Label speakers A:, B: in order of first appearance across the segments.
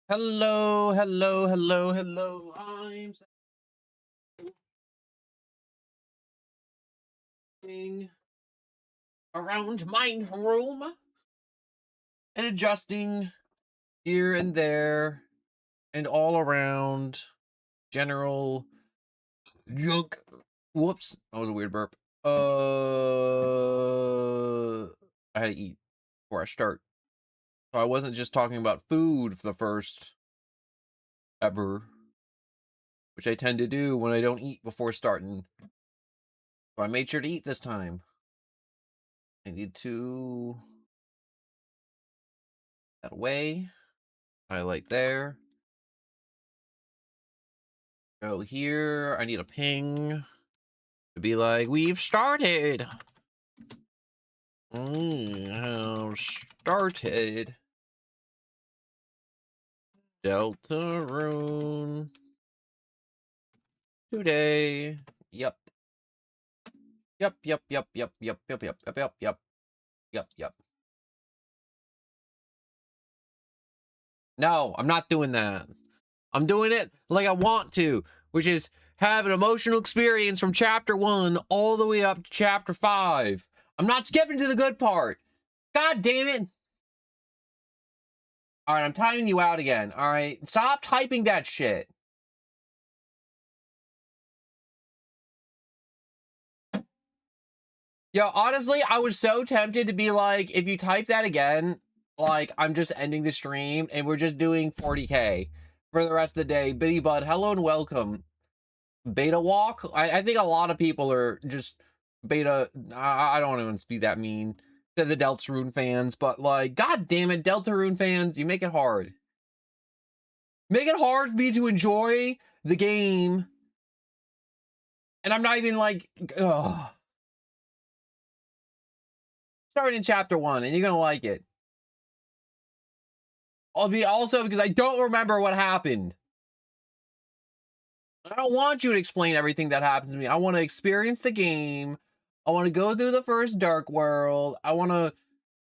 A: Hello, hello, hello, hello. I'm sitting around my room and adjusting here and there and all around general junk. Whoops, that was a weird burp. I had to eat before I start. So I wasn't just talking about food for the first ever, which I tend to do when I don't eat before starting. So I made sure to eat this time. I need to that away. Highlight there. Go here. I need a ping to be like, we've started. We have started. Deltarune. Today. Yep. Yep, yep, yep, yep, yep, yep, yep, yep, yep, yep, yep, yep. No, I'm not doing that. I'm doing it like I want to, which is have an emotional experience from chapter 1 all the way up to chapter 5. I'm not skipping to the good part. God damn it. All right, I'm timing you out again. All right, stop typing that shit. Yo, honestly, I was so tempted to be like, if you type that again, like, I'm just ending the stream and we're just doing 40K for the rest of the day. Biddy Bud, hello and welcome. Beta walk? I think a lot of people are just beta. I don't want to be that mean to the Deltarune fans, but like, god damn it, Deltarune fans, you make it hard. Make it hard for me to enjoy the game. And I'm not even like, ugh. Starting in chapter 1, and you're gonna like it. I'll be also because I don't remember what happened. I don't want you to explain everything that happens to me. I want to experience the game. I want to go through the first Dark World. I want to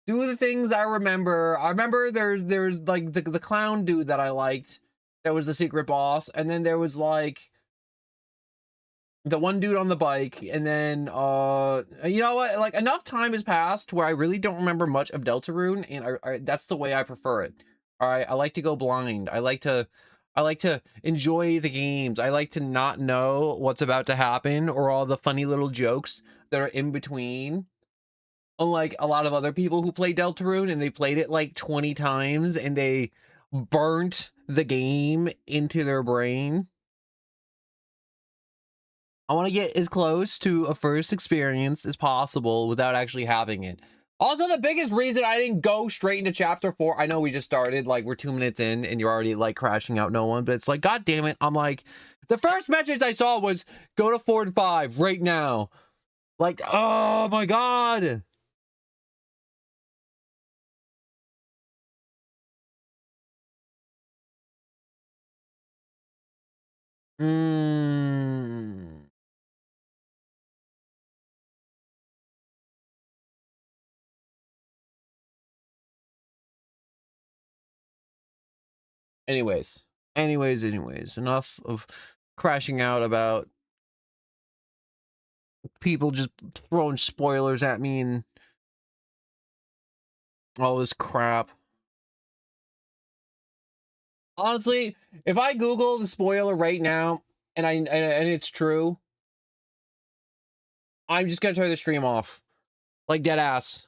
A: do the things I remember. I remember there's like the clown dude that I liked. That was the secret boss, and then there was like the one dude on the bike, and then you know what, like enough time has passed where I really don't remember much of Deltarune, and I that's the way I prefer it. All right, I like to go blind. I like to enjoy the games. I like to not know what's about to happen or all the funny little jokes that are in between. Unlike a lot of other people who play Deltarune and they played it like 20 times and they burnt the game into their brain. I want to get as close to a first experience as possible without actually having it. Also, the biggest reason I didn't go straight into chapter 4, I know we just started, like, we're 2 minutes in and you're already, like, crashing out no one, but it's like, god damn it, I'm like, the first message I saw was, go to 4 and 5 right now. Like, oh my god. Mm. Anyways, enough of crashing out about people just throwing spoilers at me and all this crap. Honestly, if I Google the spoiler right now and it's true, I'm just gonna turn the stream off. Like dead ass.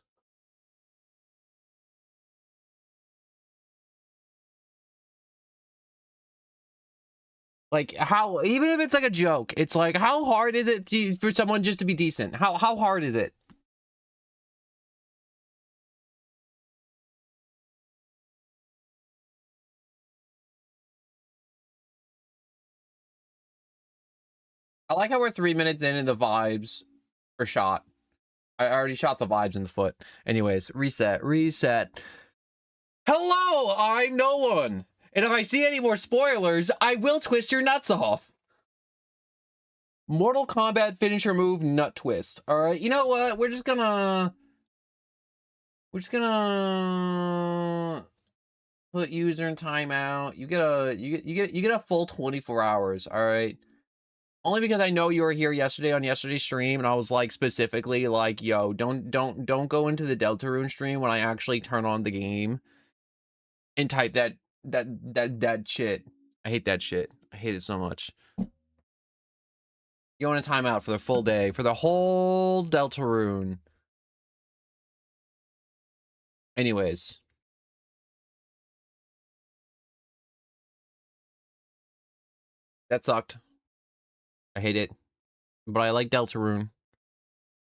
A: Like how, even if it's like a joke, it's like how hard is it for someone just to be decent? How hard is it? I like how we're 3 minutes in and the vibes are shot. I already shot the vibes in the foot. Anyways, reset. Hello, I'm no one. And if I see any more spoilers, I will twist your nuts off. Mortal Kombat finisher move, nut twist. All right, you know what? We're just gonna put user in timeout. You get a full 24 hours, all right? Only because I know you were here yesterday on yesterday's stream, and I was like specifically like, yo, don't go into the Deltarune stream when I actually turn on the game and type that shit. I hate that shit. I hate it so much. You want a timeout for the full day, for the whole Deltarune. Anyways. That sucked. I hate it. But I like Deltarune.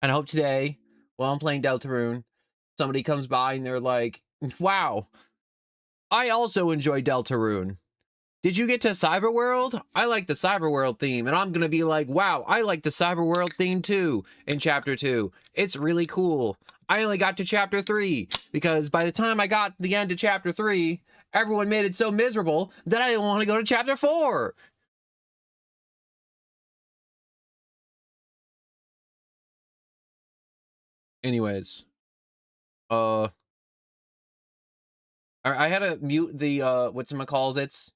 A: And I hope today, while I'm playing Deltarune, somebody comes by and they're like, wow, I also enjoy Deltarune. Did you get to Cyberworld? I like the Cyberworld theme. And I'm going to be like, wow, I like the Cyberworld theme too in Chapter 2. It's really cool. I only got to Chapter 3 because by the time I got the end of Chapter 3, everyone made it so miserable that I didn't want to go to Chapter 4. Anyways. I had to mute the whatchamacallits,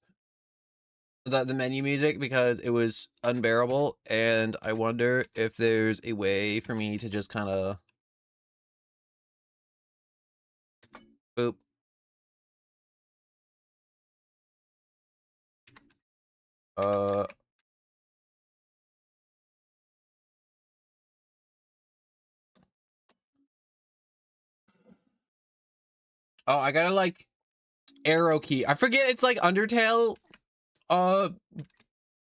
A: the menu music because it was unbearable, and I wonder if there's a way for me to just kind of boop. Oh, I gotta like arrow key. I forget it's like Undertale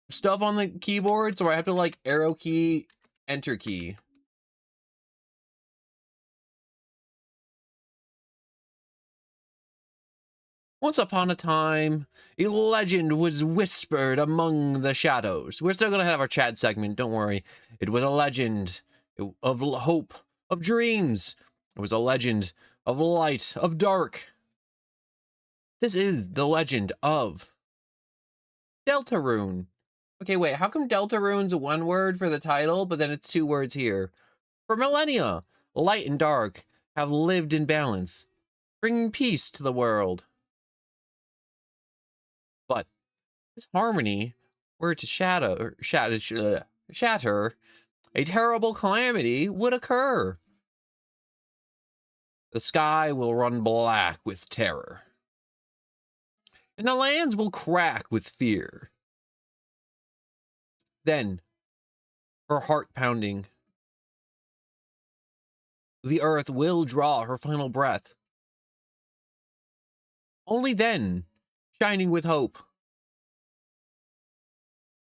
A: stuff on the keyboard, so I have to like arrow key, enter key. Once upon a time, a legend was whispered among the shadows. We're still gonna have our chat segment, don't worry. It was a legend of hope, of dreams. It was a legend of light, of dark. This is the legend of Deltarune. Okay, wait, how come Deltarune's one word for the title, but then it's two words here? For millennia, light and dark have lived in balance, bringing peace to the world. But this harmony were to shatter, a terrible calamity would occur. The sky will run black with terror, and the lands will crack with fear. Then, her heart pounding, the earth will draw her final breath. Only then, shining with hope,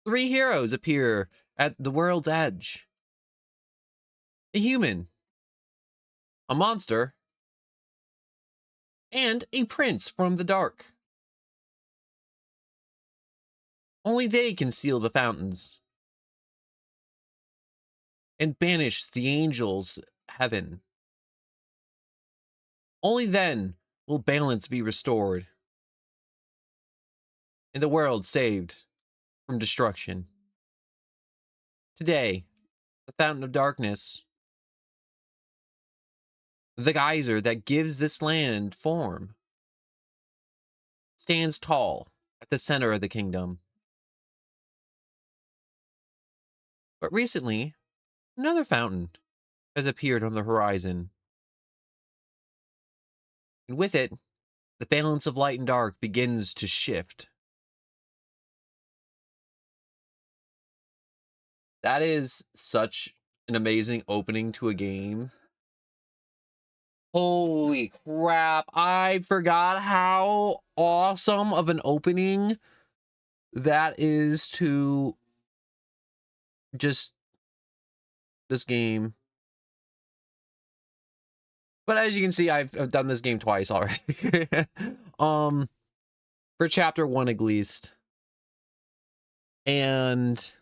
A: three heroes appear at the world's edge. A human, a monster, and a prince from the dark. Only they can seal the fountains and banish the angels' heaven. Only then will balance be restored and the world saved from destruction. Today, the fountain of darkness, the geyser that gives this land form, stands tall at the center of the kingdom. But recently, another fountain has appeared on the horizon. And with it, the balance of light and dark begins to shift. That is such an amazing opening to a game. Holy crap. I forgot how awesome of an opening that is to just this game. But as you can see, I've done this game twice already. For chapter 1 at least. And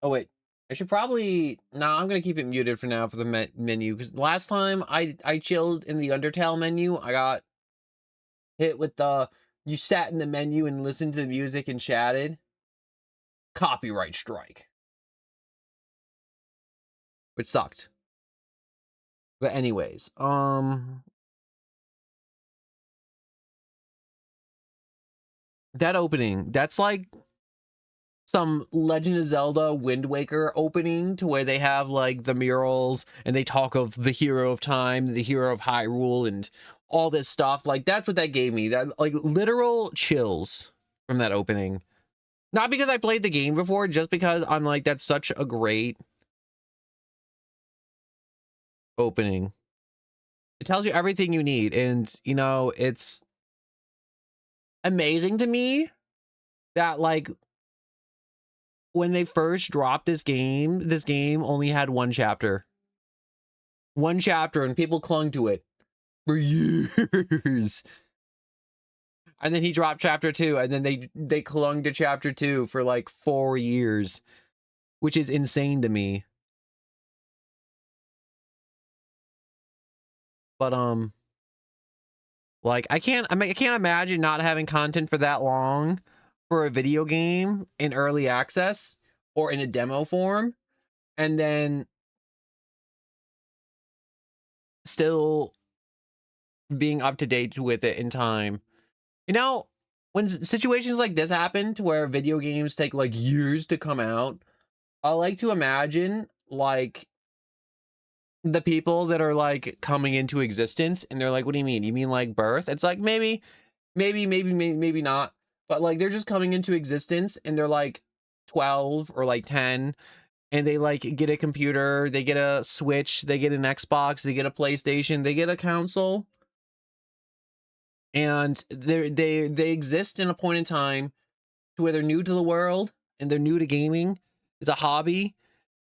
A: oh wait, I should probably I'm gonna keep it muted for now for the menu, because last time I chilled in the Undertale menu, I got hit with the you sat in the menu and listened to the music and chatted. Copyright strike. Which sucked. But anyways, That opening, that's like some Legend of Zelda Wind Waker opening, to where they have like the murals and they talk of the hero of time, the hero of Hyrule, and all this stuff. Like, that's what that gave me. That, like, literal chills from that opening. Not because I played the game before, just because I'm like, that's such a great opening. It tells you everything you need, and you know, it's amazing to me that, like, when they first dropped this game only had one chapter. One chapter, and people clung to it for years. And then he dropped chapter 2, and then they clung to chapter 2 for like 4 years, which is insane to me. But like, I can't imagine not having content for that long for a video game in early access or in a demo form, and then still being up to date with it in time. You know, when situations like this happen, to where video games take like years to come out, I like to imagine like the people that are like coming into existence, and they're like, what do you mean? You mean like birth? It's like, maybe not. But like, they're just coming into existence, and they're like 12 or like 10, and they like get a computer, they get a Switch, they get an Xbox, they get a PlayStation, they get a console. And they exist in a point in time to where they're new to the world, and they're new to gaming as a hobby,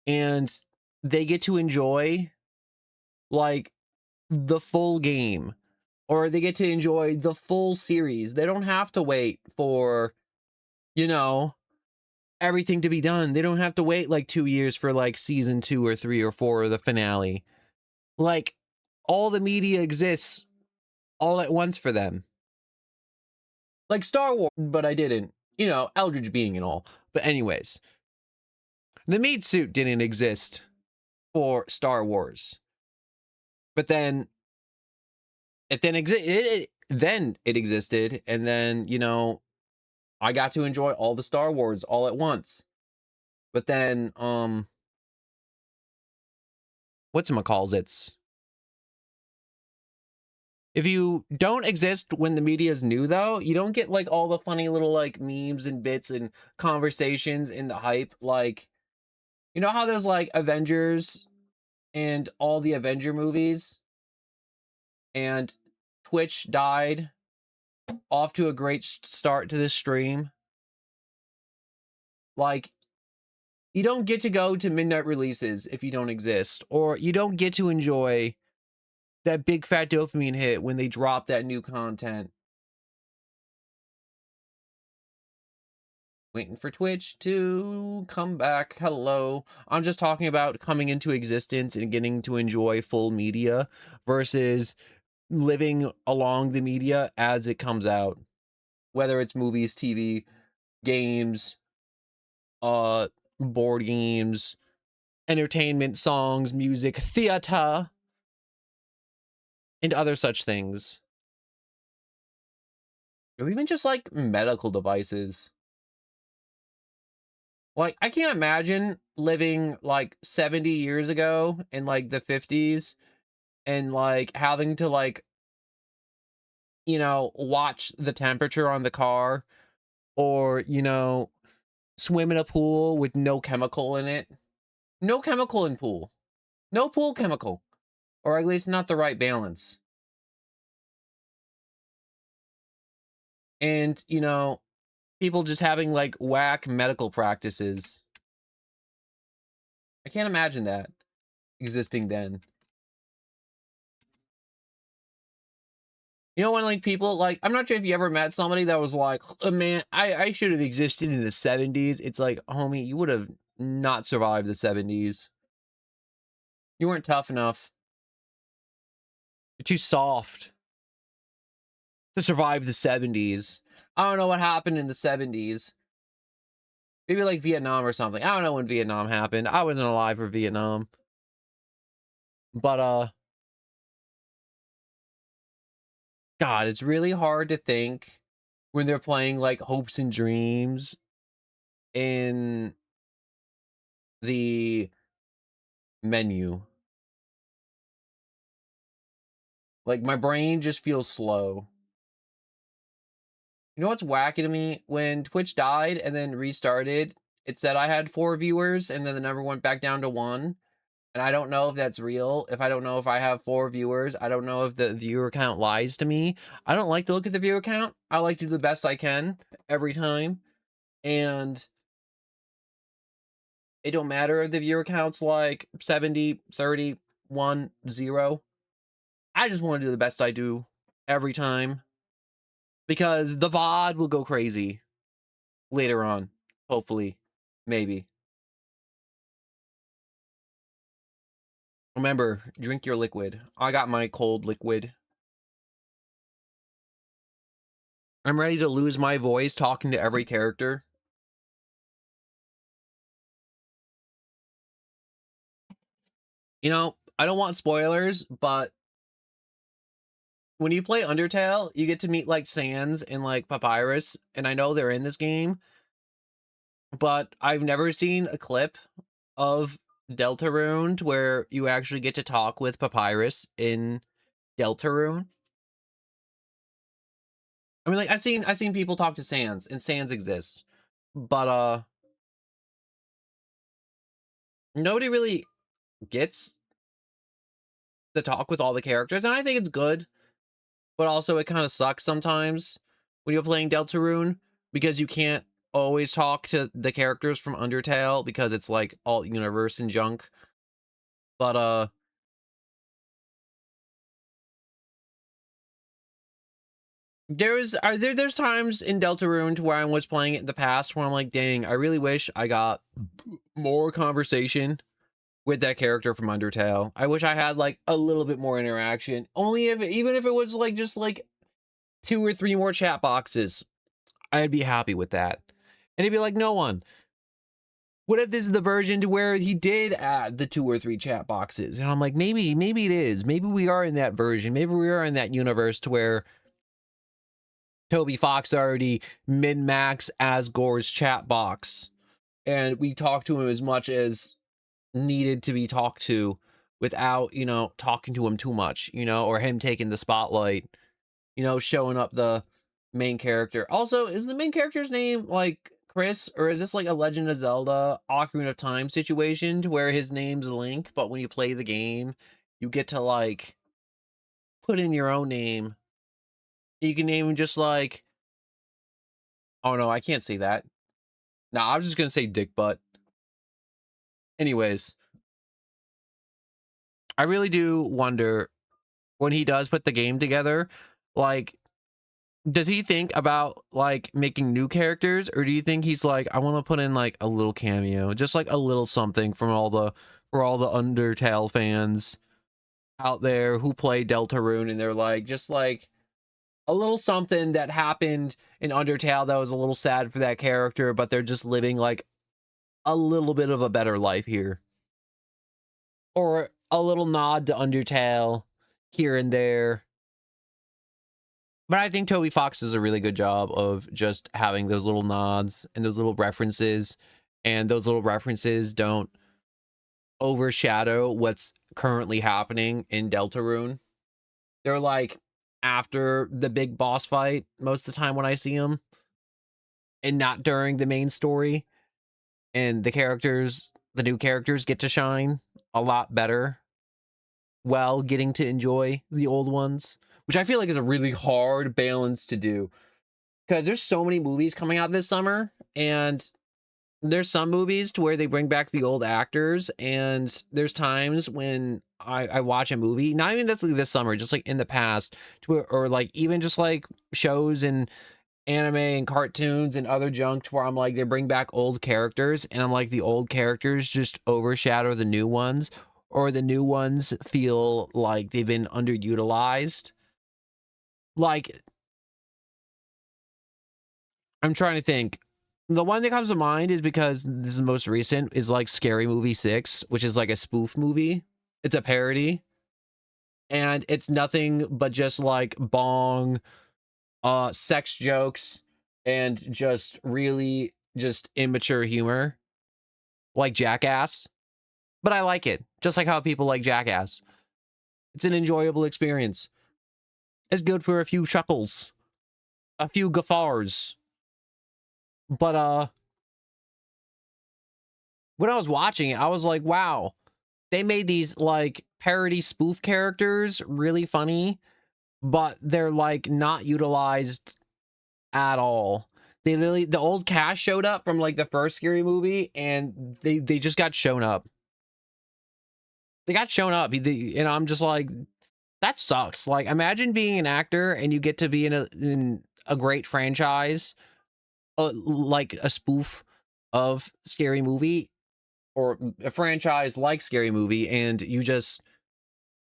A: and they get to enjoy like the full game, or they get to enjoy the full series. They don't have to wait for, you know, everything to be done. They don't have to wait like 2 years for like season 2 or 3 or 4 or the finale. Like, all the media exists all at once for them. Like Star Wars, but I didn't. You know, Eldritch being and all. But anyways, the meat suit didn't exist for Star Wars. But then then it existed, and then, you know, I got to enjoy all the Star Wars all at once. But then whatchamacallits, if you don't exist when the media is new, though, you don't get like all the funny little like memes and bits and conversations in the hype. Like, you know how there's like Avengers and all the Avenger movies, and Twitch died off to a great start to this stream? Like, you don't get to go to midnight releases if you don't exist, or you don't get to enjoy that big fat dopamine hit when they drop that new content. Waiting for Twitch to come back. Hello. I'm just talking about coming into existence and getting to enjoy full media versus living along the media as it comes out. Whether it's movies, TV, games, board games, entertainment, songs, music, theater, and other such things. Or even just like medical devices. Like, I can't imagine living like 70 years ago in like the 50s, and like having to like, you know, watch the temperature on the car, or, you know, swim in a pool with no chemical in it. No chemical in pool. No pool chemical. Or at least not the right balance. And, you know, people just having like whack medical practices. I can't imagine that existing then. You know, when like people like, I'm not sure if you ever met somebody that was like, "Oh, man, I should have existed in the 70s." It's like, homie, you would have not survived the 70s. You weren't tough enough. You're too soft to survive the 70s. I don't know what happened in the 70s. Maybe like Vietnam or something. I don't know when Vietnam happened. I wasn't alive for Vietnam. But God, it's really hard to think when they're playing like Hopes and Dreams in the menu. Like my brain just feels slow. You know what's wacky to me? When Twitch died and then restarted, it said I had 4 viewers and then the number went back down to 1. And I don't know if that's real. If I don't know if I have 4 viewers, I don't know if the viewer count lies to me. I don't like to look at the viewer count. I like to do the best I can every time. And it don't matter if the viewer count's like 70, 30, 1, 0. I just want to do the best I do every time. Because the VOD will go crazy later on. Hopefully. Maybe. Remember, drink your liquid. I got my cold liquid. I'm ready to lose my voice talking to every character. You know, I don't want spoilers, but when you play Undertale, you get to meet like Sans and like Papyrus, and I know they're in this game, but I've never seen a clip of Deltarune where you actually get to talk with Papyrus in Deltarune. I mean, like I've seen people talk to Sans, and Sans exists, but nobody really gets to talk with all the characters, and I think it's good, but also it kind of sucks sometimes when you're playing Deltarune because you can't always talk to the characters from Undertale because it's like alt universe and junk. But there's times in Deltarune to where I was playing it in the past where I'm like, dang, I really wish I got more conversation with that character from Undertale. I wish I had like a little bit more interaction. Only if even if it was like just like 2 or 3 more chat boxes, I'd be happy with that. And he'd be like, no one. What if this is the version to where he did add the 2 or 3 chat boxes? And I'm like, maybe it is. Maybe we are in that version. Maybe we are in that universe to where Toby Fox already min-max Asgore's chat box. And we talk to him as much as needed to be talked to without, you know, talking to him too much, you know, or him taking the spotlight, you know, showing up the main character. Also, is the main character's name like Chris, or is this like a Legend of Zelda Ocarina of Time situation to where his name's Link, but when you play the game, you get to like put in your own name. You can name him just like, oh no, I can't say that. No, I was just gonna say Dick Butt. Anyways, I really do wonder when he does put the game together, like, does he think about like making new characters, or do you think he's like, I want to put in like a little cameo, just like a little something from all the Undertale fans out there who play Deltarune, and they're like, just like a little something that happened in Undertale that was a little sad for that character, but they're just living like a little bit of a better life here, or a little nod to Undertale here and there. But I think Toby Fox does a really good job of just having those little nods and those little references, and those little references don't overshadow what's currently happening in Deltarune. They're like after the big boss fight most of the time when I see them, and not during the main story. And the new characters get to shine a lot better while getting to enjoy the old ones, which I feel like is a really hard balance to do because there's so many movies coming out this summer, and there's some movies to where they bring back the old actors, and there's times when I watch a movie, not even this summer, just like in the past, or like even just like shows and anime and cartoons and other junk to where I'm like, they bring back old characters, and I'm like, the old characters just overshadow the new ones, or the new ones feel like they've been underutilized. Like, I'm trying to think. The one that comes to mind is because this is the most recent, is like Scary Movie 6, which is like a spoof movie. It's a parody. And it's nothing but just like Bong sex jokes and just really just immature humor, like Jackass. But I like it, just like how people like Jackass. It's an enjoyable experience. It's good for a few chuckles, a few guffaws. But when I was watching it, I was like, wow, they made these like parody spoof characters really funny, but they're like not utilized at all. They literally, the old cast showed up from like the first Scary Movie, and they just got shown up. They got shown up, and I'm just like, that sucks. Like, imagine being an actor and you get to be in a great franchise, like a spoof of Scary Movie, or a franchise like Scary Movie, and you just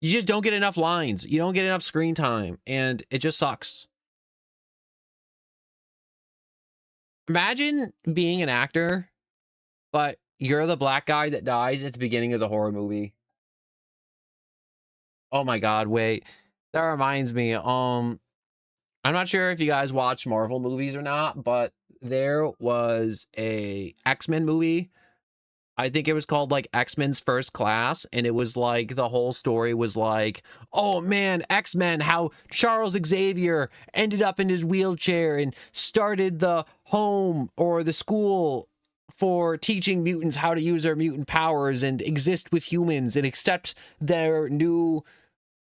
A: don't get enough lines. You don't get enough screen time, and it just sucks. Imagine being an actor, but you're the black guy that dies at the beginning of the horror movie. Oh my god, wait. That reminds me, I'm not sure if you guys watch Marvel movies or not, but there was a X-Men movie. I think it was called like X-Men's First Class, and it was like the whole story was like, oh man, X-Men, how Charles Xavier ended up in his wheelchair and started the home or the school for teaching mutants how to use their mutant powers and exist with humans and accept their new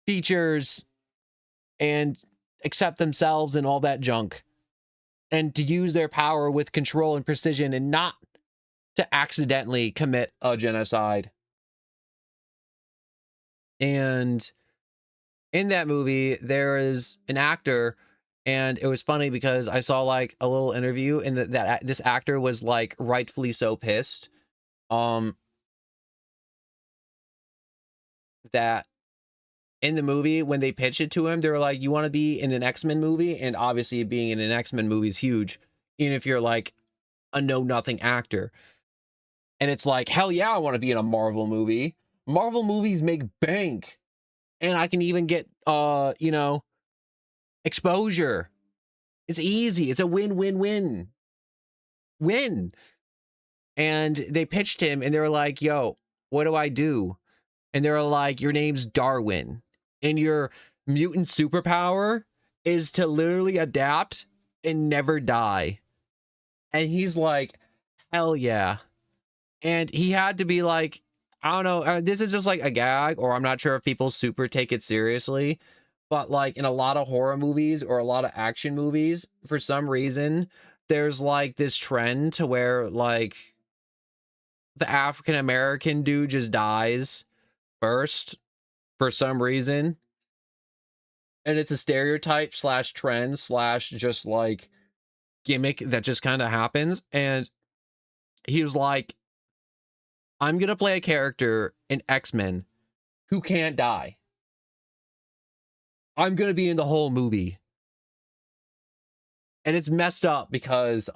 A: features and accept themselves and all that junk, and to use their power with control and precision and not to accidentally commit a genocide. And in that movie, there is an actor, and it was funny because I saw like a little interview, and that this actor was like rightfully so pissed, that in the movie when they pitched it to him, they were like, "You want to be in an X-Men movie?" And obviously, being in an X-Men movie is huge, even if you're like a know-nothing actor. And it's like, hell yeah, I want to be in a Marvel movie. Marvel movies make bank. And I can even get, you know, exposure. It's easy. It's a win-win-win. Win. And they pitched him, and they were like, yo, what do I do? And they were like, your name's Darwin. And your mutant superpower is to literally adapt and never die. And he's like, hell yeah. And he had to be like, I don't know, this is just like a gag, or I'm not sure if people super take it seriously, but like in a lot of horror movies or a lot of action movies, for some reason, there's like this trend to where like the African American dude just dies first for some reason. And it's a stereotype slash trend slash just like gimmick that just kind of happens. And he was like, I'm going to play a character in X-Men who can't die. I'm going to be in the whole movie. And it's messed up because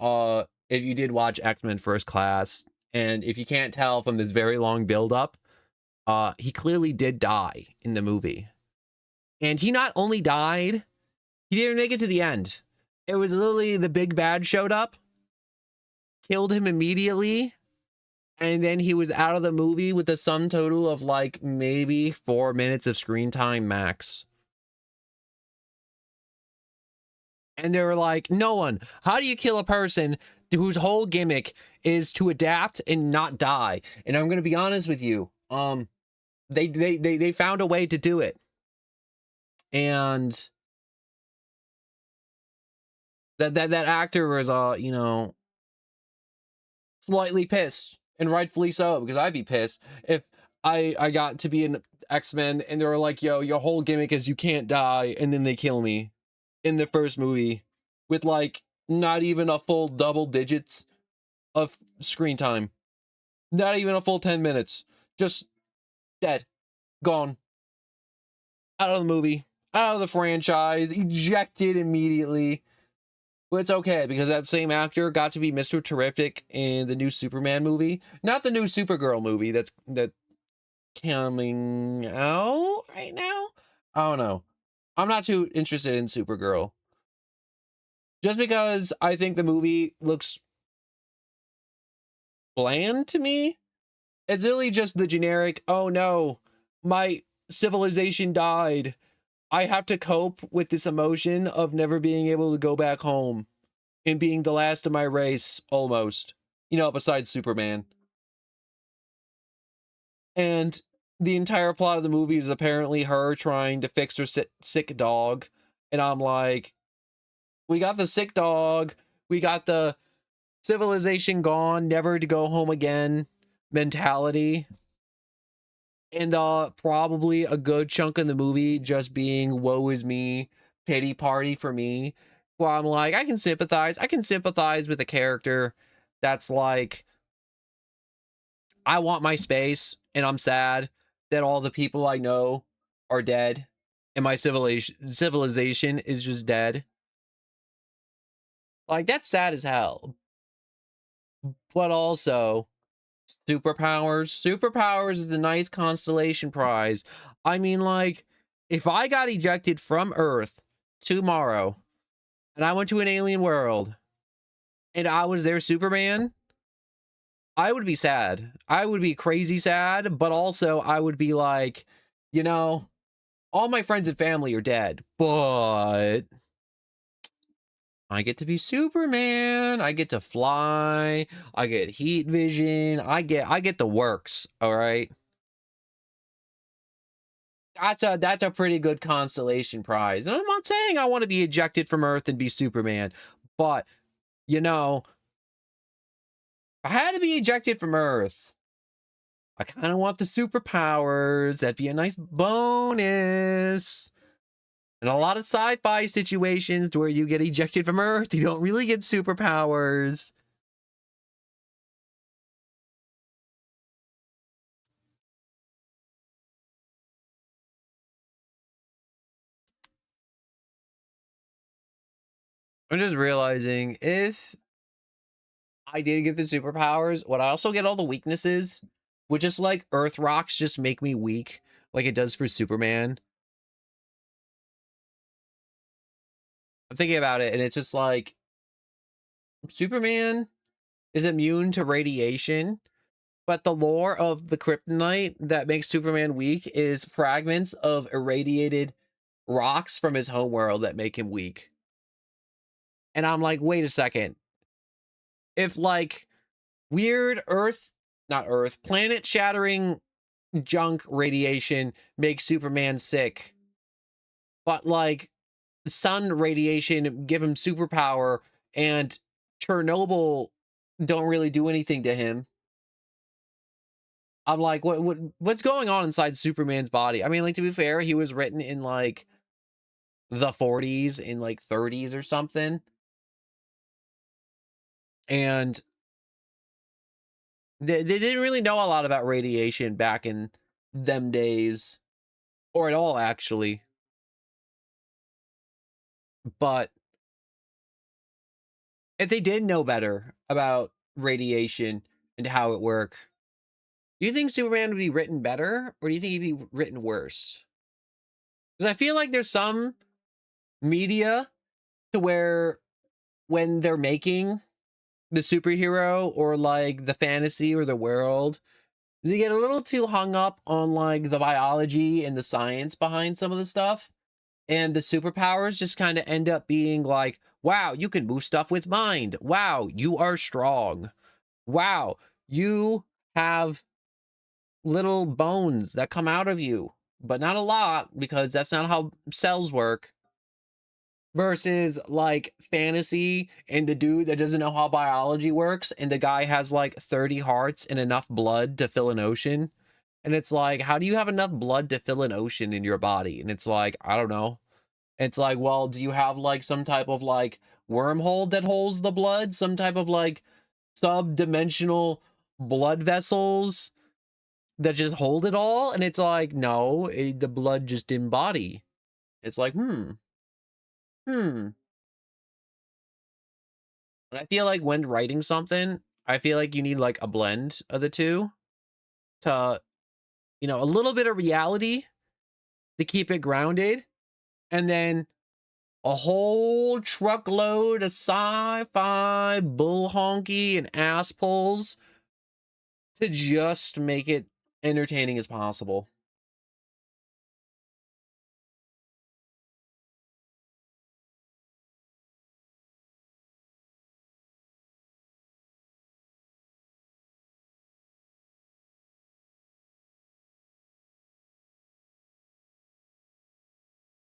A: if you did watch X-Men First Class, and if you can't tell from this very long build-up, he clearly did die in the movie. And he not only died, he didn't make it to the end. It was literally the big bad showed up, killed him immediately, and then he was out of the movie with a sum total of like maybe 4 minutes of screen time max. And they were like, no one, how do you kill a person whose whole gimmick is to adapt and not die? And I'm going to be honest with you. They found a way to do it. And that actor was, you know, slightly pissed, and rightfully so, because I'd be pissed if I got to be an X-Men and they were like, yo, your whole gimmick is you can't die, and then they kill me in the first movie with like not even a full double digits of screen time, not even a full 10 minutes, just dead, gone, out of the movie, out of the franchise, ejected immediately. But it's okay, because that same actor got to be Mr. Terrific in the new Superman movie. Not the new Supergirl movie that's coming out right now. I don't know. I'm not too interested in Supergirl. Just because I think the movie looks bland to me. It's really just the generic, oh no, my civilization died. I have to cope with this emotion of never being able to go back home and being the last of my race, almost. You know, besides Superman. And the entire plot of the movie is apparently her trying to fix her sick dog. And I'm like, we got the sick dog. We got the civilization gone, never to go home again mentality. And probably a good chunk of the movie just being woe is me, pity party for me. Where I'm like, I can sympathize. I can sympathize with a character that's like, I want my space and I'm sad that all the people I know are dead and my civilization is just dead. Like, that's sad as hell. But also, superpowers is a nice constellation prize. I mean, like, if I got ejected from Earth tomorrow and I went to an alien world and I was their Superman, I would be sad. I would be crazy sad, but also I would be like, you know, all my friends and family are dead, but I get to be Superman. I get to fly. I get heat vision. I get the works, all right? That's a pretty good consolation prize. And I'm not saying I want to be ejected from Earth and be Superman, but you know, if I had to be ejected from Earth, I kind of want the superpowers. That'd be a nice bonus. In a lot of sci-fi situations where you get ejected from Earth, you don't really get superpowers. I'm just realizing if I did get the superpowers, would I also get all the weaknesses? Would just like Earth rocks just make me weak like it does for Superman? I'm thinking about it and it's just like Superman is immune to radiation, but the lore of the kryptonite that makes Superman weak is fragments of irradiated rocks from his homeworld that make him weak. And I'm like, wait a second. If like weird not Earth, planet shattering junk radiation makes Superman sick, but like sun radiation give him superpower and Chernobyl don't really do anything to him. I'm like, what's going on inside Superman's body? I mean, like, to be fair, he was written in like the 40s, in like 30s or something. And they didn't really know a lot about radiation back in them days, or at all, actually. But if they did know better about radiation and how it work, do you think Superman would be written better, or do you think he'd be written worse? Because I feel like there's some media to where when they're making the superhero or like the fantasy or the world, they get a little too hung up on like the biology and the science behind some of the stuff. And the superpowers just kind of end up being like, wow, you can move stuff with mind. Wow, you are strong. Wow, you have little bones that come out of you, but not a lot because that's not how cells work. Versus like fantasy and the dude that doesn't know how biology works and the guy has like 30 hearts and enough blood to fill an ocean. And it's like, how do you have enough blood to fill an ocean in your body? And it's like, I don't know. It's like, well, do you have like some type of like wormhole that holds the blood? Some type of like sub-dimensional blood vessels that just hold it all? And it's like, no, the blood just embody. It's like, hmm. And I feel like when writing something, I feel like you need like a blend of the two to, a little bit of reality to keep it grounded. And then a whole truckload of sci-fi bull honky and ass pulls to just make it entertaining as possible.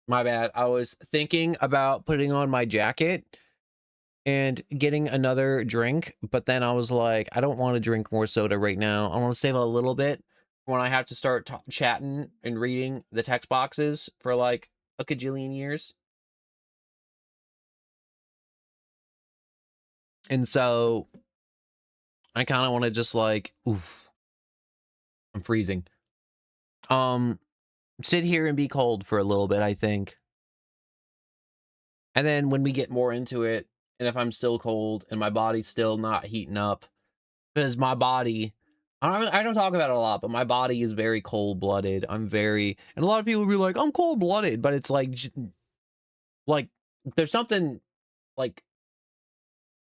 A: My bad. I was thinking about putting on my jacket and getting another drink, but then I was like, I don't want to drink more soda right now. I want to save a little bit when I have to start chatting and reading the text boxes for like a cajillion years. And so I kind of want to just like, oof, I'm freezing. Sit here and be cold for a little bit, I think. And then when we get more into it, and if I'm still cold and my body's still not heating up, because my body, I don't talk about it a lot, but my body is very cold-blooded. I'm very, and a lot of people will be like, I'm cold-blooded, but it's like, there's something, like,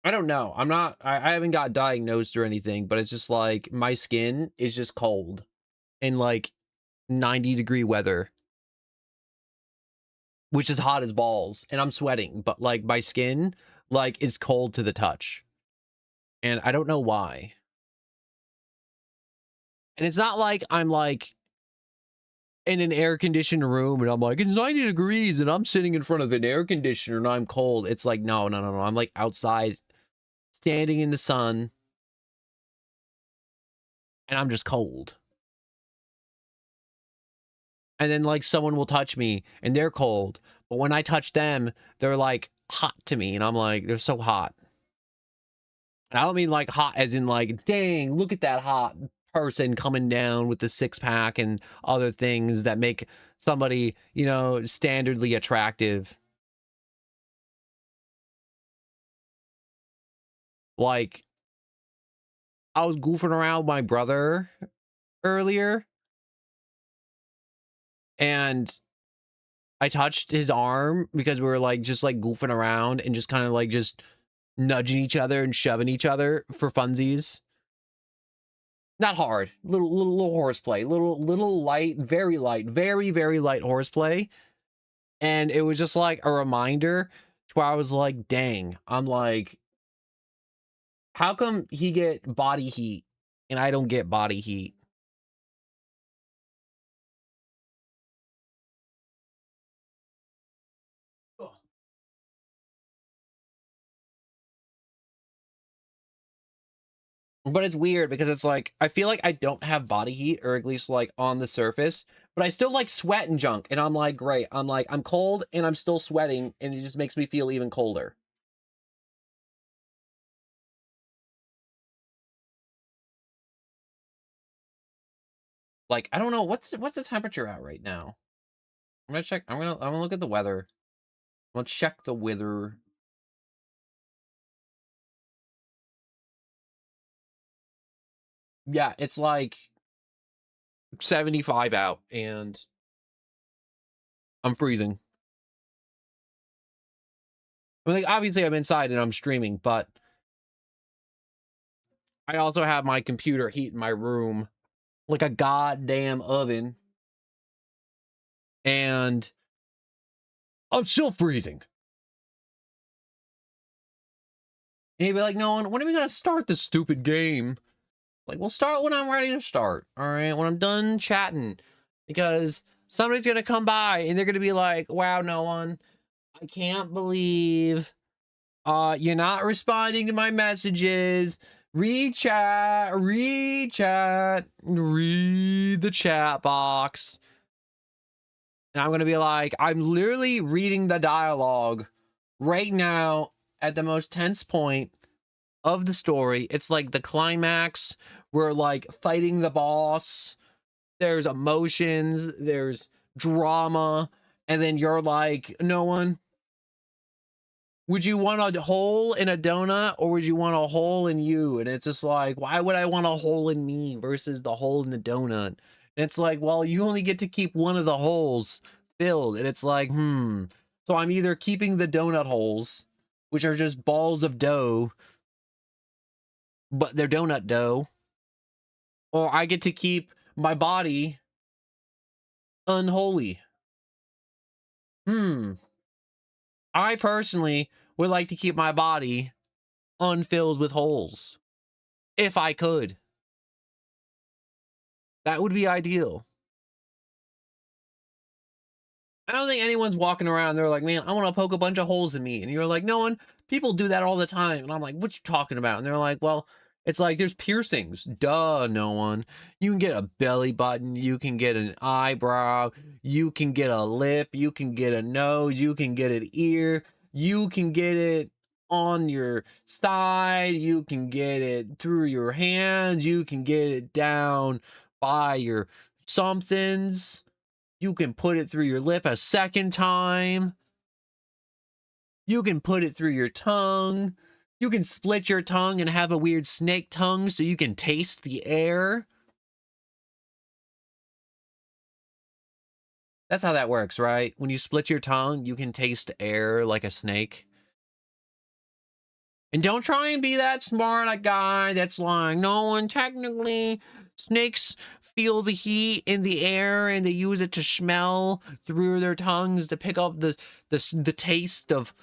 A: I don't know. I haven't got diagnosed or anything, but it's just like, my skin is just cold in like 90-degree weather, which is hot as balls, and I'm sweating, but like my skin, like, is cold to the touch. And I don't know why. And it's not like I'm like in an air-conditioned room and I'm like, it's 90 degrees and I'm sitting in front of an air conditioner and I'm cold. It's like, no. I'm like outside, standing in the sun, and I'm just cold. And then like someone will touch me and they're cold, but when I touch them, they're like hot to me, and I'm like, they're so hot. And I don't mean like hot as in like, dang, look at that hot person coming down with the six-pack and other things that make somebody, you know, standardly attractive. Like, I was goofing around with my brother earlier, and I touched his arm because we were like just like goofing around and just kind of like just nudging each other and shoving each other for funsies. Not hard, little horseplay, little light, very light, very light horseplay. And it was just like a reminder to where I was like, dang, I'm like, how come he get body heat and I don't get body heat? But it's weird because it's like, I feel like I don't have body heat, or at least like on the surface, but I still like sweat and junk. And I'm like, great. I'm like, I'm cold and I'm still sweating, and it just makes me feel even colder. Like, I don't know, what's the temperature at right now? I'm gonna check. I'm gonna look at the weather. Let's check the weather. Yeah, it's like 75 out, and I'm freezing. I mean, like, obviously I'm inside and I'm streaming, but I also have my computer heating my room like a goddamn oven, and I'm still freezing. And he'd be like, no, when are we gonna start this stupid game? Like, we'll start when I'm ready to start. All right, when I'm done chatting, because somebody's gonna come by and they're gonna be like, wow, no one, I can't believe you're not responding to my messages. Read chat, read the chat box. And I'm gonna be like, I'm literally reading the dialogue right now at the most tense point of the story. It's like the climax. We're like fighting the boss. There's emotions, there's drama, and then you're like, no one, would you want a hole in a donut, or would you want a hole in you? And it's just like, why would I want a hole in me versus the hole in the donut? And it's like, well, you only get to keep one of the holes filled. And it's like, So I'm either keeping the donut holes, which are just balls of dough, but they're donut dough, or I get to keep my body unholy. I personally would like to keep my body unfilled with holes. If I could. That would be ideal. I don't think anyone's walking around, they're like, man, I want to poke a bunch of holes in me. And you're like, no one, people do that all the time. And I'm like, what you talking about? And they're like, well, it's like there's piercings. Duh, no one. You can get a belly button, you can get an eyebrow, you can get a lip, you can get a nose, you can get an ear, you can get it on your side, you can get it through your hands, you can get it down by your somethings. You can put it through your lip a second time. You can put it through your tongue. You can split your tongue and have a weird snake tongue so you can taste the air. That's how that works, right? When you split your tongue, you can taste air like a snake. And don't try and be that smart a guy that's like, no one technically, snakes feel the heat in the air and they use it to smell through their tongues to pick up the taste of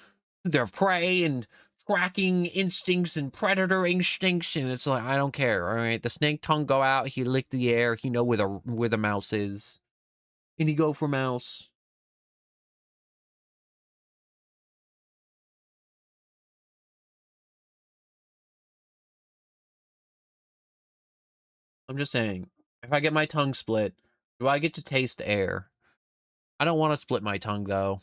A: their prey and tracking instincts and predator instincts. And it's like, I don't care. All right, the snake tongue go out, he lick the air, he know where the mouse is, and he go for mouse. I'm just saying, if I get my tongue split, do I get to taste air? I don't want to split my tongue though.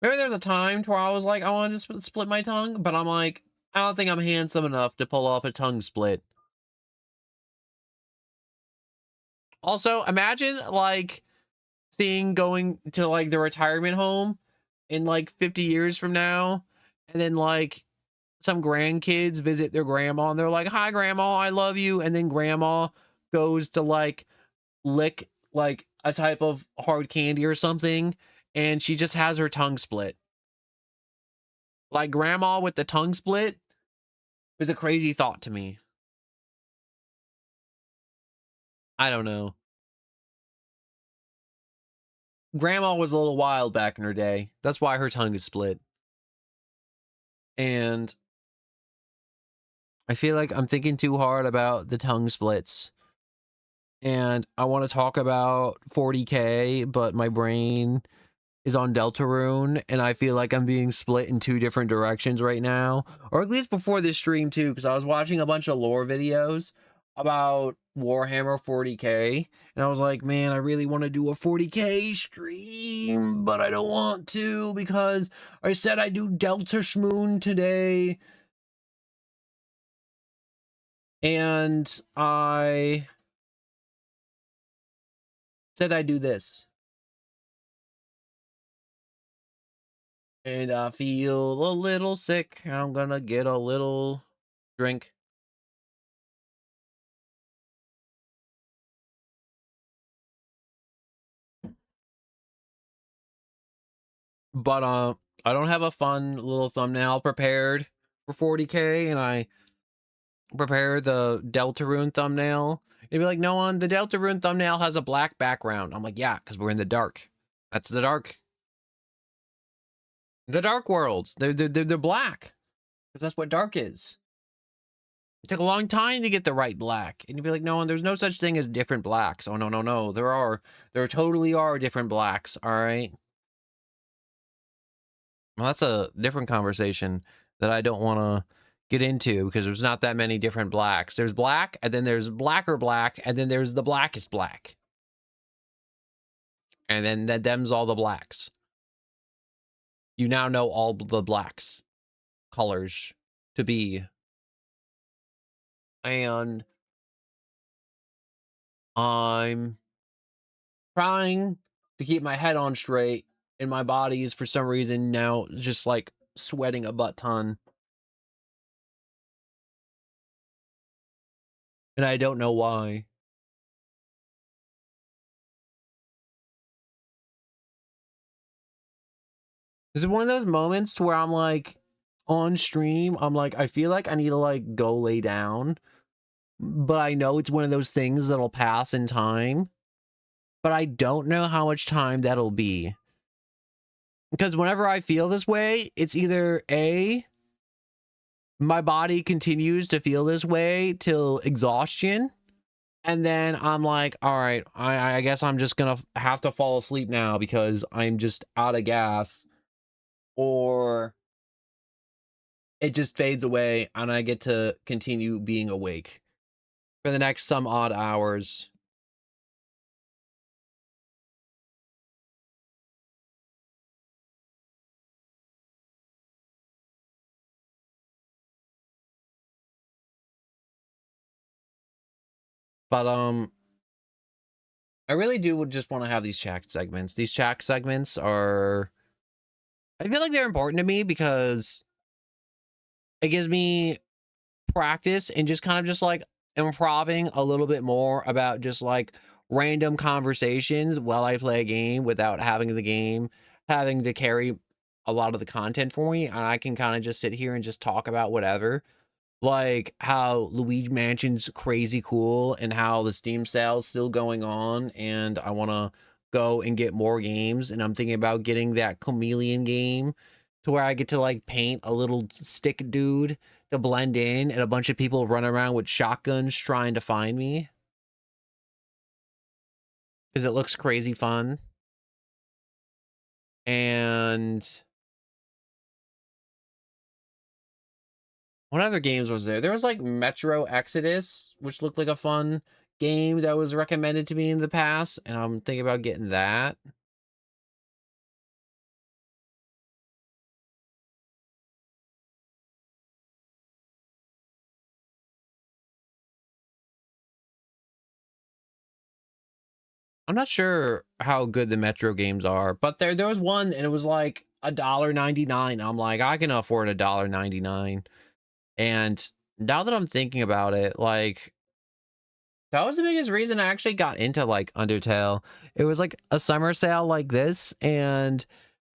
A: Maybe there's a time to where I was like, I want to split my tongue, but I'm like, I don't think I'm handsome enough to pull off a tongue split. Also, imagine like seeing going to like the retirement home in like 50 years from now, and then like some grandkids visit their grandma and they're like, hi grandma, I love you. And then grandma goes to like lick like a type of hard candy or something, and she just has her tongue split. Like grandma with the tongue split is a crazy thought to me. I don't know. Grandma was a little wild back in her day. That's why her tongue is split. And I feel like I'm thinking too hard about the tongue splits. And I want to talk about 40K, but my brain is on Deltarune, and I feel like I'm being split in two different directions right now. Or at least before this stream, too, because I was watching a bunch of lore videos about Warhammer 40K, and I was like, man, I really want to do a 40K stream, but I don't want to because I said I do Delta Schmoon today. And I said I do this. And I feel a little sick. I'm gonna get a little drink. But I don't have a fun little thumbnail prepared for 40K, and I prepare the Deltarune thumbnail. It'd be like, no one, the Deltarune thumbnail has a black background. I'm like, yeah, because we're in the dark. That's the dark. The dark worlds. They're black. Because that's what dark is. It took a long time to get the right black. And you'd be like, no one, there's no such thing as different blacks. Oh, no, no, no. There totally are different blacks, all right? Well, that's a different conversation that I don't want to get into because there's not that many different blacks. There's black, and then there's blacker black, and then there's the blackest black. And then them's all the blacks. You now know all the blacks colors to be. And I'm trying to keep my head on straight, and my body is for some reason now just like sweating a butt ton. And I don't know why. This is one of those moments where I'm like on stream, I'm like, I feel like I need to like go lay down, but I know it's one of those things that'll pass in time, but I don't know how much time that'll be. Because whenever I feel this way, it's either A, my body continues to feel this way till exhaustion, and then I'm like, all right, I guess I'm just gonna have to fall asleep now because I'm just out of gas, or it just fades away and I get to continue being awake for the next some odd hours. But I really do just want to have these chat segments. These chat segments are, I feel like they're important to me because it gives me practice and just kind of just like improving a little bit more about just like random conversations while I play a game without having the game having to carry a lot of the content for me, and I can kind of just sit here and just talk about whatever, like how Luigi Mansion's crazy cool and how the Steam sale's still going on, and I want to go and get more games, and I'm thinking about getting that chameleon game to where I get to like paint a little stick dude to blend in, and a bunch of people run around with shotguns trying to find me because it looks crazy fun. And what other games was there? There was like Metro Exodus, which looked like a fun game that was recommended to me in the past, and I'm thinking about getting that. I'm not sure how good the Metro games are, but there was one and it was like $1.99. I'm like, I can afford $1.99. And now that I'm thinking about it, like that was the biggest reason I actually got into like Undertale. It was like a summer sale like this, and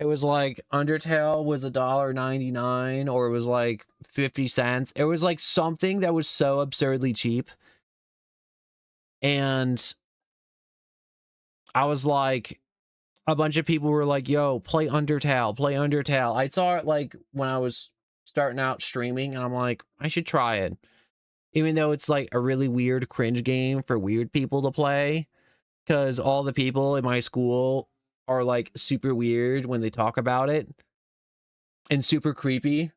A: it was like Undertale was $1.99, or it was like 50 cents. It was like something that was so absurdly cheap. And I was like, a bunch of people were like, yo, play Undertale, play Undertale. I saw it like when I was starting out streaming, and I'm like, I should try it. Even though it's like a really weird cringe game for weird people to play, because all the people in my school are like super weird when they talk about it, and super creepy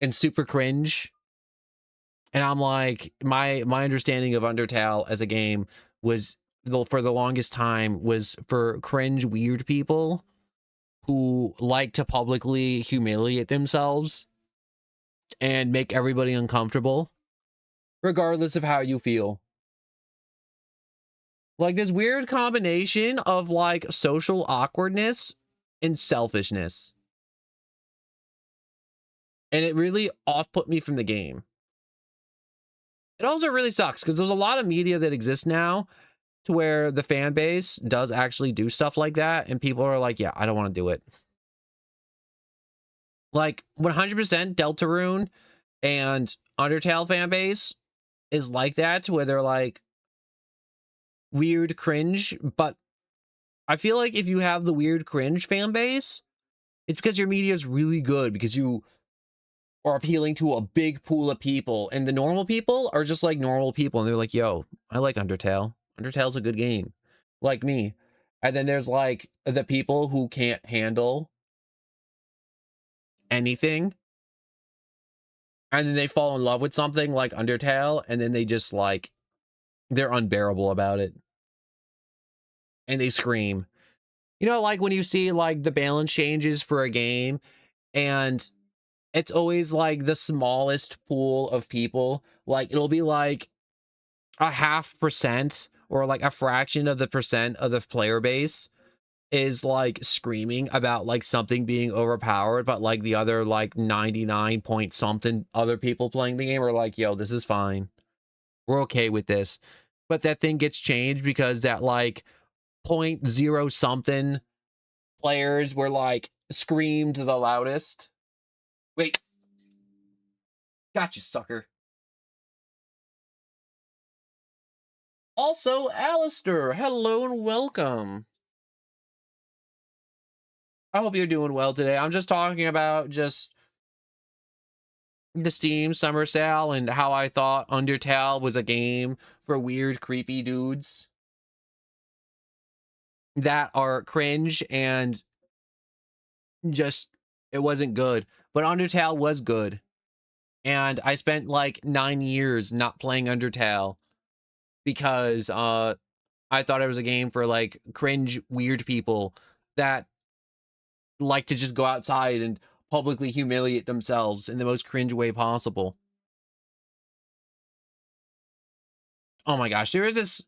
A: and super cringe. And I'm like, my understanding of Undertale as a game was, for the longest time, was for cringe weird people who like to publicly humiliate themselves and make everybody uncomfortable, regardless of how you feel. Like this weird combination of like social awkwardness and selfishness. And it really off-put me from the game. It also really sucks because there's a lot of media that exists now to where the fan base does actually do stuff like that, and people are like, yeah, I don't want to do it. Like 100% Deltarune and Undertale fan base is like that, to where they're like weird cringe, but I feel like if you have the weird cringe fan base, it's because your media is really good, because you are appealing to a big pool of people, and the normal people are just like normal people, and they're like, yo, I like Undertale. Undertale's a good game. Like me. And then there's like the people who can't handle anything, and then they fall in love with something like Undertale, and then they just like, they're unbearable about it. And they scream. You know, like when you see like the balance changes for a game, and it's always like the smallest pool of people. Like it'll be like a 0.5% or like a fraction of the percent of the player base is like screaming about like something being overpowered, but like the other like 99 point something other people playing the game are like, yo, this is fine. We're okay with this. But that thing gets changed because that like point zero something players were like screamed the loudest. Wait. Gotcha, sucker. Also, Alistair, hello and welcome. I hope you're doing well today. I'm just talking about just the Steam Summer Sale and how I thought Undertale was a game for weird, creepy dudes that are cringe and just, it wasn't good. But Undertale was good. And I spent like 9 years not playing Undertale because I thought it was a game for like cringe, weird people that like to just go outside and publicly humiliate themselves in the most cringe way possible. Oh my gosh, there is this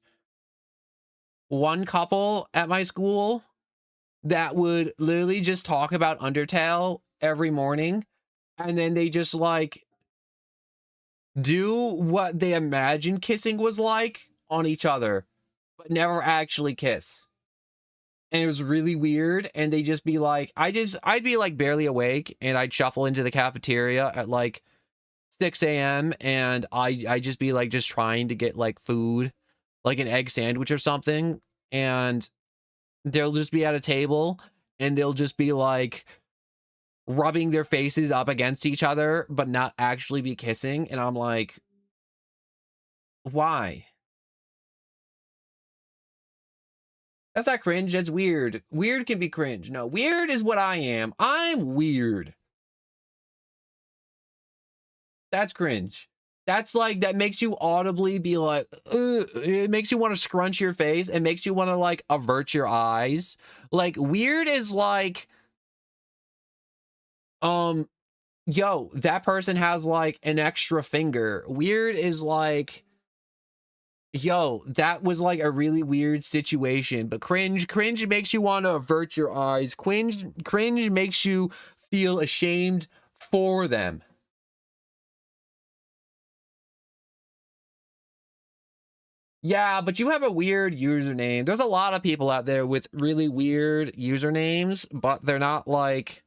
A: one couple at my school that would literally just talk about Undertale every morning, and then they just like do what they imagine kissing was like on each other, but never actually kiss. And it was really weird, and they just be like, I'd be like barely awake, and I'd shuffle into the cafeteria at like 6 a.m. and I just be like just trying to get like food, like an egg sandwich or something, and they'll just be at a table and they'll just be like rubbing their faces up against each other but not actually be kissing, and I'm like, why? That's not cringe, that's weird. Weird can be cringe. No, weird is what I am. I'm weird. That's cringe. That's like, that makes you audibly be like, ugh. It makes you want to scrunch your face. It makes you want to like avert your eyes. Like weird is like, yo, that person has like an extra finger. Weird is like, yo, that was like a really weird situation. But cringe makes you want to avert your eyes. Cringe makes you feel ashamed for them. Yeah, but you have a weird username. There's a lot of people out there with really weird usernames, but they're not like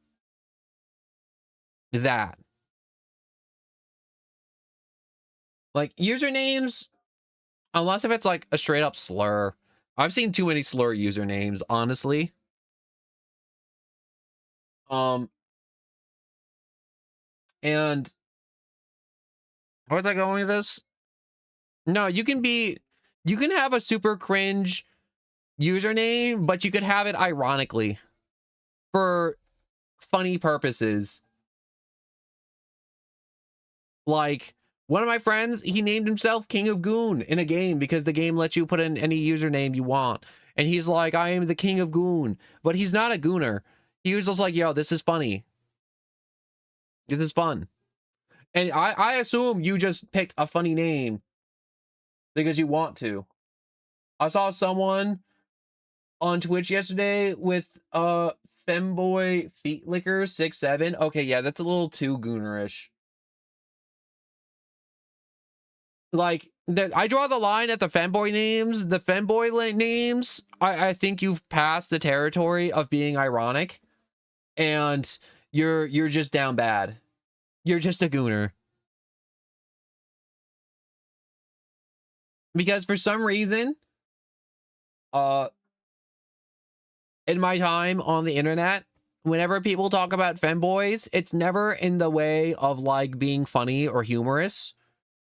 A: that. Like usernames, unless if it's like a straight up slur. I've seen too many slur usernames, honestly. And where's I going with this? No, you can have a super cringe username, but you could have it ironically for funny purposes. Like one of my friends, he named himself King of Goon in a game because the game lets you put in any username you want. And he's like, I am the King of Goon. But he's not a gooner. He was just like, yo, this is funny. This is fun. And I assume you just picked a funny name because you want to. I saw someone on Twitch yesterday with Femboy Feet Licker 67. Okay, yeah, that's a little too goonerish. Like, I draw the line at the femboy names. The femboy names, I think you've passed the territory of being ironic, and you're just down bad. You're just a gooner. Because for some reason, in my time on the internet, whenever people talk about femboys, it's never in the way of like being funny or humorous.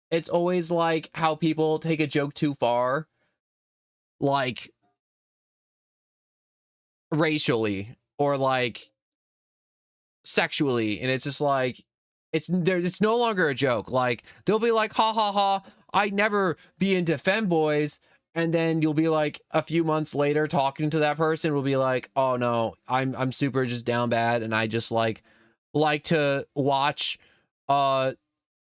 A: It's always like how people take a joke too far, like racially or like sexually, and it's just like it's no longer a joke. Like they'll be like, ha ha ha, I'd never be into femboys, and then you'll be like a few months later talking to that person will be like, oh no, I'm super just down bad, and I just like to watch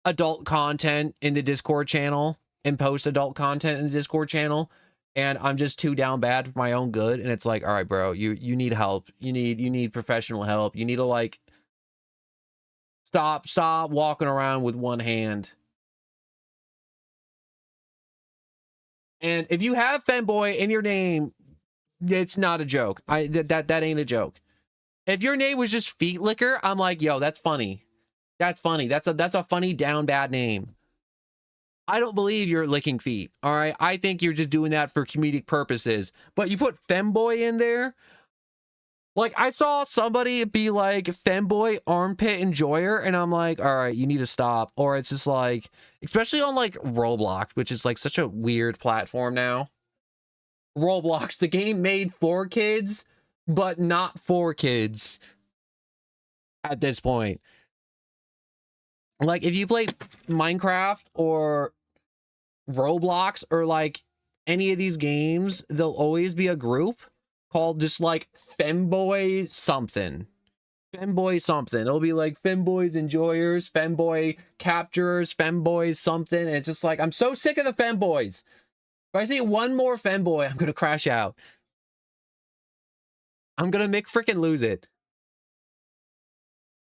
A: adult content in the Discord channel and post adult content in the Discord channel, and I'm just too down bad for my own good. And it's like, all right, bro, you need help. You need professional help. You need to like stop walking around with one hand. And if you have femboy in your name, it's not a joke. That ain't a joke. If your name was just Feet Licker, I'm like, yo, that's funny. That's funny. That's a funny down bad name. I don't believe you're licking feet. All right. I think you're just doing that for comedic purposes. But you put femboy in there. Like, I saw somebody be like femboy armpit enjoyer, and I'm like, all right, you need to stop. Or it's just like, especially on like Roblox, which is like such a weird platform now. Roblox, the game made for kids, but not for kids at this point. Like, if you play Minecraft or Roblox or like any of these games, there'll always be a group called just like femboy something. Femboy something. It'll be like femboys enjoyers, femboy capturers, femboys something. And it's just like, I'm so sick of the femboys. If I see one more femboy, I'm gonna crash out. I'm gonna make freaking lose it.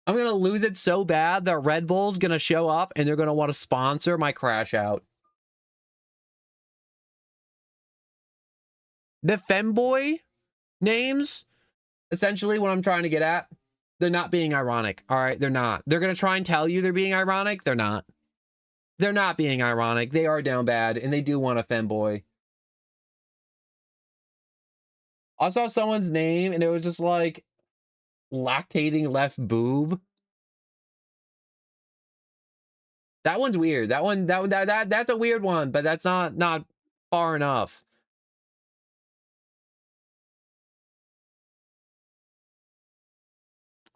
A: I'm gonna lose it so bad that Red Bull's gonna show up and they're gonna want to sponsor my crash out. The femboy names, essentially what I'm trying to get at, they're not being ironic. All right, they're not. They're gonna try and tell you they're being ironic. They're not. They're not being ironic. They are down bad, and they do want a femboy. I saw someone's name, and it was just like lactating left boob. That one's weird. That's a weird one, but that's not far enough.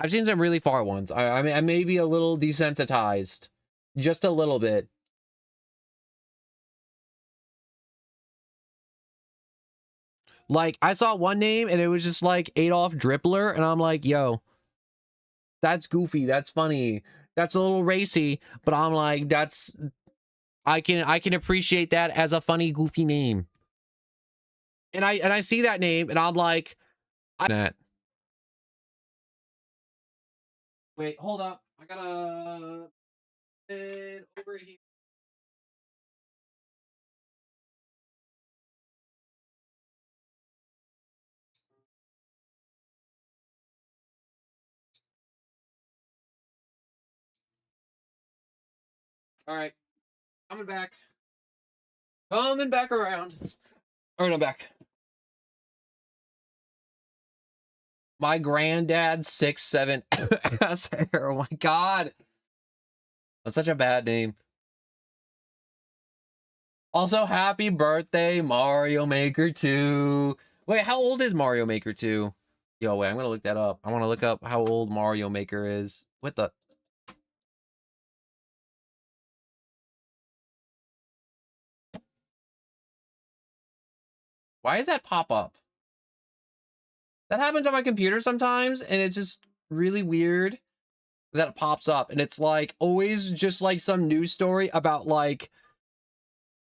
A: I've seen some really far ones. I mean, I may be a little desensitized, just a little bit. Like, I saw one name and it was just like Adolf Drippler, and I'm like, yo, that's goofy, that's funny, that's a little racy, but I'm like, I can appreciate that as a funny, goofy name. And I see that name and I'm like, that. Wait, hold up. I gotta over here. All right, coming back. Coming back around. All right, I'm back. My granddad's 6'7" ass hair. Oh my god. That's such a bad name. Also, happy birthday, Mario Maker 2. Wait, how old is Mario Maker 2? Yo, wait, I'm gonna look that up. I want to look up how old Mario Maker is. What the? Why does that pop up? That happens on my computer sometimes, and it's just really weird that it pops up. And it's like always just like some news story about like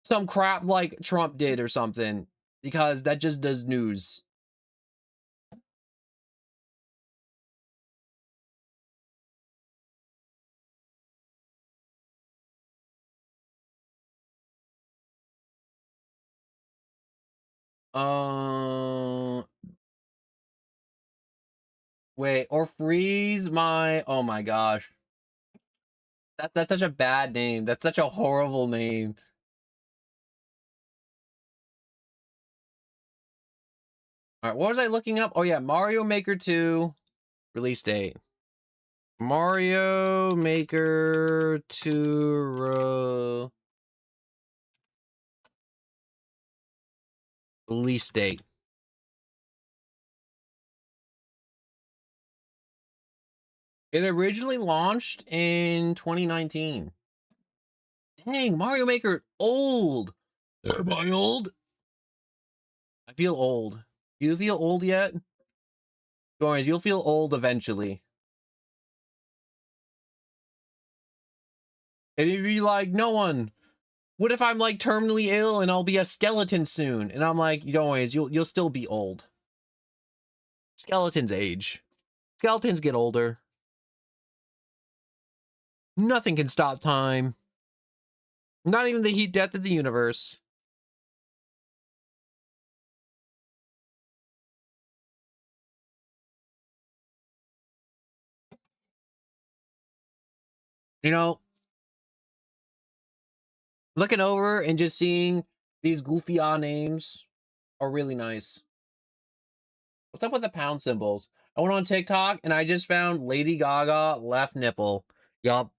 A: some crap like Trump did or something, because that just does news. Wait, or freeze my, oh my gosh. That's such a bad name. That's such a horrible name. All right, what was I looking up? Oh yeah, Mario Maker 2 release date. Mario Maker 2 release date. It originally launched in 2019. Dang, Mario Maker old. Am I old? I feel old. Do you feel old yet? Guys, you'll feel old eventually. And you'd be like, no one. What if I'm like terminally ill and I'll be a skeleton soon? And I'm like, don't worry, you'll still be old. Skeletons age. Skeletons get older. Nothing can stop time. Not even the heat death of the universe. You know, looking over and just seeing these goofy names are really nice. What's up with the pound symbols? I went on TikTok and I just found Lady Gaga left nipple. Yup.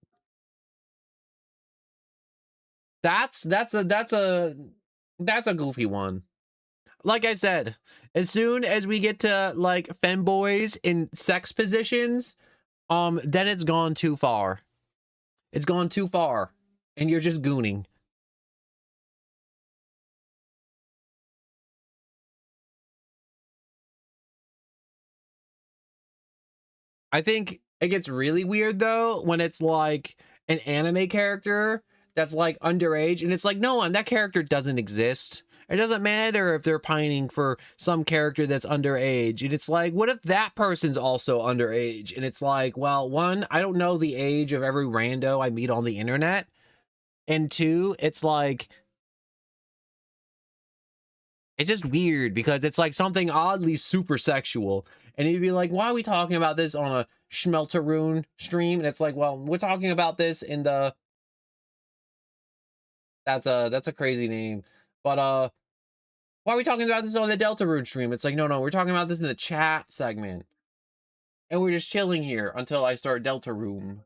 A: That's a goofy one. Like I said, as soon as we get to like femboys in sex positions, then it's gone too far. It's gone too far. And you're just gooning. I think it gets really weird though when it's like an anime character that's like underage and it's like, no, that character doesn't exist. It doesn't matter if they're pining for some character that's underage. And it's like, what if that person's also underage? And it's like, well, one, I don't know the age of every rando I meet on the internet. And two, it's like, it's just weird because it's like something oddly super sexual. And you'd be like, why are we talking about this on a Schmelterune stream? And it's like, well, we're talking about this in the... That's a crazy name. But why are we talking about this on the Deltarune stream? It's like, no, we're talking about this in the chat segment. And we're just chilling here until I start Deltarune.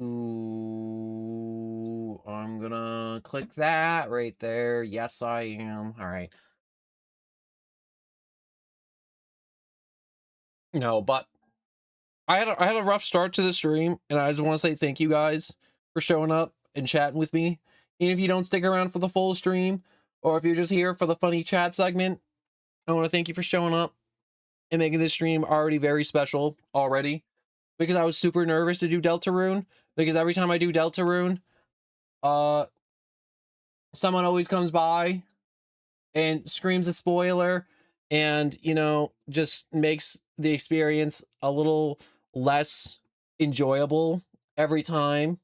A: Ooh, I'm gonna click that right there. Yes, I am. All right. No, but I had a rough start to the stream, and I just want to say thank you guys for showing up and chatting with me. Even if you don't stick around for the full stream, or if you're just here for the funny chat segment, I want to thank you for showing up and making this stream already very special already. Because I was super nervous to do Deltarune, because every time I do Deltarune, someone always comes by and screams a spoiler and, you know, just makes the experience a little less enjoyable every time.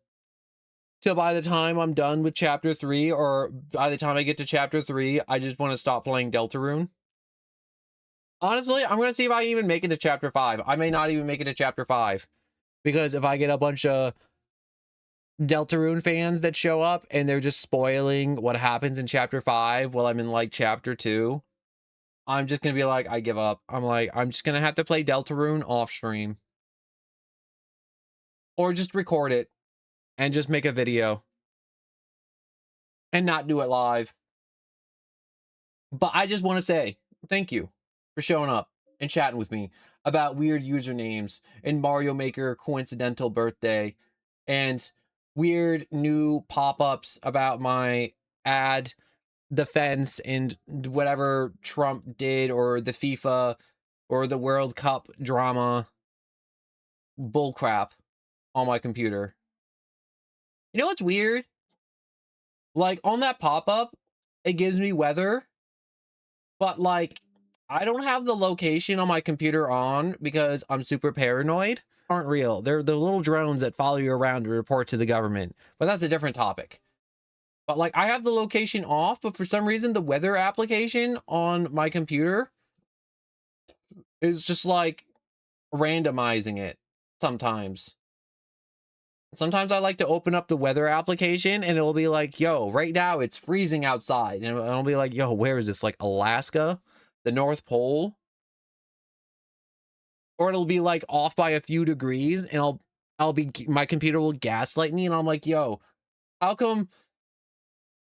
A: Till by the time I'm done with chapter 3, or by the time I get to chapter 3, I just want to stop playing Deltarune. Honestly, I'm going to see if I even make it to chapter 5. I may not even make it to chapter 5. Because if I get a bunch of Deltarune fans that show up and they're just spoiling what happens in chapter 5 while I'm in like chapter 2, I'm just gonna be like, I give up. I'm like, I'm just gonna have to play Deltarune off stream. Or just record it and just make a video. And not do it live. But I just want to say thank you for showing up and chatting with me about weird usernames and Mario Maker coincidental birthday and weird new pop-ups about my ad defense and whatever Trump did, or the FIFA or the World Cup drama bullcrap on my computer. You know what's weird? Like on that pop-up, it gives me weather, but like I don't have the location on my computer on because I'm super paranoid. Aren't real. They're the little drones that follow you around to report to the government. But that's a different topic. But like I have the location off, but for some reason the weather application on my computer is just like randomizing it sometimes. Sometimes I like to open up the weather application and it'll be like, yo, right now it's freezing outside. And I'll be like, yo, where is this? Like Alaska? The North Pole? Or it'll be like off by a few degrees and my computer will gaslight me and I'm like, yo, how come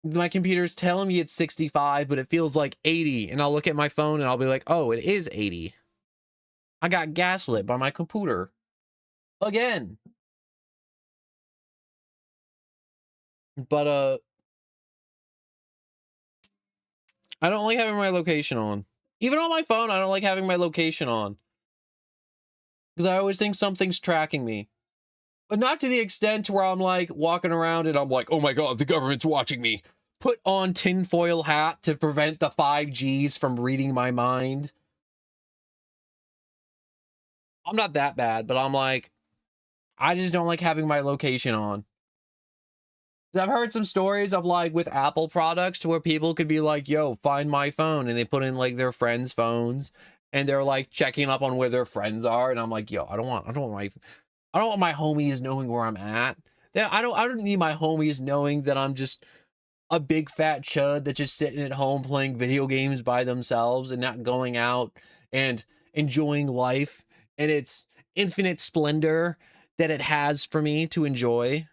A: my computer's telling me it's 65, but it feels like 80? And I'll look at my phone and I'll be like, oh, it is 80. I got gaslit by my computer. Again. But, I don't like having my location on. Even on my phone, I don't like having my location on. Because I always think something's tracking me. But not to the extent where I'm like walking around and I'm like, oh my god, the government's watching me. Put on tinfoil hat to prevent the 5Gs from reading my mind. I'm not that bad, but I'm like, I just don't like having my location on. I've heard some stories of like with Apple products to where people could be like, yo, find my phone. And they put in like their friends' phones and they're like checking up on where their friends are. And I'm like, yo, I don't want my homies knowing where I'm at. I don't need my homies knowing that I'm just a big fat chud that's just sitting at home playing video games by themselves and not going out and enjoying life and its infinite splendor that it has for me to enjoy.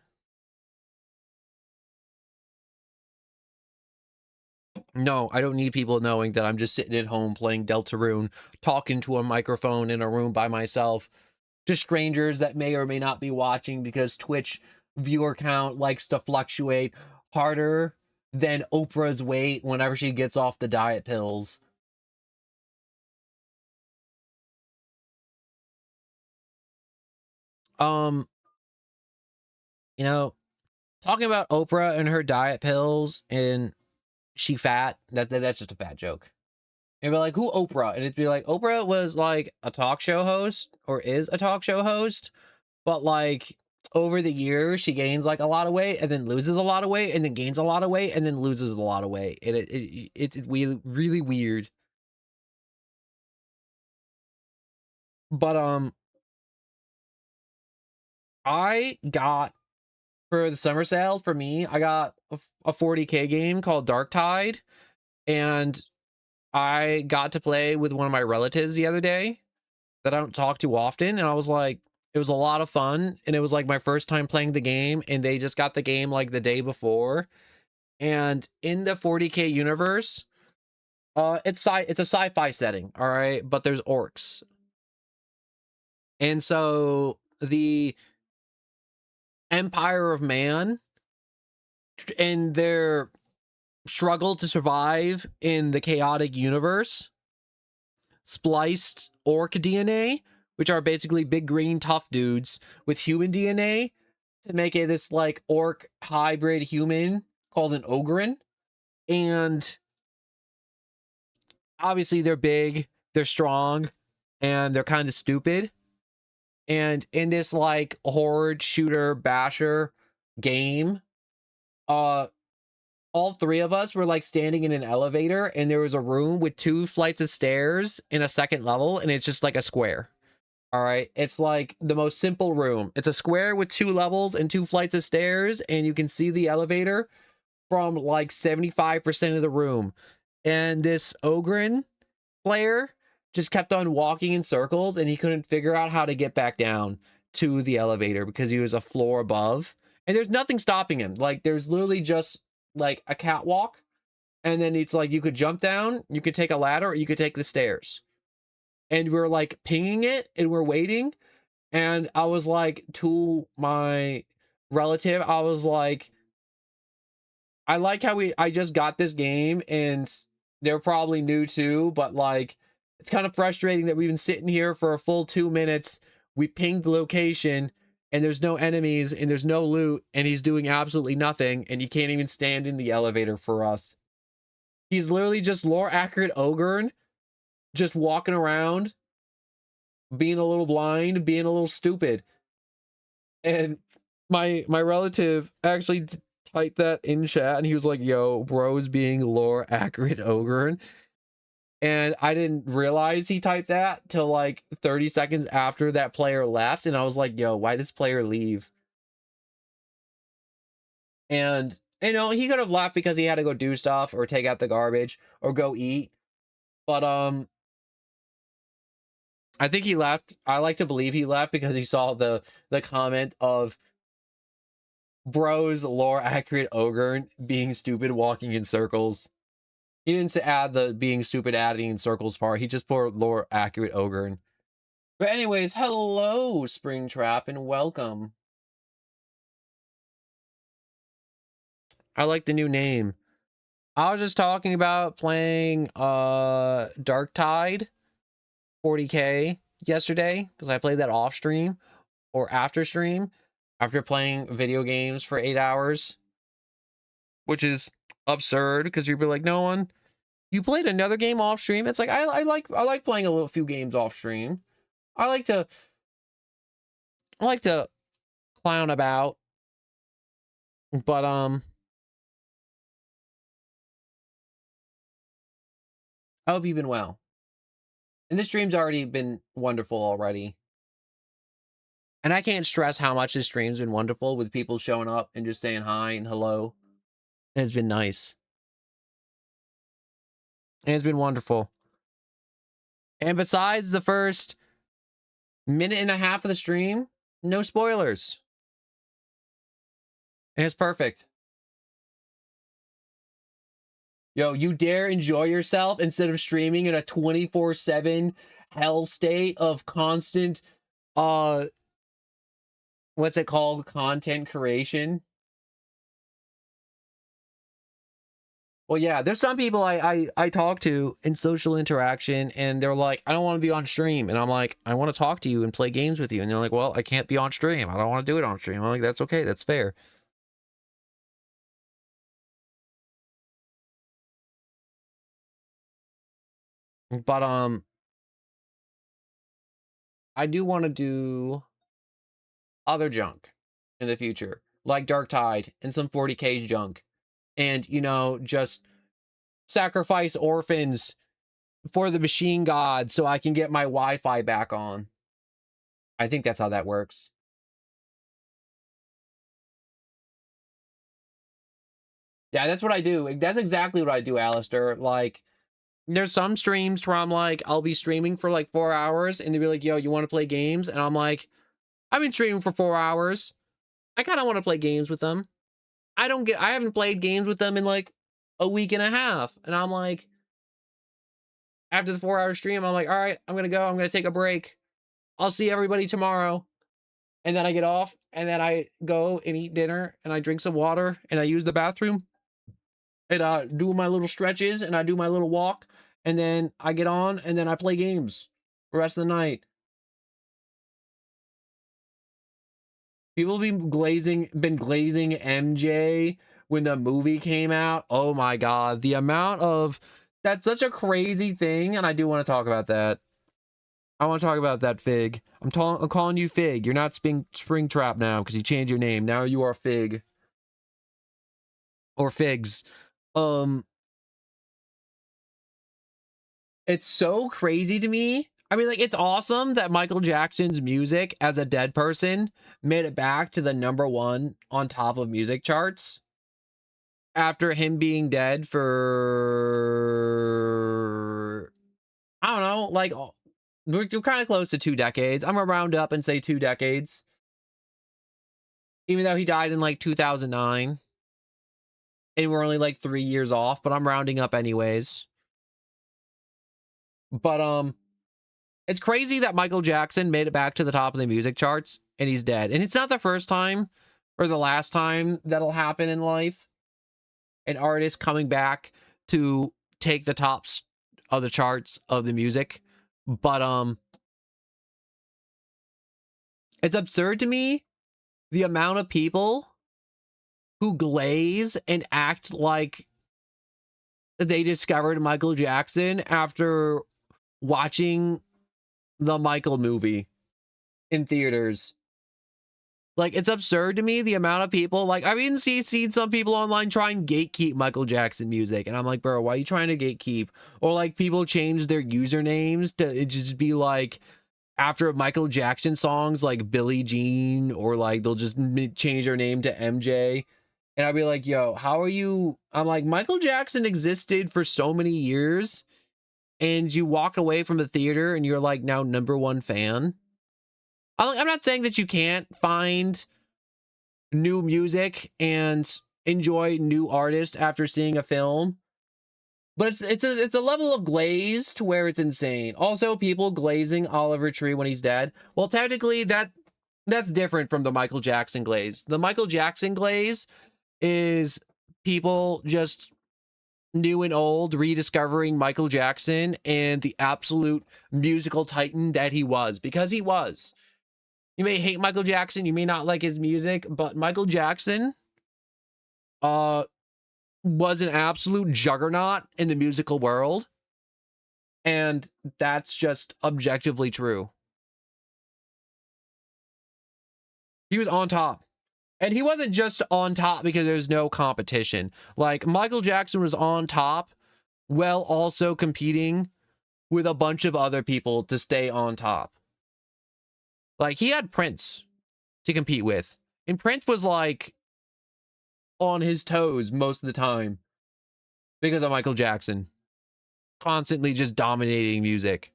A: No, I don't need people knowing that I'm just sitting at home playing Deltarune, talking to a microphone in a room by myself to strangers that may or may not be watching because Twitch viewer count likes to fluctuate harder than Oprah's weight whenever she gets off the diet pills. Um, you know, talking about Oprah and her diet pills and she fat, that's just a fat joke. And be like, who Oprah? And it'd be like, Oprah was like a talk show host or is a talk show host, but like over the years, she gains like a lot of weight and then loses a lot of weight and then gains a lot of weight and then loses a lot of weight. And it's really weird. But I got for the summer sale for me, I got a 40K game called Dark Tide, and I got to play with one of my relatives the other day that I don't talk to often, and I was like, it was a lot of fun, and it was like my first time playing the game, and they just got the game like the day before. And in the 40K universe, it's a sci-fi setting, all right, but there's orcs. And so the Empire of Man and their struggle to survive in the chaotic universe spliced orc DNA, which are basically big green tough dudes with human DNA, to make it this like orc hybrid human called an ogryn. And obviously they're big, they're strong, and they're kind of stupid. And in this like horde shooter basher game, all three of us were like standing in an elevator and there was a room with 2 flights of stairs in a second level, and it's just like a square. All right, it's like the most simple room. It's a square with 2 levels and 2 flights of stairs, and you can see the elevator from like 75% of the room. And this ogryn player just kept on walking in circles and he couldn't figure out how to get back down to the elevator because he was a floor above. And there's nothing stopping him. Like there's literally just like a catwalk, and then it's like you could jump down, you could take a ladder, or you could take the stairs. And we're like pinging it and we're waiting. And I was like to my relative, I was like, I like how I just got this game and they're probably new too, but like it's kind of frustrating that we've been sitting here for a full 2 minutes. We pinged the location and there's no enemies and there's no loot and he's doing absolutely nothing and he can't even stand in the elevator for us. He's literally just lore accurate ogryn, just walking around, being a little blind, being a little stupid. And my relative actually typed that in chat and he was like, yo, bro's being lore accurate ogryn. And I didn't realize he typed that till like 30 seconds after that player left. And I was like, yo, why this player leave? And, you know, he could have left because he had to go do stuff or take out the garbage or go eat. But, I think he left. I like to believe he left because he saw the comment of bro's lore accurate ogryn being stupid walking in circles. He didn't add the being stupid adding in circles part. He just put lore accurate ogryn. But anyways, hello Springtrap and welcome. I like the new name. I was just talking about playing Dark Tide 40K yesterday because I played that off stream or after stream after playing video games for 8 hours, which is absurd because you'd be like, no one, you played another game off stream. It's like I like playing a few games off stream. I like to clown about. But I hope you've been well. And this stream's already been wonderful already. And I can't stress how much this stream's been wonderful with people showing up and just saying hi and hello. And it's been nice. And it's been wonderful. And besides the first minute and a half of the stream, no spoilers. And it's perfect. Yo, you dare enjoy yourself instead of streaming in a 24/7 hell state of constant, what's it called? Content creation. Well, yeah, there's some people I talk to in social interaction, and they're like, I don't want to be on stream. And I'm like, I want to talk to you and play games with you. And they're like, well, I can't be on stream. I don't want to do it on stream. I'm like, that's okay. That's fair. But, I do want to do other junk in the future, like Dark Tide and some 40K junk. And, you know, just sacrifice orphans for the machine god so I can get my Wi-Fi back on. I think that's how that works. Yeah, that's what I do. That's exactly what I do, Alistair. Like, there's some streams where I'm like, I'll be streaming for like 4 hours and they'll be like, yo, you want to play games? And I'm like, I've been streaming for 4 hours. I kind of want to play games with them. I haven't played games with them in like a week and a half. And I'm like, after the 4-hour stream, I'm like, all right, I'm going to go. I'm going to take a break. I'll see everybody tomorrow. And then I get off and then I go and eat dinner and I drink some water and I use the bathroom and I do my little stretches and I do my little walk. And then I get on and then I play games the rest of the night. People have been glazing MJ when the movie came out. Oh my God. The amount of, that's such a crazy thing. And I do want to talk about that. I want to talk about that, Fig. I'm calling you Fig. You're not Springtrap now because you changed your name. Now you are Fig. Or Figs. It's so crazy to me. I mean, like, it's awesome that Michael Jackson's music as a dead person made it back to the #1 on top of music charts after him being dead for, I don't know, like, we're kind of close to 2 decades. I'm gonna round up and say 2 decades. Even though he died in like 2009. And we're only like 3 years off, but I'm rounding up anyways. But, it's crazy that Michael Jackson made it back to the top of the music charts and he's dead. And it's not the first time or the last time that'll happen in life. An artist coming back to take the tops of the charts of the music. But, it's absurd to me the amount of people who glaze and act like they discovered Michael Jackson after watching the Michael movie in theaters. Like, it's absurd to me the amount of people, like, I've even seen some people online try and gatekeep Michael Jackson music, and I'm like, bro, why are you trying to gatekeep? Or like people change their usernames to just be like, after Michael Jackson songs like Billie Jean, or like they'll just change their name to MJ. And I'd be like, yo, how are you? I'm like, Michael Jackson existed for so many years and you walk away from the theater and you're like now #1 fan. I'm not saying that you can't find new music and enjoy new artists after seeing a film, but it's a level of glaze to where it's insane. Also, people glazing Oliver Tree when he's dead. Well, technically that's different from the Michael Jackson glaze. The Michael Jackson glaze is people just new and old rediscovering Michael Jackson and the absolute musical titan that he was, because he was. You may hate Michael Jackson, you may not like his music, but Michael Jackson was an absolute juggernaut in the musical world. And that's just objectively true. He was on top. And he wasn't just on top because there's no competition. Like, Michael Jackson was on top while also competing with a bunch of other people to stay on top. Like, he had Prince to compete with. And Prince was, like, on his toes most of the time because of Michael Jackson. Constantly just dominating music.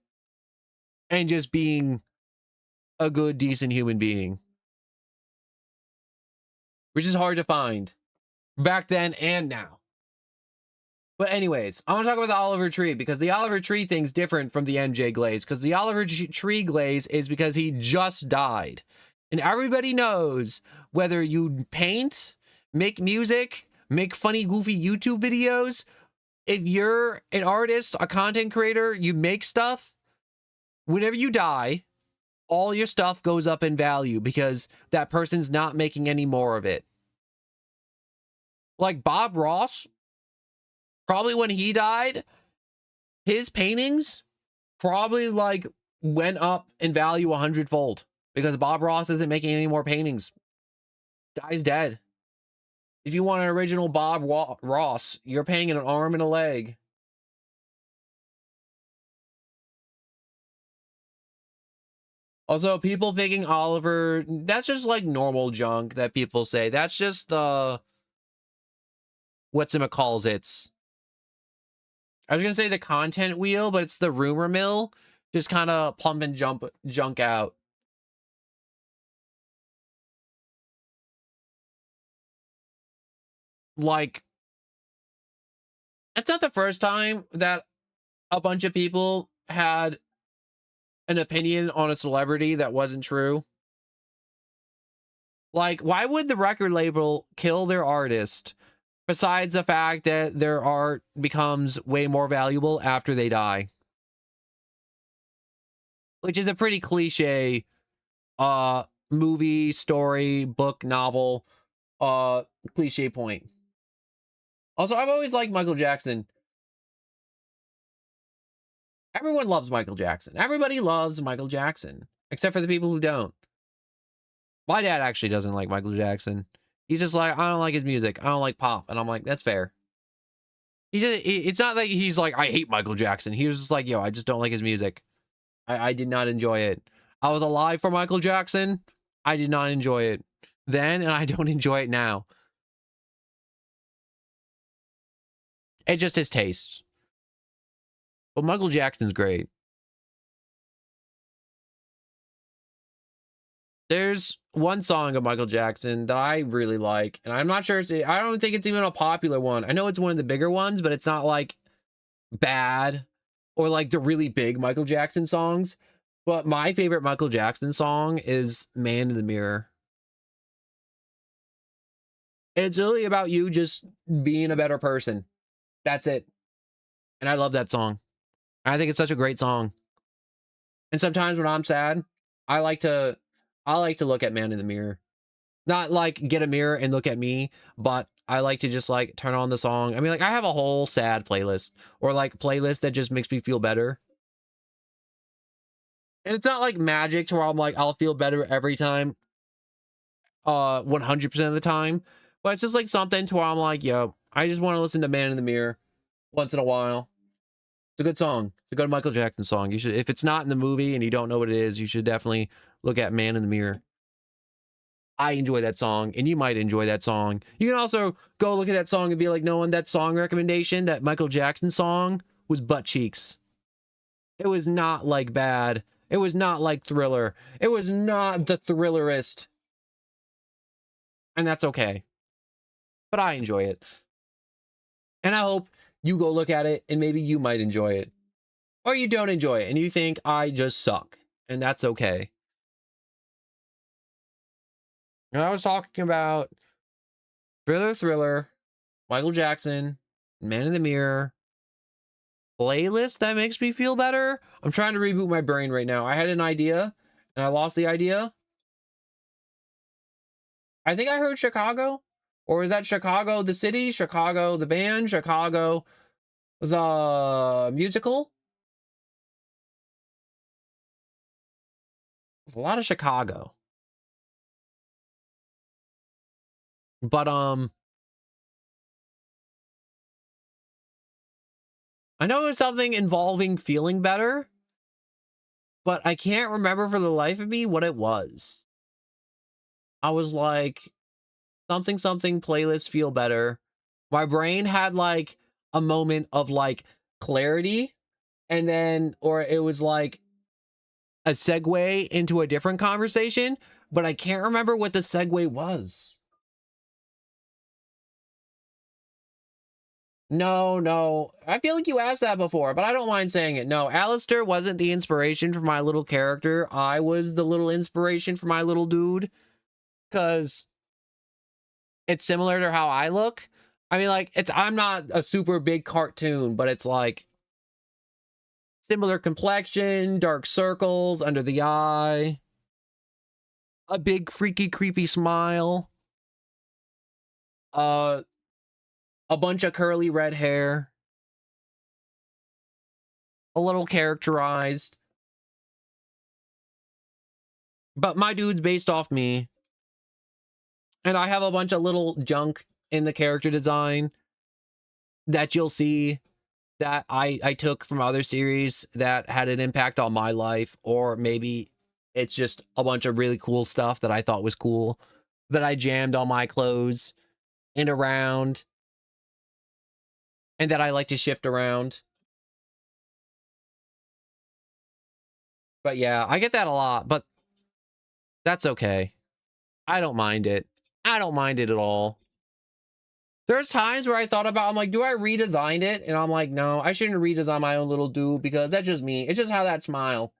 A: And just being a good, decent human being. Which is hard to find. Back then and now. But anyways, I want to talk about the Oliver Tree because the Oliver Tree thing's different from the MJ glaze because the Oliver Tree glaze is because he just died. And everybody knows whether you paint, make music, make funny, goofy YouTube videos, if you're an artist, a content creator, you make stuff, whenever you die, all your stuff goes up in value because that person's not making any more of it. Like Bob Ross, probably when he died, his paintings probably like went up in value 100-fold because Bob Ross isn't making any more paintings. Guy's dead. If you want an original Bob Ross, you're paying an arm and a leg. Also, people thinking Oliver, that's just like normal junk that people say. That's just the whatchamacallits. I was gonna say the content wheel, but it's the rumor mill. Just kind of pump and junk out. Like, it's not the first time that a bunch of people had an opinion on a celebrity that wasn't true. Like, why would the record label kill their artist besides the fact that their art becomes way more valuable after they die? Which is a pretty cliche movie, story, book, novel cliche point. Also, I've always liked Michael Jackson. Everyone loves Michael Jackson. Everybody loves Michael Jackson, except for the people who don't. My dad actually doesn't like Michael Jackson. He's just like, I don't like his music. I don't like pop. And I'm like, that's fair. It's not like he's like, I hate Michael Jackson. He was just like, yo, I just don't like his music. I did not enjoy it. I was alive for Michael Jackson. I did not enjoy it then, and I don't enjoy it now. It's just his taste. But Michael Jackson's great. There's one song of Michael Jackson that I really like, and I'm not sure I don't think it's even a popular one. I know it's one of the bigger ones, but it's not like bad or like the really big Michael Jackson songs. But my favorite Michael Jackson song is Man in the Mirror. It's really about you just being a better person. That's it. And I love that song. I think it's such a great song. And sometimes when I'm sad, I like to look at Man in the Mirror. Not like get a mirror and look at me, but I like to just like turn on the song. I mean, like I have a whole sad playlist or like playlist that just makes me feel better. And it's not like magic to where I'm like, I'll feel better every time, 100% of the time. But it's just like something to where I'm like, yo, I just want to listen to Man in the Mirror once in a while. It's a good song. It's a good Michael Jackson song. You should, if it's not in the movie and you don't know what it is, you should definitely look at Man in the Mirror. I enjoy that song, and you might enjoy that song. You can also go look at that song and be like, no one, that song recommendation, that Michael Jackson song was butt cheeks. It was not like bad. It was not like Thriller. It was not the Thrillerist. And that's okay. But I enjoy it. And I hope you go look at it and maybe you might enjoy it. Or you don't enjoy it and you think I just suck. And that's okay. And I was talking about Thriller, Michael Jackson, Man in the Mirror, playlist that makes me feel better. I'm trying to reboot my brain right now. I had an idea and I lost the idea. I think I heard Chicago. Or is that Chicago the city? Chicago the band? Chicago the musical? There's a lot of Chicago. But I know it was something involving feeling better, but I can't remember for the life of me what it was. I was like, something something playlist feel better. My brain had like a moment of like clarity, and then, or it was like a segue into a different conversation, but I can't remember what the segue was. No. I feel like you asked that before, but I don't mind saying it. No, Alistair wasn't the inspiration for my little character. I was the little inspiration for my little dude. Because it's similar to how I look. I mean, like, I'm not a super big cartoon, but it's like similar complexion, dark circles under the eye, a big freaky creepy smile, uh a bunch of curly red hair, a little characterized. But my dude's based off me. And I have a bunch of little junk in the character design that you'll see that I took from other series that had an impact on my life, or maybe it's just a bunch of really cool stuff that I thought was cool that I jammed on my clothes and around, and that I like to shift around. But yeah, I get that a lot, but that's okay. I don't mind it. I don't mind it at all. There's times where I thought about, I'm like, do I redesign it? And I'm like, no, I shouldn't redesign my own little dude because that's just me. It's just how that smile.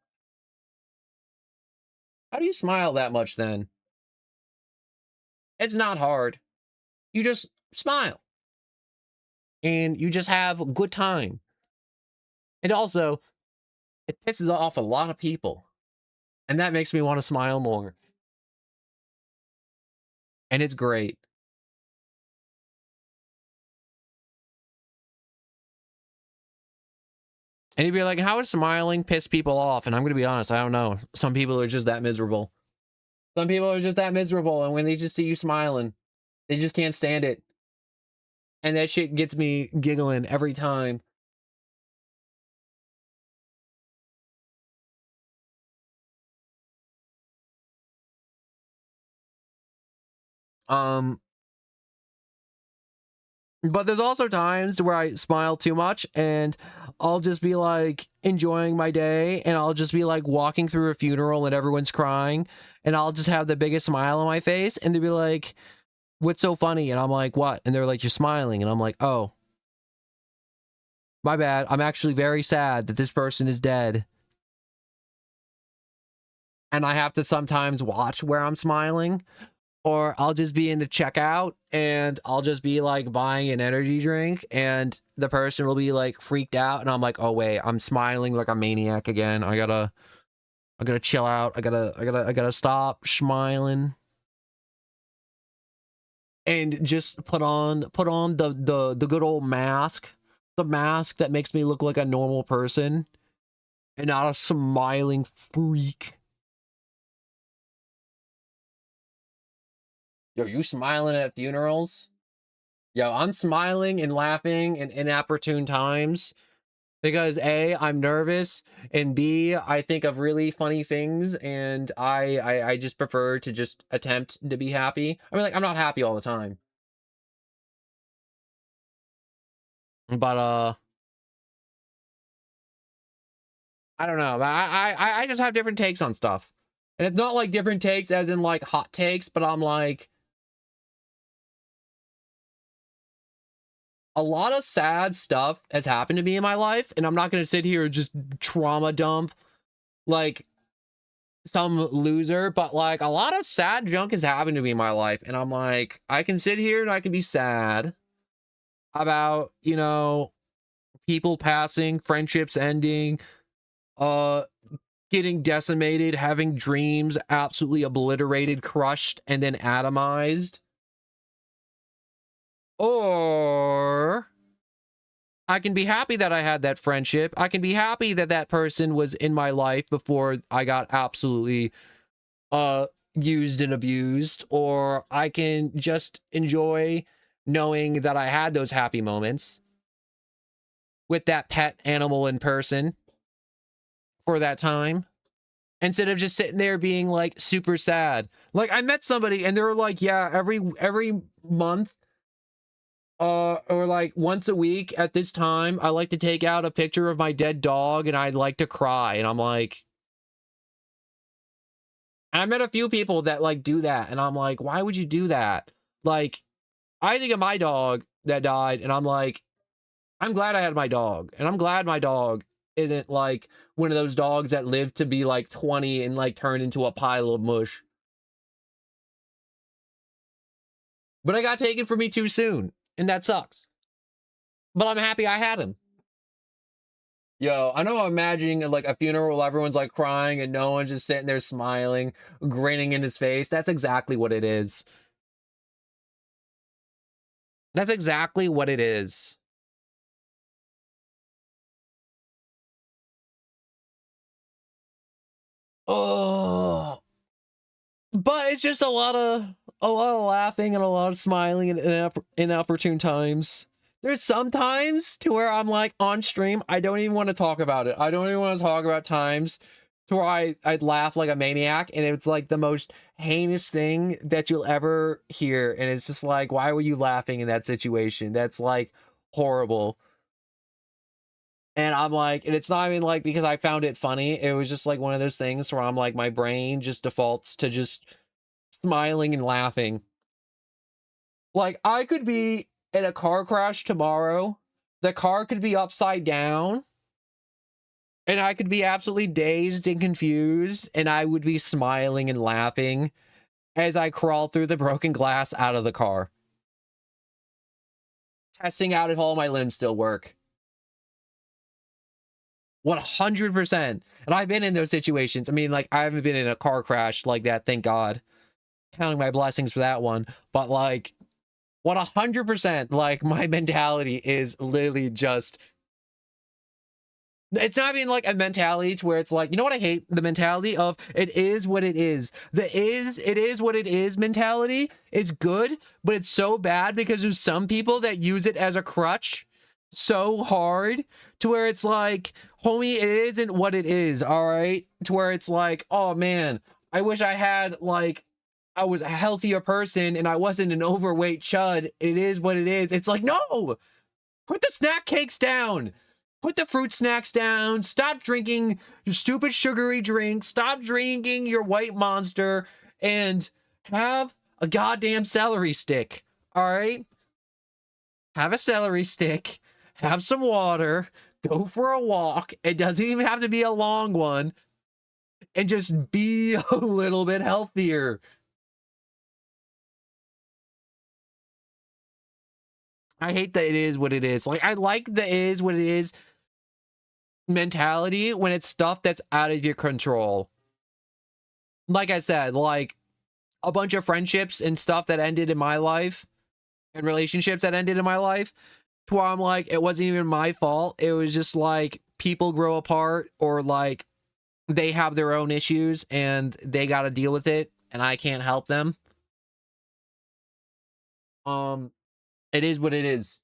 A: How do you smile that much then? It's not hard. You just smile. And you just have a good time. And also, it pisses off a lot of people. And that makes me want to smile more. And it's great. And you'd be like, how would smiling piss people off? And I'm going to be honest, I don't know. Some people are just that miserable. Some people are just that miserable. And when they just see you smiling, they just can't stand it. And that shit gets me giggling every time. But there's also times where I smile too much and I'll just be like enjoying my day, and I'll just be like walking through a funeral and everyone's crying, and I'll just have the biggest smile on my face, and they'll be like, what's so funny? And I'm like, what? And they're like, you're smiling. And I'm like, oh, my bad. I'm actually very sad that this person is dead. And I have to sometimes watch where I'm smiling. Or I'll just be in the checkout and I'll just be like buying an energy drink, and the person will be like freaked out, and I'm like, oh wait, I'm smiling like a maniac again. I gotta chill out. I gotta stop smiling. And just put on the good old mask. The mask that makes me look like a normal person and not a smiling freak. Yo, you smiling at funerals? Yo, I'm smiling and laughing in inopportune times because A, I'm nervous, and B, I think of really funny things, and I just prefer to just attempt to be happy. I mean, like, I'm not happy all the time. But I don't know. I just have different takes on stuff. And it's not like different takes as in like hot takes, but I'm like, a lot of sad stuff has happened to me in my life, and I'm not going to sit here and just trauma dump like some loser, but like a lot of sad junk has happened to me in my life, and I'm like, I can sit here and I can be sad about, you know, people passing, friendships ending, getting decimated, having dreams absolutely obliterated, crushed, and then atomized. Or I can be happy that I had that friendship. I can be happy that that person was in my life before I got absolutely
B: used and abused, or I can just enjoy knowing that I had those happy moments with that pet animal in person for that time, instead of just sitting there being like super sad. Like, I met somebody and they were like, yeah, every month or like once a week at this time, I like to take out a picture of my dead dog and I'd like to cry. And I'm like, and I met a few people that like do that, and I'm like, why would you do that? Like, I think of my dog that died, and I'm like, I'm glad I had my dog, and I'm glad my dog isn't like one of those dogs that lived to be like 20 and like turned into a pile of mush. But I got taken from me too soon, and that sucks. But I'm happy I had him. Yo, I know I'm imagining like a funeral, everyone's like crying and no one's just sitting there smiling, grinning in his face. That's exactly what it is. That's exactly what it is. Oh, but it's just a lot of laughing and a lot of smiling in inopportune times. There's some times to where I'm like on stream, I don't even want to talk about it. I don't even want to talk about times to where I'd laugh like a maniac, and it's like the most heinous thing that you'll ever hear. And it's just like, why were you laughing in that situation? That's like horrible. And I'm like, and it's not even like because I found it funny. It was just like one of those things where I'm like, my brain just defaults to just smiling and laughing. Like, I could be in a car crash tomorrow. The car could be upside down. And I could be absolutely dazed and confused. And I would be smiling and laughing as I crawl through the broken glass out of the car, testing out if all my limbs still work. 100%. And I've been in those situations. I mean, like, I haven't been in a car crash like that, thank God. Counting my blessings for that one. But, like, 100%, like, my mentality is literally just... It's not even, like, a mentality to where it's like, you know what I hate? The mentality of, it is what it is. It is what it is mentality is good, but it's so bad because there's some people that use it as a crutch so hard to where it's like, homie, it isn't what it is, all right? To where it's like, oh man, I wish I had like, I was a healthier person and I wasn't an overweight chud. It is what it is. It's like, no, put the snack cakes down. Put the fruit snacks down. Stop drinking your stupid sugary drinks. Stop drinking your white Monster and have a goddamn celery stick, all right? Have a celery stick. Have some water, go for a walk. It doesn't even have to be a long one. And just be a little bit healthier. I hate that it is what it is. Like, I like the is what it is mentality when it's stuff that's out of your control. Like I said, like a bunch of friendships and stuff that ended in my life and relationships that ended in my life, to where I'm like, it wasn't even my fault. It was just like people grow apart, or like they have their own issues and they got to deal with it and I can't help them. It is what it is.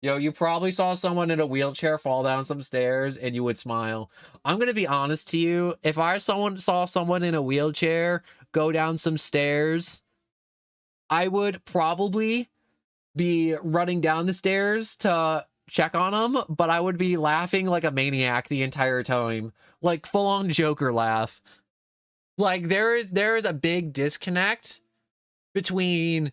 B: Yo, you probably saw someone in a wheelchair fall down some stairs and you would smile. I'm going to be honest to you. If I saw someone in a wheelchair go down some stairs, I would probably be running down the stairs to check on them, but I would be laughing like a maniac the entire time. Like full-on Joker laugh. Like there is a big disconnect between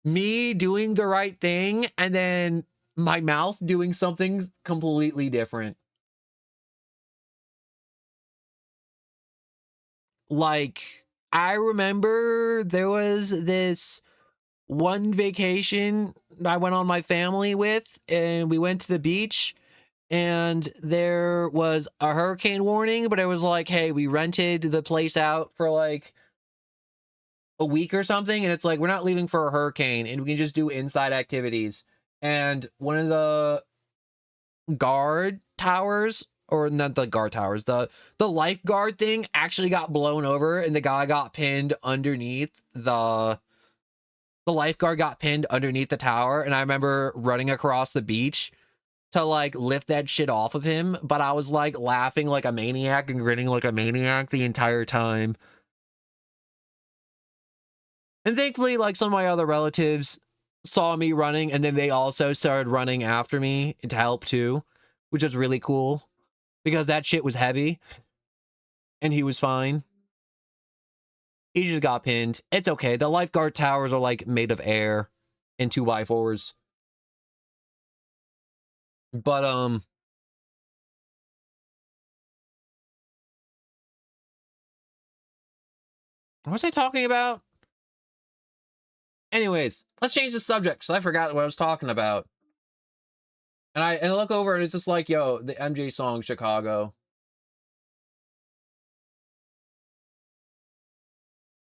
B: me doing the right thing and then my mouth doing something completely different. Like, I remember there was this one vacation I went on my family with, and we went to the beach, and there was a hurricane warning, but it was like, hey, we rented the place out for like a week or something, and it's like, we're not leaving for a hurricane, and we can just do inside activities. And one of the guard towers or not the guard towers, the lifeguard thing actually got blown over, and the guy got pinned underneath the lifeguard got pinned underneath the tower, and I remember running across the beach to like lift that shit off of him, but I was like laughing like a maniac and grinning like a maniac the entire time. And thankfully, like, some of my other relatives saw me running, and then they also started running after me to help too, which was really cool because that shit was heavy and he was fine. He just got pinned. It's okay. The lifeguard towers are like made of air and 2x4s. But what was I talking about? Anyways, let's change the subject because I forgot what I was talking about. And I look over and it's just like, yo, the MJ song Chicago.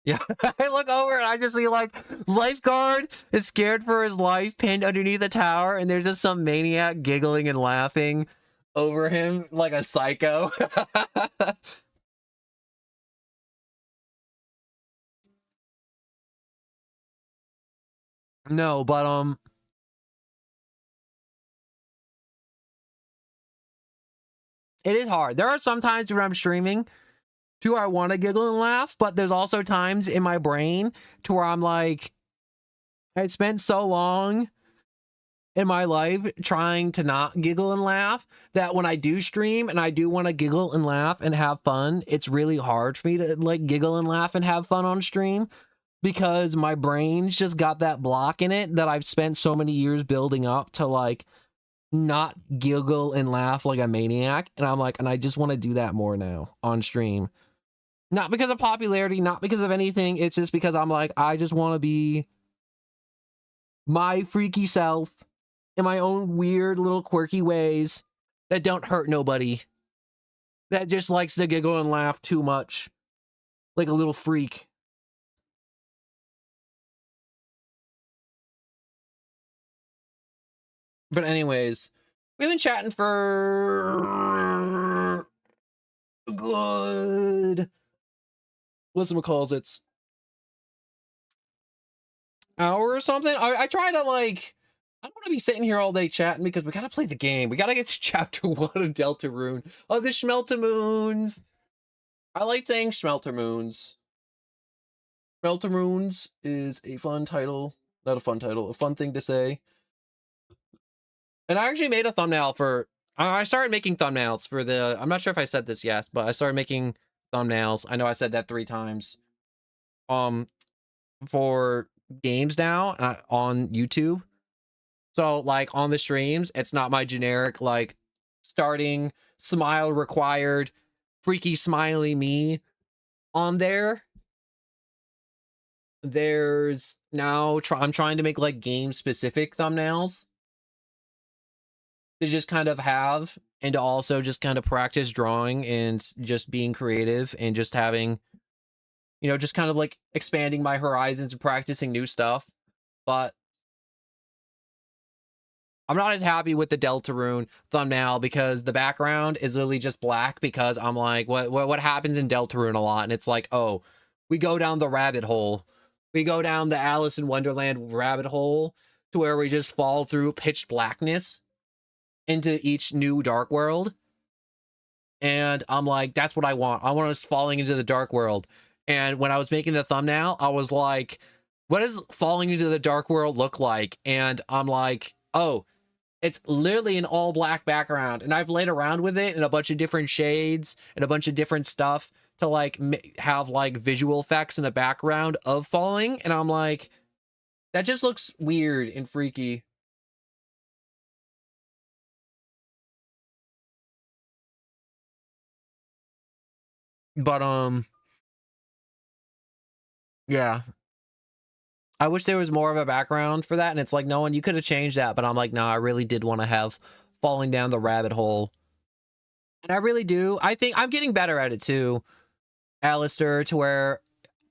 B: Yeah, I look over and I just see like lifeguard is scared for his life, pinned underneath the tower, and there's just some maniac giggling and laughing over him like a psycho. No, but it is hard. There are some times when I'm streaming to where I want to giggle and laugh, but there's also times in my brain to where I'm like, I spent so long in my life trying to not giggle and laugh that when I do stream and I do want to giggle and laugh and have fun, it's really hard for me to like giggle and laugh and have fun on stream because my brain's just got that block in it that I've spent so many years building up to like not giggle and laugh like a maniac. And I'm like, and I just want to do that more now on stream. Not because of popularity, not because of anything. It's just because I'm like, I just want to be my freaky self in my own weird little quirky ways that don't hurt nobody. That just likes to giggle and laugh too much. Like a little freak. But anyways, we've been chatting for good whatchamacallits, hour or something. I try to like, I don't want to be sitting here all day chatting because we gotta play the game. We gotta get to chapter 1 of Deltarune. Oh, the Schmeltermoons. I like saying Schmeltermoons. Schmeltermoons is a fun title. Not a fun title, a fun thing to say. And I actually made a thumbnail for, I started making thumbnails for the, I'm not sure if I said this yet, but I started making thumbnails. I know I said that 3 times. For games now on YouTube. So like on the streams, it's not my generic like starting smile required freaky smiley me on there. There's now I'm trying to make like game specific thumbnails to just kind of have and to also just kind of practice drawing and just being creative and just having, you know, just kind of like expanding my horizons and practicing new stuff. But I'm not as happy with the Deltarune thumbnail because the background is literally just black because I'm like, what happens in Deltarune a lot? And it's like, oh, we go down the rabbit hole. We go down the Alice in Wonderland rabbit hole to where we just fall through pitch blackness into each new dark world. And I'm like, that's what I want. I want us falling into the dark world. And when I was making the thumbnail, I was like, what does falling into the dark world look like? And I'm like, oh, it's literally an all black background. And I've played around with it in a bunch of different shades and a bunch of different stuff to like have like visual effects in the background of falling. And I'm like, that just looks weird and freaky. But yeah, I wish there was more of a background for that. And it's like, no one, you could have changed that. But I'm like, no, I really did want to have falling down the rabbit hole. And I really do. I think I'm getting better at it too, Alistair, to where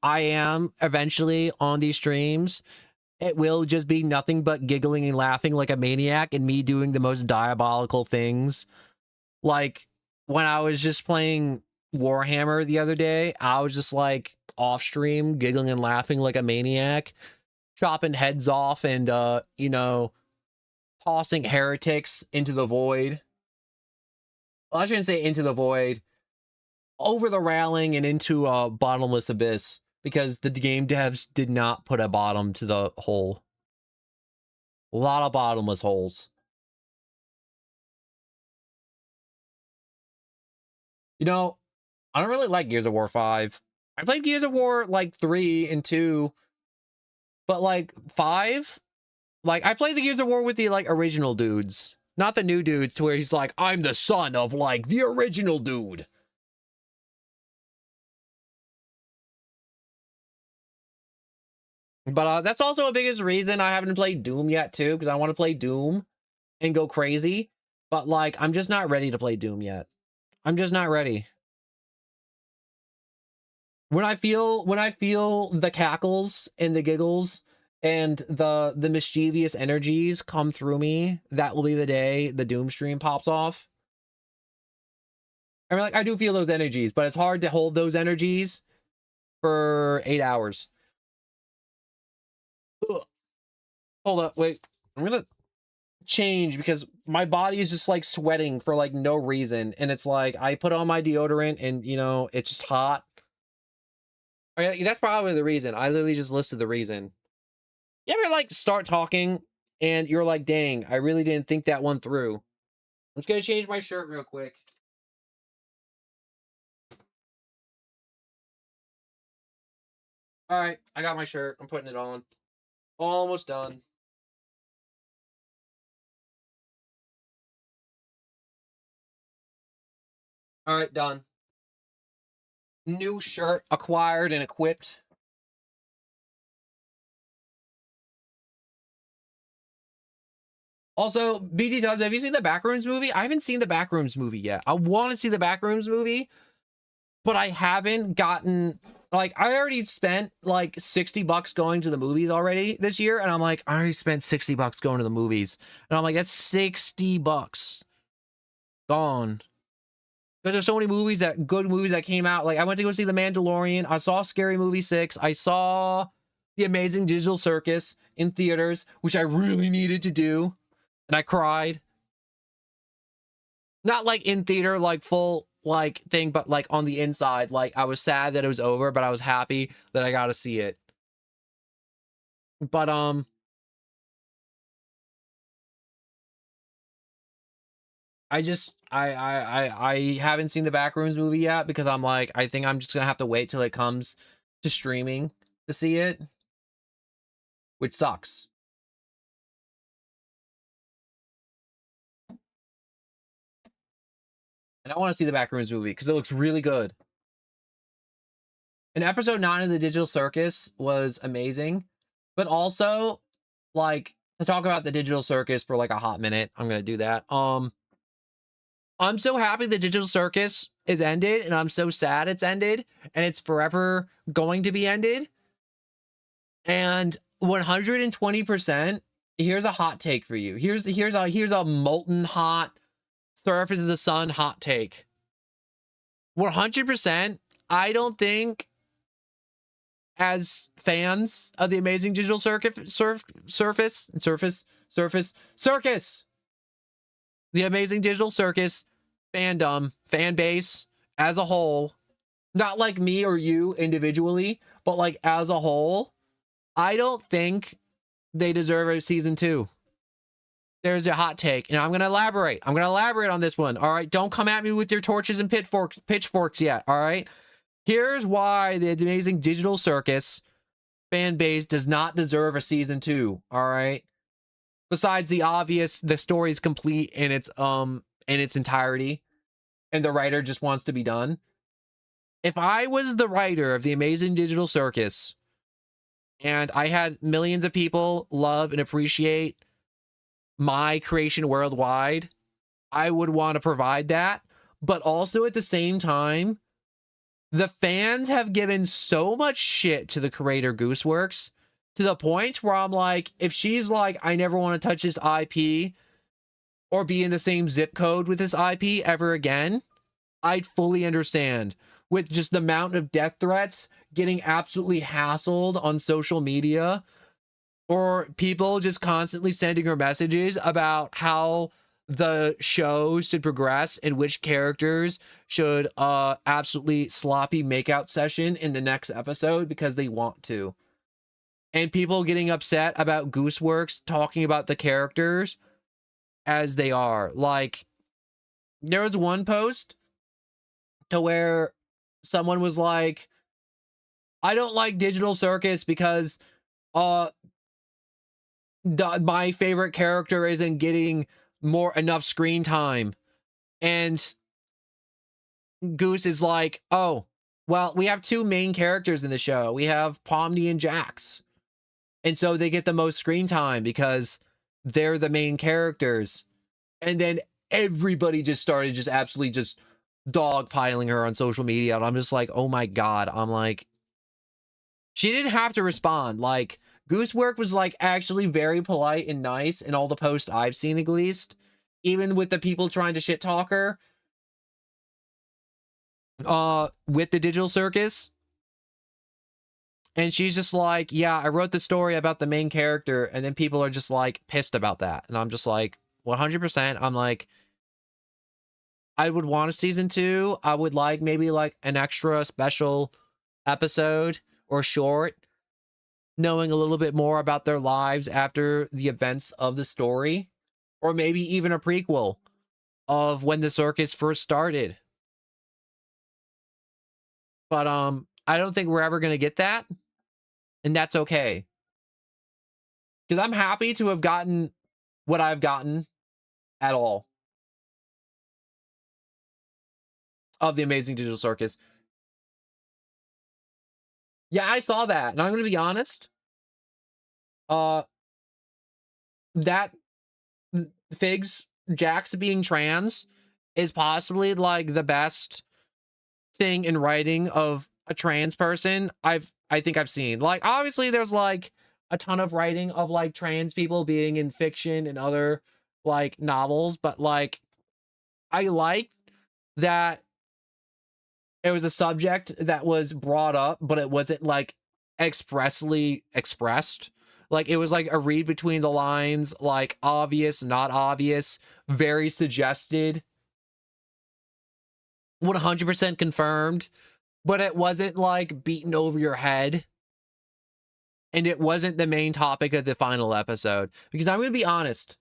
B: I am eventually on these streams. It will just be nothing but giggling and laughing like a maniac and me doing the most diabolical things. Like, when I was just playing Warhammer the other day, I was just like off stream, giggling and laughing like a maniac, chopping heads off and, you know, tossing heretics into the void. Well, I shouldn't say into the void, over the railing and into a bottomless abyss, because the game devs did not put a bottom to the hole. A lot of bottomless holes. You know, I don't really like Gears of War 5. I played Gears of War like 3 and 2, but like 5, like I played the Gears of War with the like original dudes, not the new dudes to where he's like, I'm the son of like the original dude. But that's also a biggest reason I haven't played Doom yet too, because I want to play Doom and go crazy. But like, I'm just not ready to play Doom yet. I'm just not ready. When I feel the cackles and the giggles and the mischievous energies come through me, that will be the day the Doom stream pops off. I mean, like, I do feel those energies, but it's hard to hold those energies for 8 hours. Ugh. Hold up, wait. I'm gonna change because my body is just like sweating for like no reason, and it's like I put on my deodorant and you know it's just hot. I mean, that's probably the reason. I literally just listed the reason. You ever like start talking and you're like, dang, I really didn't think that one through. I'm just gonna change my shirt real quick. All right, I got my shirt. I'm putting it on. Almost done. All right, done. New shirt acquired and equipped. Also, BT Dubs, have you seen the Backrooms movie? I haven't seen the Backrooms movie yet. I want to see the Backrooms movie, but I haven't gotten, like, I already spent like $60 going to the movies already this year, and I'm like, I already spent $60 going to the movies, and I'm like, that's $60 gone. Because there's so many movies good movies that came out. Like, I went to go see The Mandalorian. I saw Scary Movie 6. I saw The Amazing Digital Circus in theaters, which I really needed to do. And I cried. Not like in theater, like full like thing, but like on the inside. Like, I was sad that it was over, but I was happy that I got to see it. But, I haven't seen the Backrooms movie yet because I'm like, I think I'm just gonna have to wait till it comes to streaming to see it, which sucks. And I want to see the Backrooms movie because it looks really good. And episode 9 of the Digital Circus was amazing, but also, like, to talk about the Digital Circus for like a hot minute, I'm gonna do that. I'm so happy the Digital Circus is ended, and I'm so sad it's ended, and it's forever going to be ended. And 120%, here's a hot take for you. Here's a molten hot surface of the sun hot take. 100%, I don't think as fans of the Amazing Digital Circus, the Amazing Digital Circus fandom, fan base as a whole, not like me or you individually, but like as a whole, I don't think they deserve a season 2. There's a hot take, and I'm going to elaborate. I'm going to elaborate on this one. All right, don't come at me with your torches and pitchforks yet. All right, here's why the Amazing Digital Circus fan base does not deserve a season 2. All right, besides the obvious, the story is complete in its entirety, and the writer just wants to be done. If I was the writer of the Amazing Digital Circus, and I had millions of people love and appreciate my creation worldwide, I would want to provide that. But also at the same time, the fans have given so much shit to the creator Gooseworks to the point where I'm like, if she's like, I never want to touch this IP or be in the same zip code with this IP ever again,
A: I'd fully understand. With just the amount of death threats, getting absolutely hassled on social media, or people just constantly sending her messages about how the show should progress and which characters should absolutely sloppy makeout session in the next episode because they want to. And people getting upset about Gooseworks talking about the characters as they are. Like, there was one post to where someone was like, I don't like Digital Circus because my favorite character isn't getting enough screen time. And Goose is like, oh, well, we have two main characters in the show. We have Pomni and Jax. And so they get the most screen time because they're the main characters. And then everybody just started just absolutely just dogpiling her on social media. And I'm just like, oh my God. I'm like, she didn't have to respond. Like, Goosework was like actually very polite and nice in all the posts I've seen, at least. Even with the people trying to shit talk her. With the Digital Circus. And she's just like, yeah, I wrote the story about the main character. And then people are just like pissed about that. And I'm just like, 100%. I'm like, I would want a season 2. I would like maybe like an extra special episode or short, knowing a little bit more about their lives after the events of the story. Or maybe even a prequel of when the circus first started. But I don't think we're ever going to get that. And that's okay. Because I'm happy to have gotten what I've gotten at all of the Amazing Digital Circus. Yeah, I saw that. And I'm going to be honest. That Figs, Jax being trans is possibly like the best thing in writing of a trans person I think I've seen. Like, obviously there's like a ton of writing of like trans people being in fiction and other like novels, but like I like that it was a subject that was brought up, but it wasn't like expressly expressed. Like, it was like a read between the lines, like obvious, not obvious, very suggested, 100% confirmed, but it wasn't like beaten over your head. And it wasn't the main topic of the final episode. Because I'm going to be honest.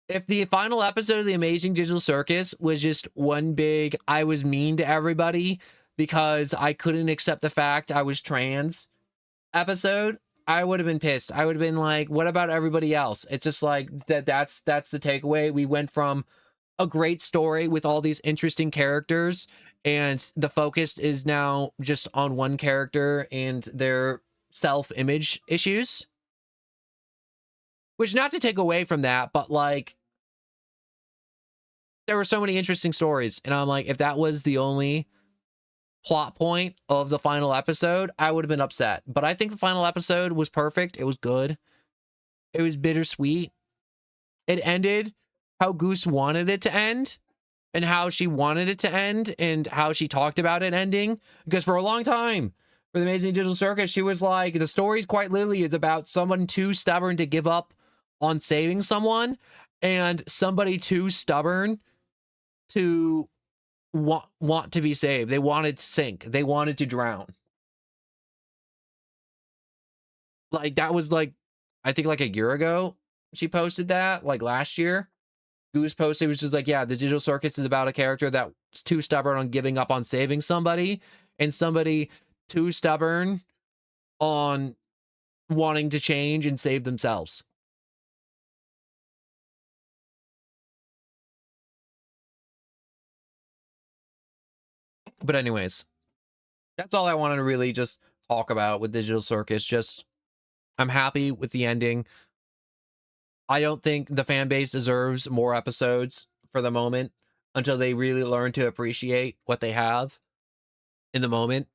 A: If the final episode of The Amazing Digital Circus was just one big, I was mean to everybody because I couldn't accept the fact I was trans episode, I would have been pissed. I would have been like, what about everybody else? It's just like that's the takeaway. We went from a great story with all these interesting characters, and the focus is now just on one character and their self-image issues. Which, not to take away from that, but like, there were so many interesting stories, and I'm like, if that was the only plot point of the final episode, I would have been upset. But I think the final episode was perfect. It was good. It was bittersweet. It ended how Goose wanted it to end, and how she wanted it to end, and how she talked about it ending. Because for a long time, for the Amazing Digital Circus, she was like, the story quite literally is about someone too stubborn to give up on saving someone, and somebody too stubborn to want to be saved. They wanted to sink. They wanted to drown. Like, that was like, I think like a year ago she posted that, like last year. Goose posted, which was like, yeah, the Digital Circus is about a character that's too stubborn on giving up on saving somebody, and somebody too stubborn on wanting to change and save themselves. But anyways, that's all I wanted to really just talk about with Digital Circus. Just, I'm happy with the ending. I don't think the fan base deserves more episodes for the moment until they really learn to appreciate what they have in the moment.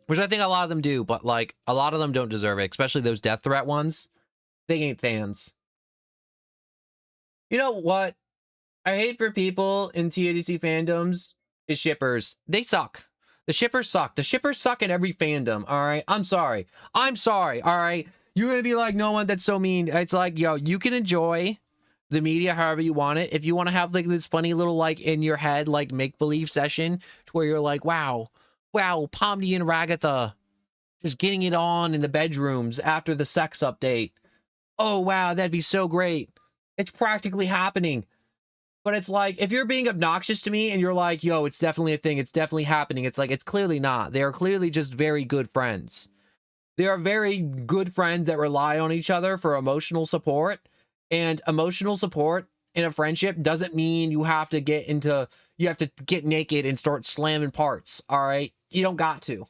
A: Which I think a lot of them do, but like, a lot of them don't deserve it, especially those death threat ones. They ain't fans. You know what? I hate for people in TADC fandoms is shippers. They suck. The shippers suck. The shippers suck in every fandom. All right. I'm sorry. I'm sorry. All right. You're going to be like, no one, that's so mean. It's like, yo, you can enjoy the media however you want it. If you want to have like this funny little like in your head, like make believe session to where you're like, wow, Pomni and Ragatha just getting it on in the bedrooms after the sex update. Oh, wow. That'd be so great. It's practically happening. But it's like, if you're being obnoxious to me and you're like, yo, it's definitely a thing, it's definitely happening, it's like, it's clearly not. They are clearly just very good friends. They are very good friends that rely on each other for emotional support. And emotional support in a friendship doesn't mean you have to get naked and start slamming parts, all right? You don't got to.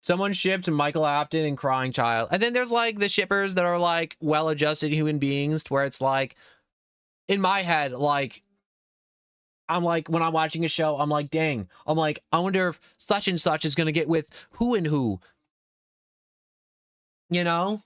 A: Someone shipped Michael Afton and Crying Child. And then there's like the shippers that are like well-adjusted human beings to where it's like, in my head, like, I'm like, when I'm watching a show, I'm like, dang. I'm like, I wonder if such and such is going to get with who and who. You know?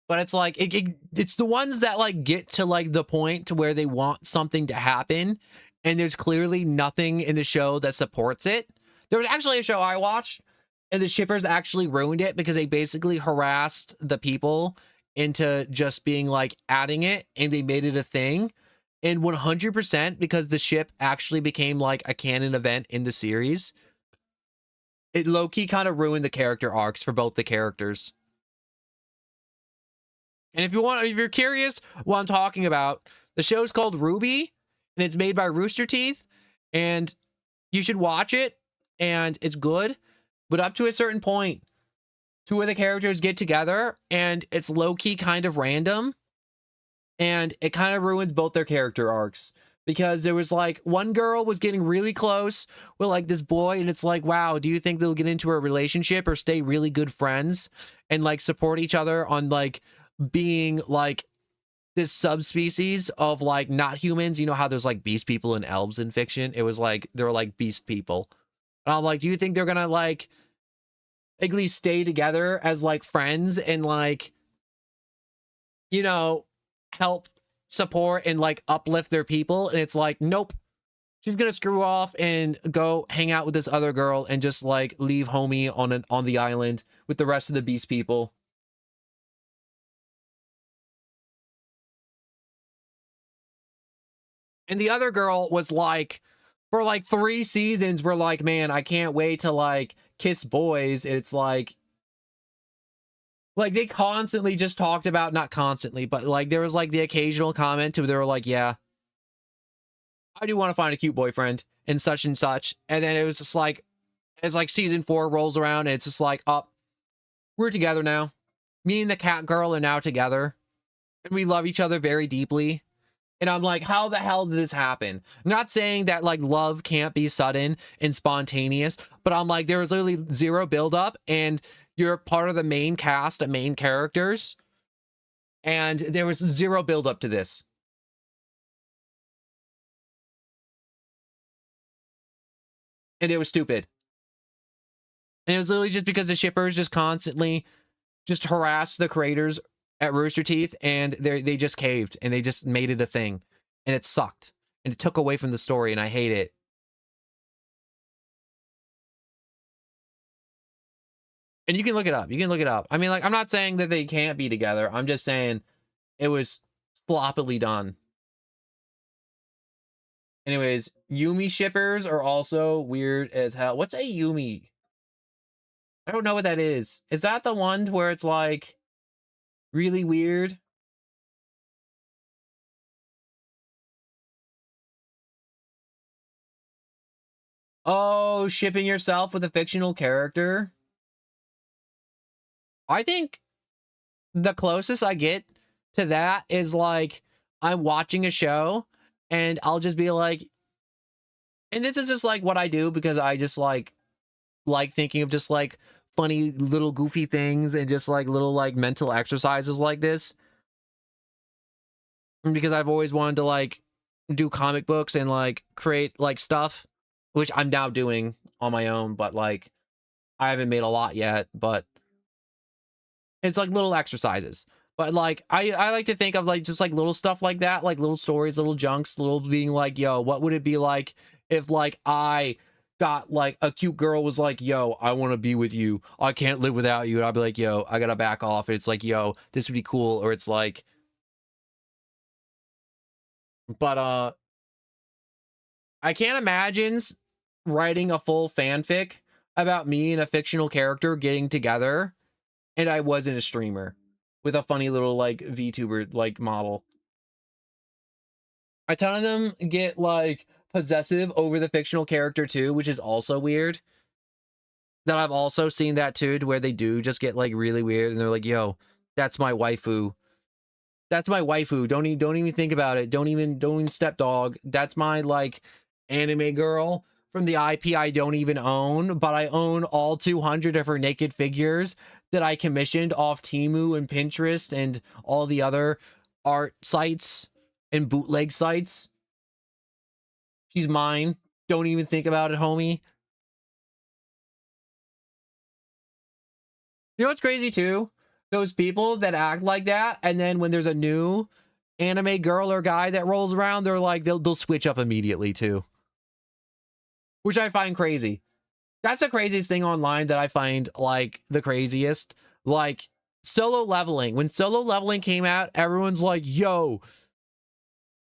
A: But it's like, it's the ones that like get to like the point to where they want something to happen. And there's clearly nothing in the show that supports it. There was actually a show I watched and the shippers actually ruined it because they basically harassed the people into just being like adding it and they made it a thing. And 100% because the ship actually became like a canon event in the series, it low-key kind of ruined the character arcs for both the characters. And if you're curious what I'm talking about, the show's called Ruby and it's made by Rooster Teeth and you should watch it and it's good. But up to a certain point, two of the characters get together and it's low-key kind of random. And it kind of ruins both their character arcs. Because there was like, one girl was getting really close with like this boy. And it's like, wow, do you think they'll get into a relationship or stay really good friends? And like support each other on like being like this subspecies of like not humans. You know how there's like beast people and elves in fiction? It was like, they're like beast people. And I'm like, do you think they're gonna like at least stay together as like friends and like, you know, help support and like uplift their people? And it's like, nope, she's gonna screw off and go hang out with this other girl and just like leave homie on the island with the rest of the beast people. And the other girl was like, for like 3 seasons, we're like, man, I can't wait to like kiss boys. It's like they constantly just talked about, not constantly, but like there was like the occasional comment to they were like, yeah, I do want to find a cute boyfriend and such and such. And then it was just like, it's like season 4 rolls around and it's just like, oh, we're together now. Me and the cat girl are now together. And we love each other very deeply. And I'm like, how the hell did this happen? Not saying that like love can't be sudden and spontaneous, but I'm like, there was literally zero buildup and you're part of the main cast of main characters. And there was zero buildup to this. And it was stupid. And it was literally just because the shippers just constantly just harassed the creators at Rooster Teeth and they just caved and they just made it a thing. And it sucked. And it took away from the story and I hate it. And you can look it up. You can look it up. I mean, like, I'm not saying that they can't be together. I'm just saying it was sloppily done. Anyways, Yumi shippers are also weird as hell. What's a Yumi? I don't know what that is. Is that the one where it's like really weird? Oh, shipping yourself with a fictional character? I think the closest I get to that is like I'm watching a show and I'll just be like, and this is just like what I do because I just like thinking of just like funny little goofy things and just like little like mental exercises like this. And because I've always wanted to like do comic books and like create like stuff, which I'm now doing on my own, but like I haven't made a lot yet, but it's like little exercises. But like I like to think of like just like little stuff like that, like little stories, little junks, little being like, yo, what would it be like if like I got like a cute girl was like, yo, I want to be with you. I can't live without you. And I'd be like, yo, I gotta back off. And it's like, yo, this would be cool. Or it's like, but I can't imagine writing a full fanfic about me and a fictional character getting together and I wasn't a streamer with a funny little like VTuber like model. A ton of them get like possessive over the fictional character too, which is also weird. That I've also seen that too, to where they do just get like really weird and they're like, yo, that's my waifu. That's my waifu. Don't even think about it. Don't even stepdog. That's my like anime girl from the IP I don't even own, but I own all 200 of her naked figures that I commissioned off Temu and Pinterest and all the other art sites and bootleg sites. She's mine. Don't even think about it, homie. You know what's crazy too? Those people that act like that, and then when there's a new anime girl or guy that rolls around, they're like, they'll switch up immediately too. Which I find crazy. That's the craziest thing online that I find like the craziest. Like Solo Leveling. When Solo Leveling came out, everyone's like, yo,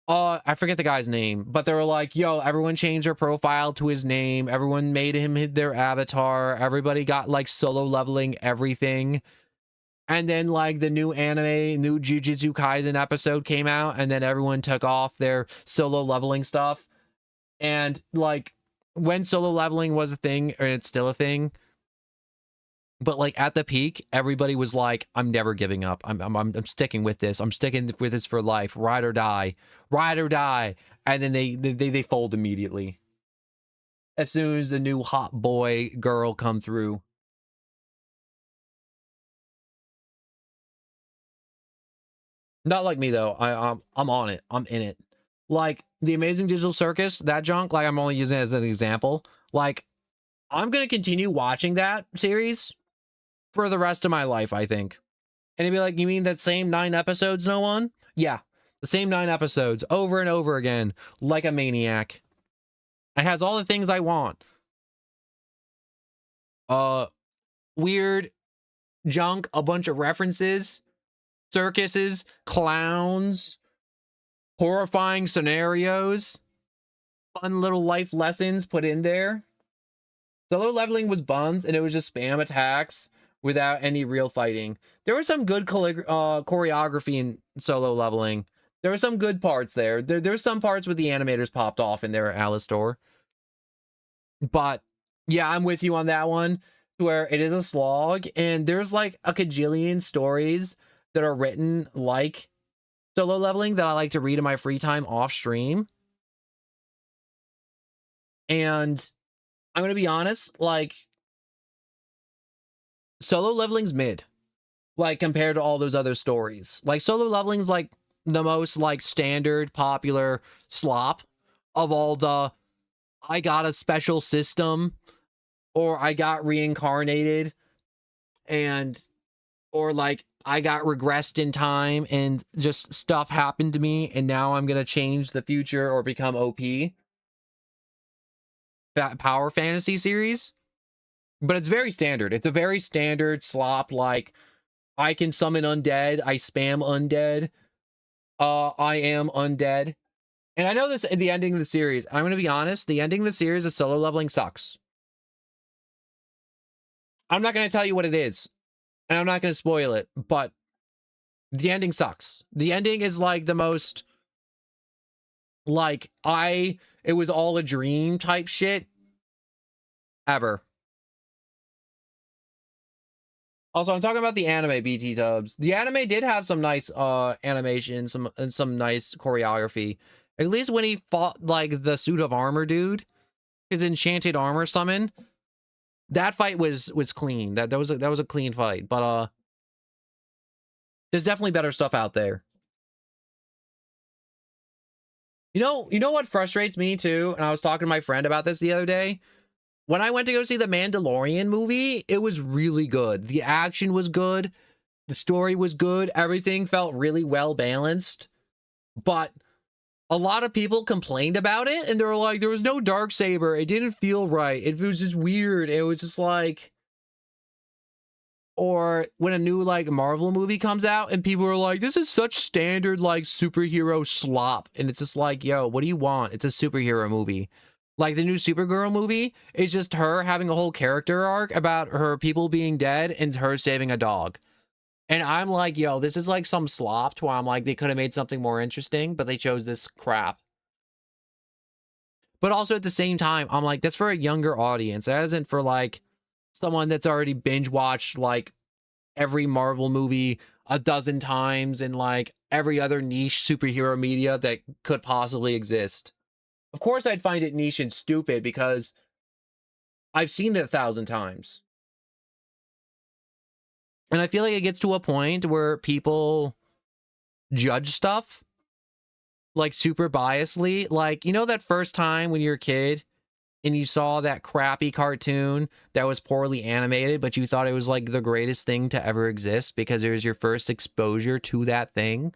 A: I forget the guy's name, but they were like, yo, everyone changed their profile to his name. Everyone made him their avatar. Everybody got like Solo Leveling everything. And then like the new anime, new Jujutsu Kaisen episode came out, and then everyone took off their Solo Leveling stuff. And like when Solo Leveling was a thing, or it's still a thing, but like at the peak, everybody was like, I'm never giving up. I'm sticking with this. I'm sticking with this for life. Ride or die. Ride or die. And then they fold immediately. As soon as the new hot boy girl come through. Not like me though. I'm on it. I'm in it. Like the Amazing Digital Circus, that junk, like I'm only using it as an example. Like I'm gonna continue watching that series for the rest of my life, I think. And he'd be like, you mean that same 9 episodes, no one? Yeah. The same 9 episodes over and over again, like a maniac. It has all the things I want. Weird junk, a bunch of references, circuses, clowns, horrifying scenarios, fun little life lessons put in there. Solo Leveling was buns, and it was just spam attacks without any real fighting. There was some good choreography in Solo Leveling. There were some good parts there. There's some parts where the animators popped off in their Alistor. But yeah, I'm with you on that one, where it is a slog, and there's like a cajillion stories that are written like Solo Leveling that I like to read in my free time off stream. And I'm gonna be honest, like Solo Leveling's mid, like compared to all those other stories. Like Solo Leveling's like the most like standard popular slop of all the I got a special system, or I got reincarnated, and or like I got regressed in time and just stuff happened to me and now I'm gonna change the future or become OP. That power fantasy series. But it's very standard. It's a very standard slop, like I can summon undead, I spam undead, I am undead. And I know this at the ending of the series. I'm gonna be honest, the ending of the series of Solo Leveling sucks. I'm not gonna tell you what it is, and I'm not gonna spoil it, but the ending sucks. The ending is like the most like it was all a dream type shit ever. Also, I'm talking about the anime, BT Tubs. The anime did have some nice animation, some nice choreography. At least when he fought like the suit of armor dude, his enchanted armor summon. That fight was clean. That was a clean fight. But there's definitely better stuff out there. You know what frustrates me too? And I was talking to my friend about this the other day.
B: when I went to go see the Mandalorian movie, it was really good. The action was good. The story was good. Everything felt really well balanced. But a lot of people complained about it, and they were like, there was no Darksaber. It didn't feel right. It was just weird. It was just like... Or when a new, like, Marvel movie comes out, and people are like, this is such standard, like, superhero slop. And it's just like, yo, what do you want? It's a superhero movie. Like, the new Supergirl movie is just her having a whole character arc about her people being dead and her saving a dog. And I'm like, yo, this is like some slop where I'm like, they could have made something more interesting, but they chose this crap. But also at the same time, I'm like, that's for a younger audience. That isn't for like someone that's already binge watched like every Marvel movie a dozen times and like every other niche superhero media that could possibly exist. Of course, I'd find it niche and stupid because I've seen it 1,000 times. And I feel like it gets to a point where people judge stuff like super biasly. Like, you know, that first time when you're a kid and you saw that crappy cartoon that was poorly animated, but you thought it was like the greatest thing to ever exist because it was your first exposure to that thing.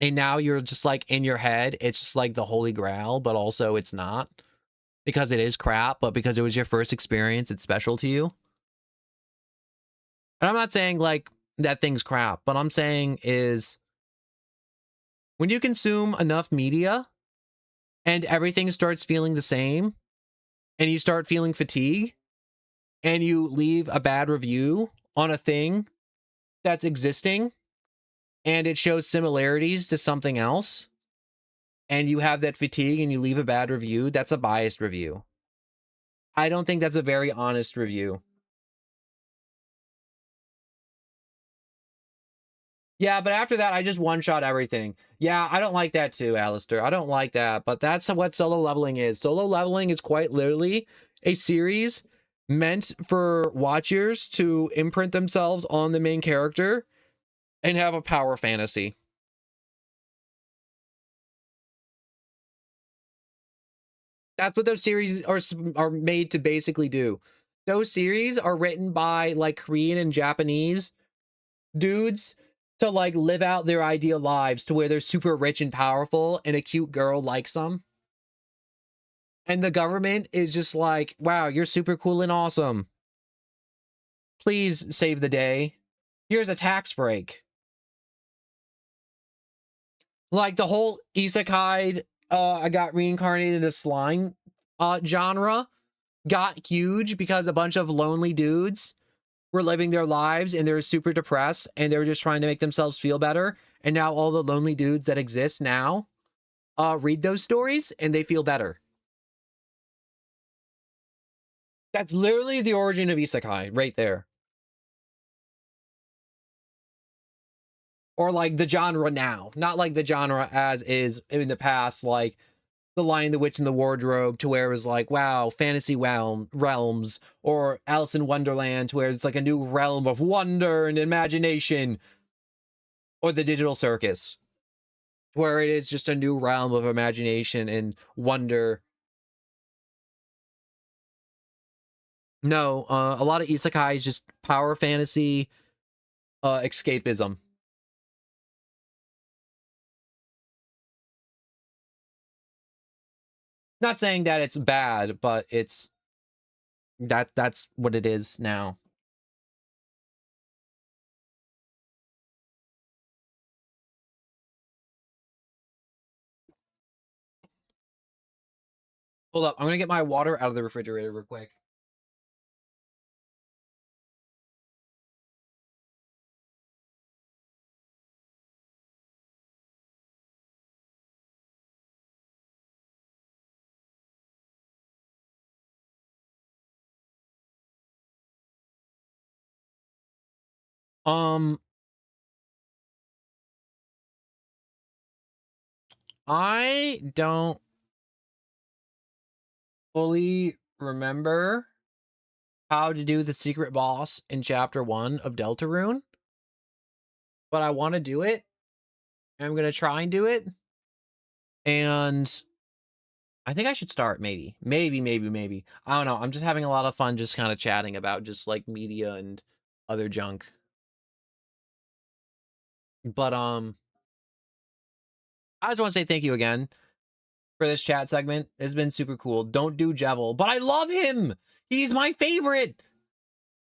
B: And now you're just like in your head, it's just like the holy grail, but also it's not because it is crap, but because it was your first experience, it's special to you. And I'm not saying like that thing's crap, but I'm saying is when you consume enough media and everything starts feeling the same and you start feeling fatigue and you leave a bad review on a thing that's existing and it shows similarities to something else and you have that fatigue and you leave a bad review, that's a biased review. I don't think that's a very honest review. Yeah, but after that, I just one-shot everything. Yeah, I don't like that too, Alistair. I don't like that, but that's what solo leveling is. Solo leveling is quite literally a series meant for watchers to imprint themselves on the main character and have a power fantasy. That's what those series are made to basically do. Those series are written by like Korean and Japanese dudes to like live out their ideal lives to where they're super rich and powerful and a cute girl likes them. And the government is just like, wow, you're super cool and awesome. Please save the day. Here's a tax break. Like the whole isekai, I got reincarnated into slime genre got huge because a bunch of lonely dudes were living their lives and they're super depressed and they're just trying to make themselves feel better. And now all the lonely dudes that exist now read those stories and they feel better. That's literally the origin of isekai right there. Or like the genre now, not like the genre as is in the past, like The Lion, the Witch, and the Wardrobe, to where it was like, wow, fantasy realms, or Alice in Wonderland, to where it's like a new realm of wonder and imagination, or the Digital Circus, where it is just a new realm of imagination and wonder. No, a lot of isekai is just power fantasy, escapism. Not saying that it's bad, but it's that's what it is now. Hold up, I'm gonna get my water out of the refrigerator real quick. I don't fully remember how to do the secret boss in chapter 1 of Deltarune, but I want to do it. I'm going to try and do it. And I think I should start, maybe. Maybe. I don't know. I'm just having a lot of fun just kind of chatting about just like media and other junk. But I just want to say thank you again for this chat segment. It's been super cool. Don't do Jevil, but I love him. He's my favorite.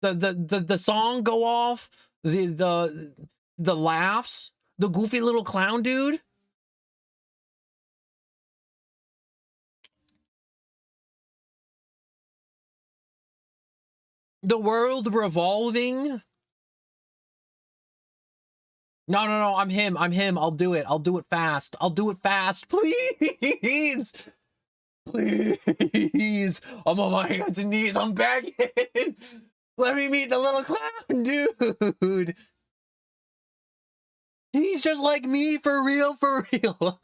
B: The song go off, the laughs, the goofy little clown dude. The world revolving. No, I'm him. I'll do it. I'll do it fast. Please. Please. I'm on my hands and knees. I'm begging. Let me meet the little clown dude. He's just like me, for real.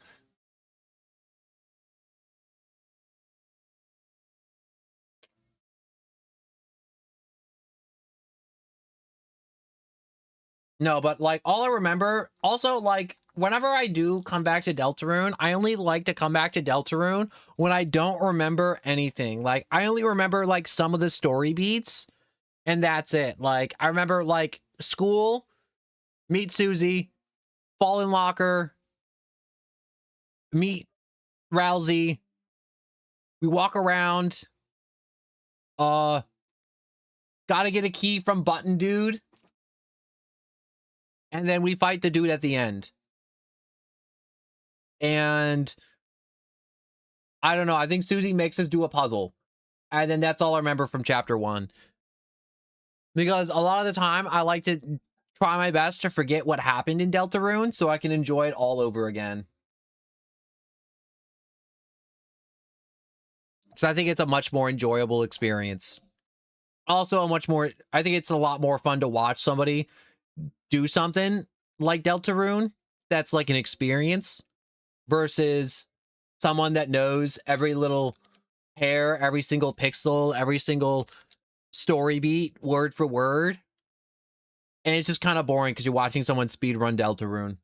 B: No, but like all I remember, also like whenever I do come back to Deltarune, I only like to come back to Deltarune when I don't remember anything. Like I only remember like some of the story beats and that's it. Like I remember like school, meet Susie, fall in locker, meet Rousey. We walk around, gotta get a key from Button Dude. And then we fight the dude at the end. And I don't know. I think Susie makes us do a puzzle. And then that's all I remember from chapter 1. Because a lot of the time, I like to try my best to forget what happened in Deltarune so I can enjoy it all over again. Because I think it's a much more enjoyable experience. Also, I think it's a lot more fun to watch somebody do something like Deltarune that's like an experience versus someone that knows every little hair, every single pixel, every single story beat, word for word. And it's just kind of boring because you're watching someone speedrun Deltarune.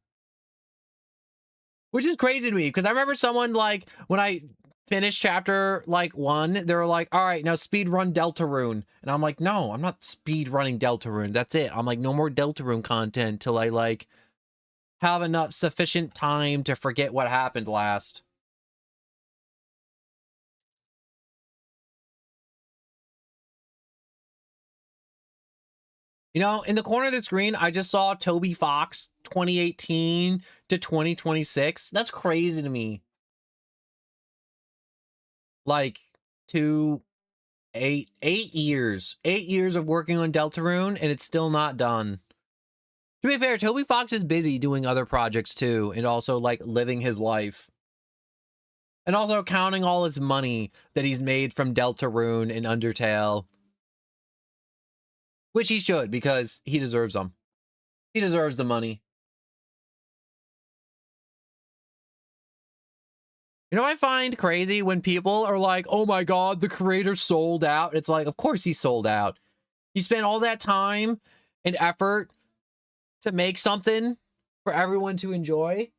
B: Which is crazy to me, because I remember someone, like, when I finished chapter, like, 1, they were like, all right, now speedrun Deltarune. And I'm like, no, I'm not speedrunning Deltarune. That's it. I'm like, no more Deltarune content till I, like, have enough sufficient time to forget what happened last. You know, in the corner of the screen, I just saw Toby Fox 2018 to 2026. That's crazy to me. Like, 8 years. 8 years of working on Deltarune, and it's still not done. To be fair, Toby Fox is busy doing other projects too, and also, like, living his life. And also counting all his money that he's made from Deltarune and Undertale. Which he should, because he deserves them. He deserves the money. You know what I find crazy? When people are like, oh my god, the creator sold out. It's like, of course he sold out. You spent all that time and effort to make something for everyone to enjoy,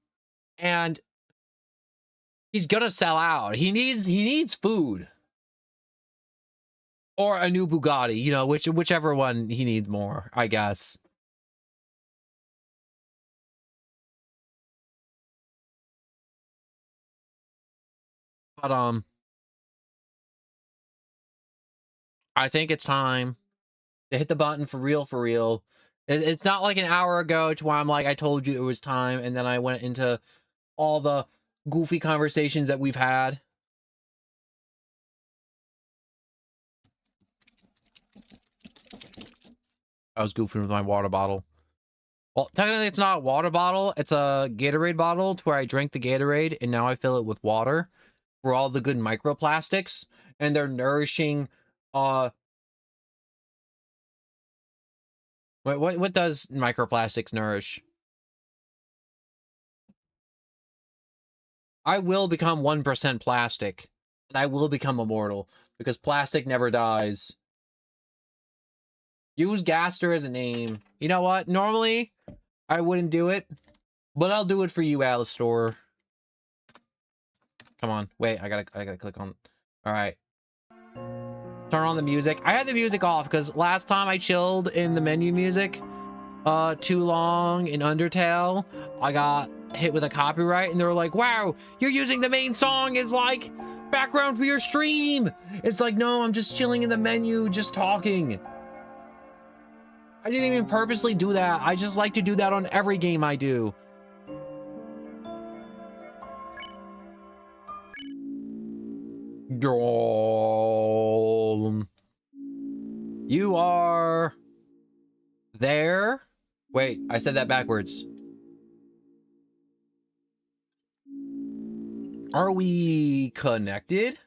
B: and he's gonna sell out. He needs food. Or a new Bugatti, you know, whichever one he needs more, I guess. But I think it's time to hit the button for real, for real. It's not like an hour ago to where I'm like, I told you it was time, and then I went into all the goofy conversations that we've had. I was goofing with my water bottle. Well, technically it's not a water bottle, it's a Gatorade bottle to where I drink the Gatorade and now I fill it with water for all the good microplastics, and they're nourishing what does microplastics nourish? I will become 1% plastic, and I will become immortal, because plastic never dies. Use Gaster as a name. You know what? Normally, I wouldn't do it, but I'll do it for you, Alistor.
A: Come on. Wait, I gotta click on. All right. Turn on the music. I had the music off because last time I chilled in the menu music too long in Undertale, I got hit with a copyright and they were like, wow, you're using the main song as like background for your stream. It's like, no, I'm just chilling in the menu, just talking. I didn't even purposely do that. I just like to do that on every game I do. You are there. Wait, I said that backwards. Are we connected?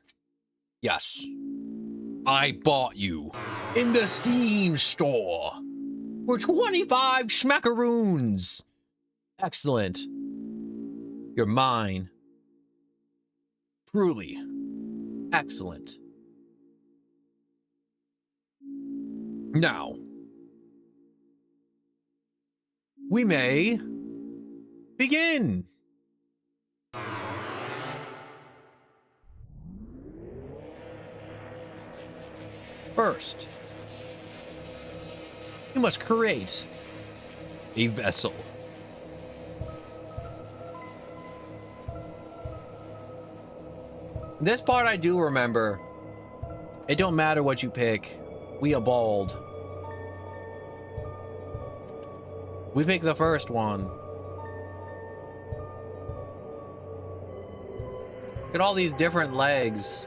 A: Yes. I bought you in the Steam store for 25 schmackaroons. Excellent. You're mine. Truly. Excellent. Now, we may begin. First, you must create a vessel. This part I do remember. It don't matter what you pick. We are bald. We pick the first one. Look at all these different legs.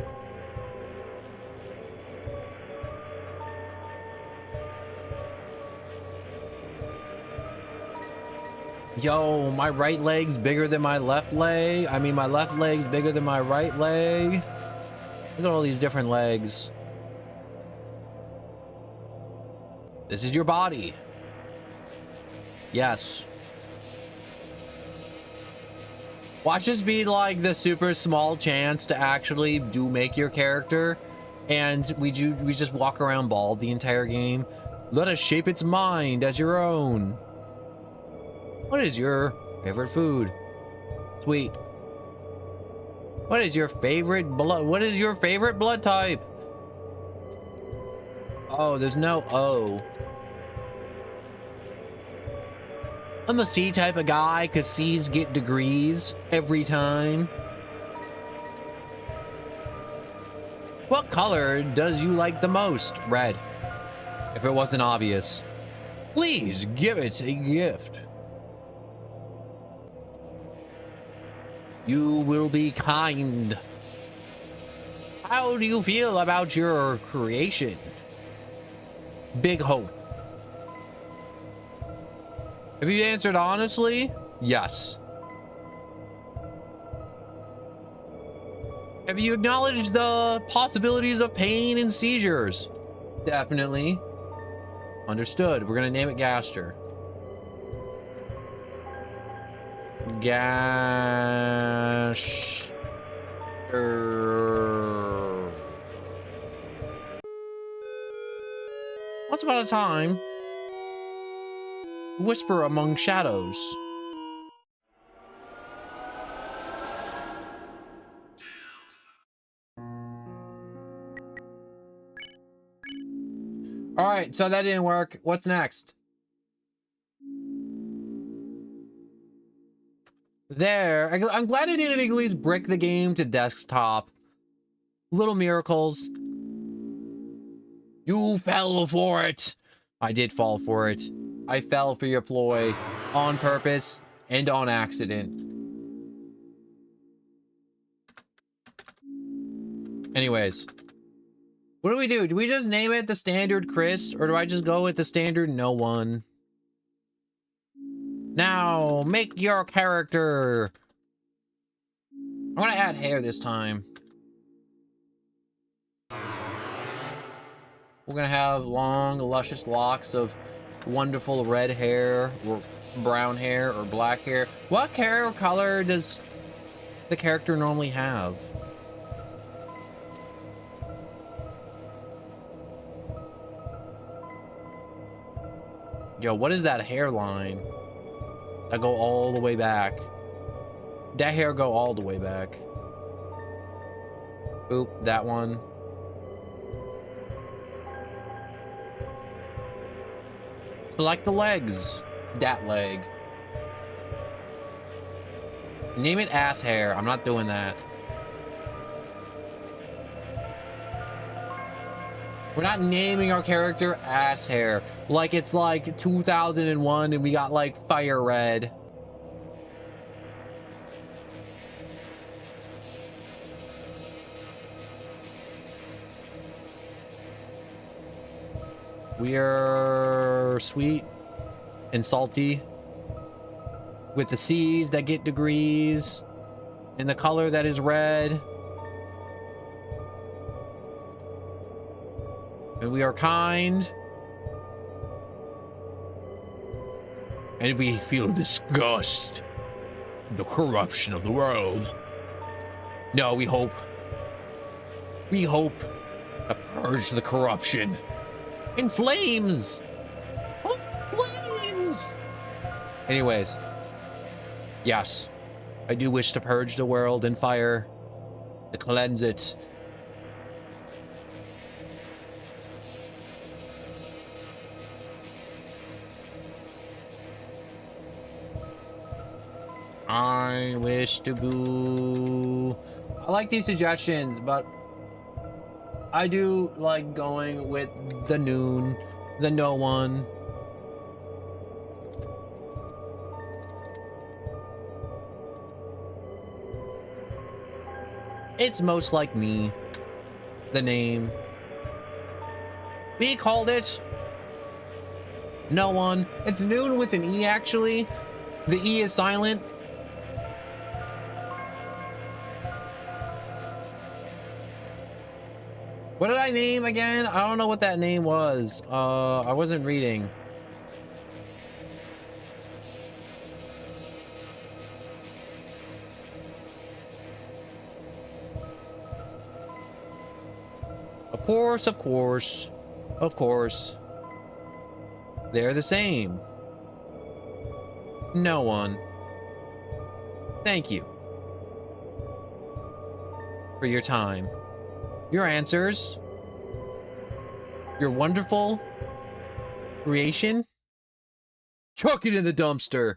A: Yo, my right leg's bigger than my left leg. I mean, my left leg's bigger than my right leg. Look at all these different legs. This is your body. Yes. Watch this be like the super small chance to actually do make your character, and we just walk around bald the entire game. Let us shape its mind as your own. What is your favorite food? Sweet. What is your favorite blood? What is your favorite blood type? Oh, there's no O. I'm a C type of guy because C's get degrees every time. What color does you like the most? Red. If it wasn't obvious. Please give it a gift. You will be kind. How do you feel about your creation? Big hope. Have you answered honestly? Yes. Have you acknowledged the possibilities of pain and seizures? Definitely. Understood. We're gonna name it Gaster. Gash. Once upon a time, whisper among shadows. All right, so that didn't work. What's next? There. I'm glad I didn't at least brick the game to desktop. Little miracles. You fell for it. I did fall for it. I fell for your ploy on purpose and on accident. Anyways, what do we do? Do we just name it the standard Chris, or do I just go with the standard no one? Now, make your character. I'm gonna add hair this time. We're gonna have long, luscious locks of wonderful red hair, or brown hair, or black hair. What hair color does the character normally have? Yo, what is that hairline? I go all the way back. That hair go all the way back. Oop, that one. Select the legs. That leg. Name it ass hair. I'm not doing that. We're not naming our character ass hair. Like it's like 2001 and we got like fire red. We're sweet and salty with the C's that get degrees and the color that is red. And we are kind. And we feel disgust. The corruption of the world. No, we hope. We hope to purge the corruption. In flames! Oh, flames! Anyways. Yes. I do wish to purge the world in fire. To cleanse it. I wish to boo. I like these suggestions, but I do like going with the noon, the no one. It's most like me. The name. We called it no one. It's noon with an E actually. The E is silent. What did I name again? I don't know what that name was. I wasn't reading. Of course, of course. Of course. They're the same. No one. Thank you for your time. Your answers, your wonderful creation, chuck it in the dumpster,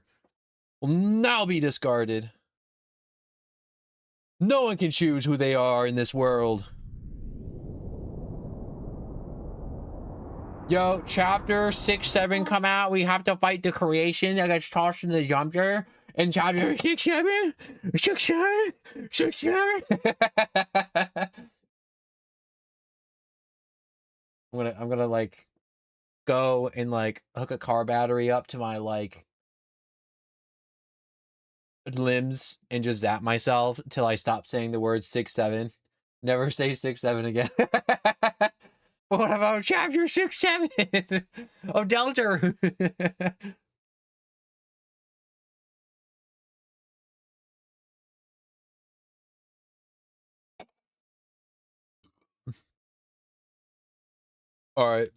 A: will now be discarded. No one can choose who they are in this world. Yo, chapter 6-7 come out. We have to fight the creation that gets tossed in the dumpster. And chapter 6-7, 6-7, 6-7. I'm gonna like go and like hook a car battery up to my like limbs and just zap myself till I stop saying the word 6-7. Never say 6-7 again. What about chapter 6-7 of Deltarune? All right,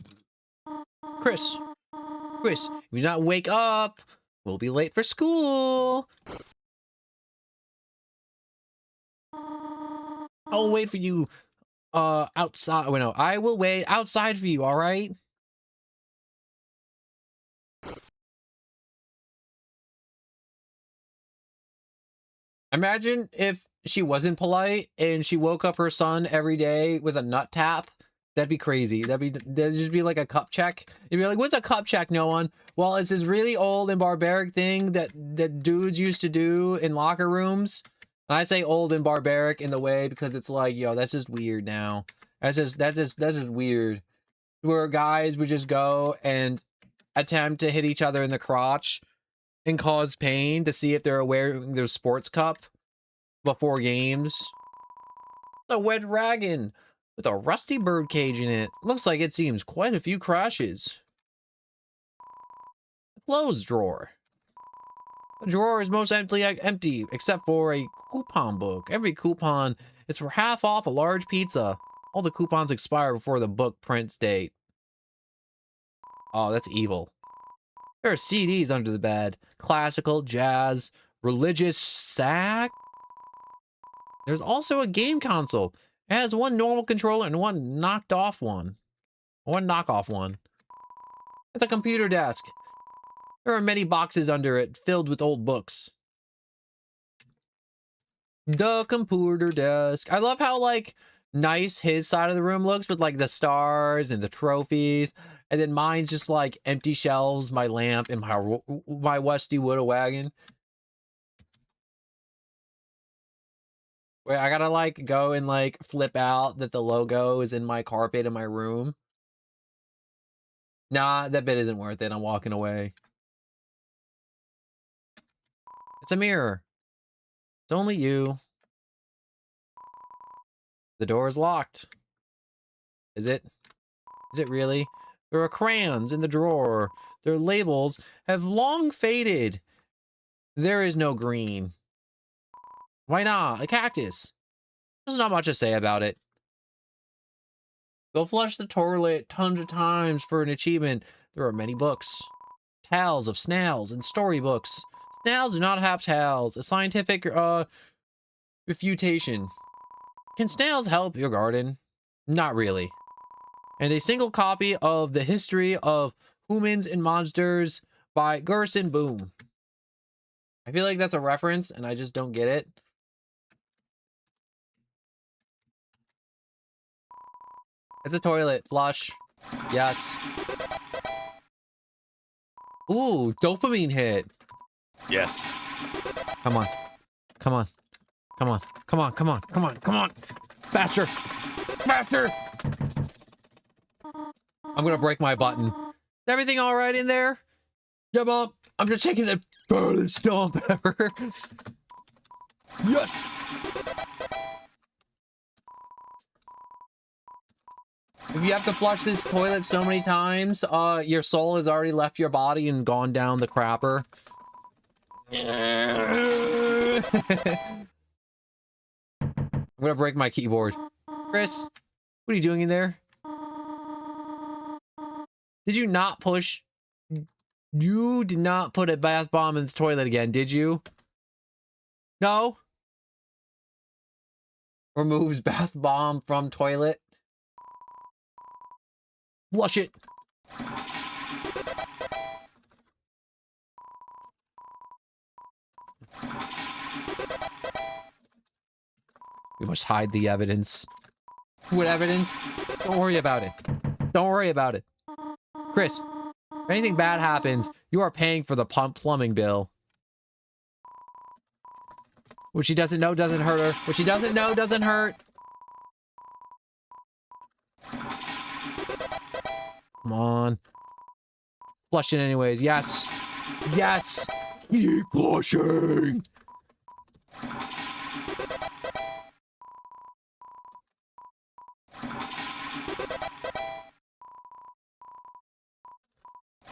A: Chris, if you not wake up, we'll be late for school. I'll wait for you outside. Well, no, I will wait outside for you, all right? Imagine if she wasn't polite and she woke up her son every day with a nut tap. That'd be crazy. That'd just be like a cup check. You'd be like, what's a cup check? No one. Well, it's this really old and barbaric thing that dudes used to do in locker rooms. And I say old and barbaric in the way because it's like, yo, that's just weird now. That's just weird. Where guys would just go and attempt to hit each other in the crotch and cause pain to see if they're wearing their sports cup before games. A wet dragon with a rusty bird cage in it. Looks like it seems quite a few crashes. A clothes drawer. The drawer is most empty except for a coupon book. Every coupon is for half off a large pizza. All the coupons expire before the book prints date. Oh, that's evil. There are CDs under the bed. Classical, jazz, religious, sack. There's also a game console
B: It has one normal controller and one knocked off one. One knockoff one. It's a computer desk. There are many boxes under it filled with old books. The computer desk. I love how, like, nice his side of the room looks with, like, the stars and the trophies. And then mine's just, like, empty shelves, my lamp, and my Westy Wood wagon. Wait, I gotta, like, go and, like, flip out that the logo is in my carpet in my room. Nah, that bit isn't worth it. I'm walking away. It's a mirror. It's only you. The door is locked. Is it? Is it really? There are crayons in the drawer. Their labels have long faded. There is no green. Why not? A cactus. There's not much to say about it. Go flush the toilet tons of times for an achievement. There are many books. Tales of snails and storybooks. Snails do not have tails. A scientific refutation. Can snails help your garden? Not really. And a single copy of The History of Humans and Monsters by Gerson Boom. I feel like that's a reference and I just don't get it. It's a toilet. Flush. Yes. Ooh, dopamine hit.
C: Yes.
B: Come on. Come on. Come on. Come on. Come on. Come on. Come on. Faster. Faster. I'm gonna break my button. Is everything all right in there? Yeah, Mom. I'm just taking the furthest stomp ever. Yes. If you have to flush this toilet so many times, your soul has already left your body and gone down the crapper. I'm gonna break my keyboard. Chris, what are you doing in there? Did you not push? You did not put a bath bomb in the toilet again, did you? No? Removes bath bomb from toilet. Flush it. We must hide the evidence. What evidence? Don't worry about it. Don't worry about it. Chris, if anything bad happens, you are paying for the plumbing bill. What she doesn't know doesn't hurt her. What she doesn't know doesn't hurt. Come on. Flush it anyways. Yes. Yes. Keep flushing.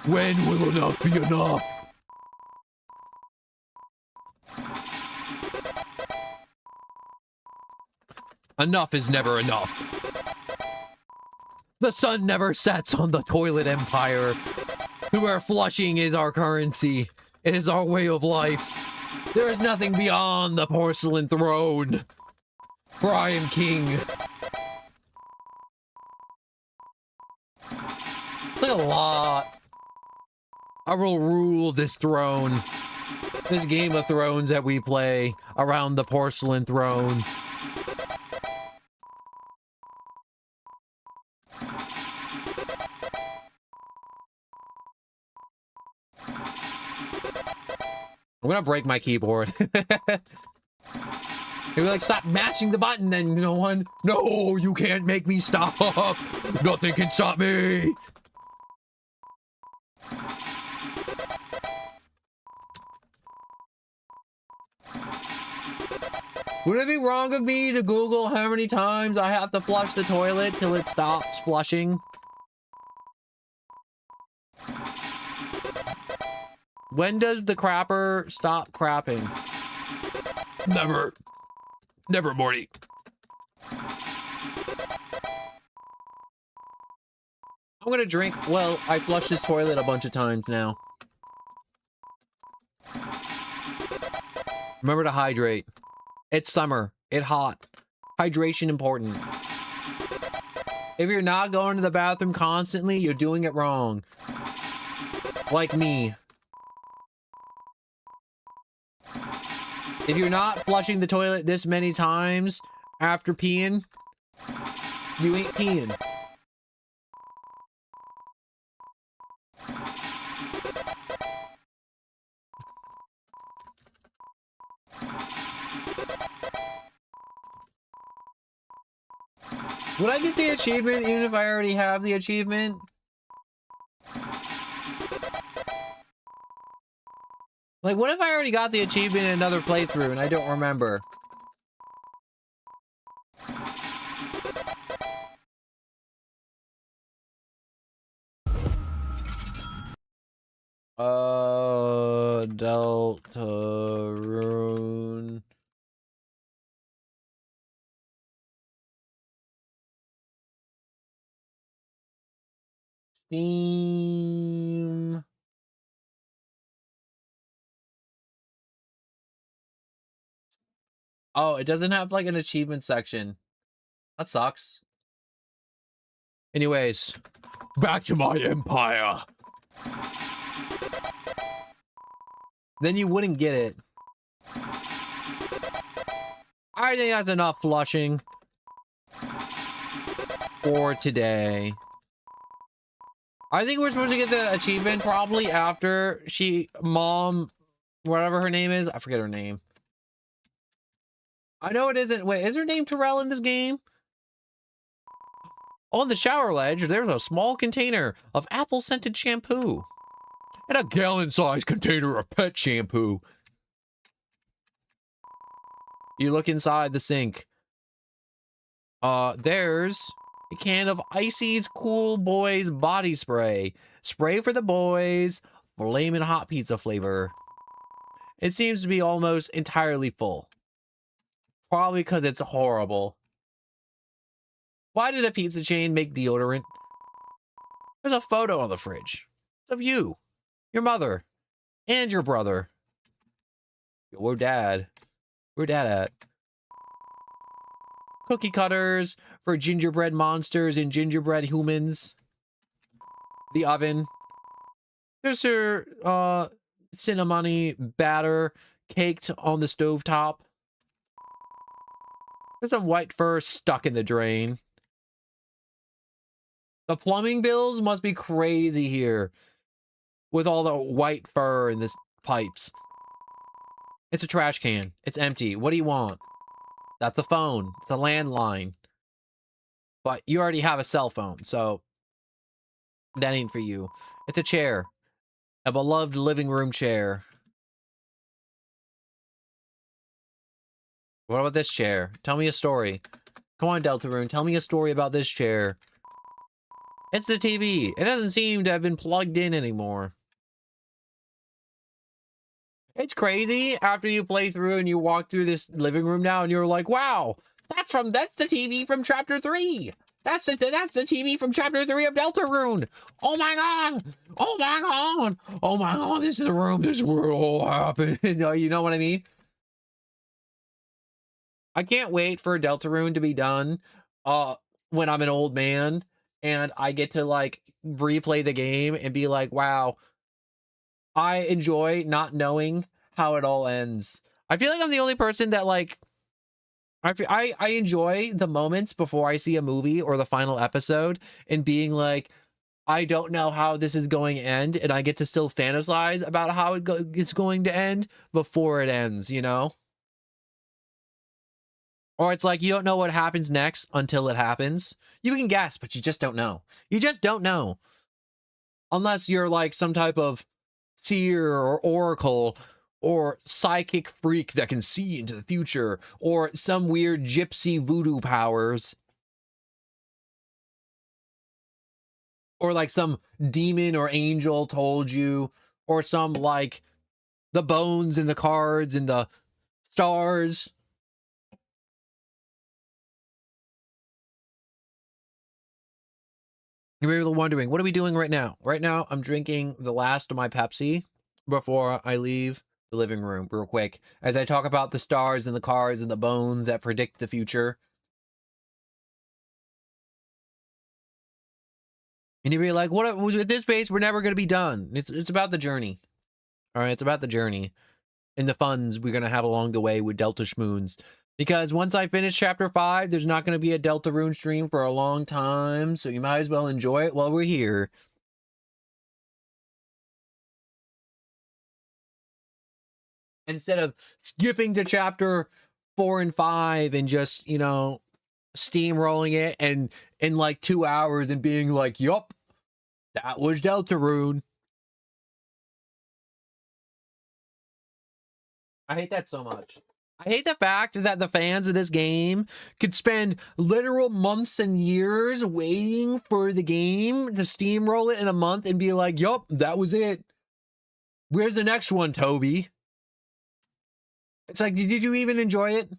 B: When will enough be enough? Enough is never enough. The sun never sets on the toilet empire. Where flushing is our currency. It is our way of life. There is nothing beyond the porcelain throne. For I am king. Look a lot. I will rule this throne. This Game of Thrones that we play around the porcelain throne. I'm gonna break my keyboard. Maybe like stop mashing the button then no one. No, you can't make me stop. Nothing can stop me. Would it be wrong of me to Google how many times I have to flush the toilet till it stops flushing? When does the crapper stop crapping? Never. Never, Morty. I'm gonna drink. Well, I flushed this toilet a bunch of times now. Remember to hydrate. It's summer. It's hot.
A: Hydration important. If you're not going to the bathroom constantly, you're doing it wrong. Like me. If you're not flushing the toilet this many times after peeing, you ain't peeing. Would I get the achievement even if I already have the achievement? Like, what if I already got the achievement in another playthrough and I don't remember? Deltarune. Steam. Oh, it doesn't have like an achievement section. That sucks. Anyways, back to my empire. Then you wouldn't get it. I think that's enough flushing for today. I think we're supposed to get the achievement probably after mom, whatever her name is. I forget her name. I know it isn't. Wait, is her name Terrell in this game? On the shower ledge, there's a small container of apple-scented shampoo. And a gallon-sized container of pet shampoo. You look inside the sink. There's a can of Icy's Cool Boys body spray. Spray for the boys. Flamin' hot pizza flavor. It seems to be almost entirely full. Probably because it's horrible. Why did a pizza chain make deodorant? There's a photo on the fridge. It's of you, your mother, and your brother. Where's dad? Where's dad at? Cookie cutters for gingerbread monsters and gingerbread humans. The oven. There's her cinnamony batter caked on the stovetop. There's some white fur stuck in the drain. The plumbing bills must be crazy here with all the white fur in this pipes. It's a trash can. It's empty. What do you want? That's a phone. It's a landline. But you already have a cell phone, so that ain't for you. It's a chair. A beloved living room chair. What about this chair? Tell me a story. Come on, Deltarune. Tell me a story about this chair. It's the TV. It doesn't seem to have been plugged in anymore. It's crazy after you play through and you walk through this living room now and you're like, wow, that's the TV from chapter 3. That's the TV from chapter 3 of Deltarune. Oh my god. Oh my god. Oh my god, this is the room this will all happen. You know what I mean? I can't wait for Deltarune to be done when I'm an old man and I get to like replay the game and be like, wow, I enjoy not knowing how it all ends. I feel like I'm the only person that like I enjoy the moments before I see a movie or the final episode and being like, I don't know how this is going to end, and I get to still fantasize about how it's going to end before it ends, you know? Or it's like you don't know what happens next until it happens. You can guess, but you just don't know. You just don't know. Unless you're like some type of seer or oracle or psychic freak that can see into the future, or some weird gypsy voodoo powers. Or like some demon or angel told you, or some like the bones and the cards and the stars. You're maybe wondering, what are we doing right now? Right now, I'm drinking the last of my Pepsi before I leave the living room real quick, as I talk about the stars and the cards and the bones that predict the future.
B: And you'd be like, what at this pace, we're never gonna be done. It's about the journey. All right, it's about the journey and the funds we're gonna have along the way with Delta Schmoons. Because once I finish chapter 5, there's not gonna be a Deltarune stream for a long time, so you might as well enjoy it while we're here. Instead of skipping to chapter 4 and 5 and just, you know, steamrolling it and in like 2 hours and being like, yup, that was Deltarune. I hate that so much. I hate the fact that the fans of this game could spend literal months and years waiting for the game to steamroll it in a month and be like, yup, that was it. Where's the next one, Toby? It's like, did you even enjoy it?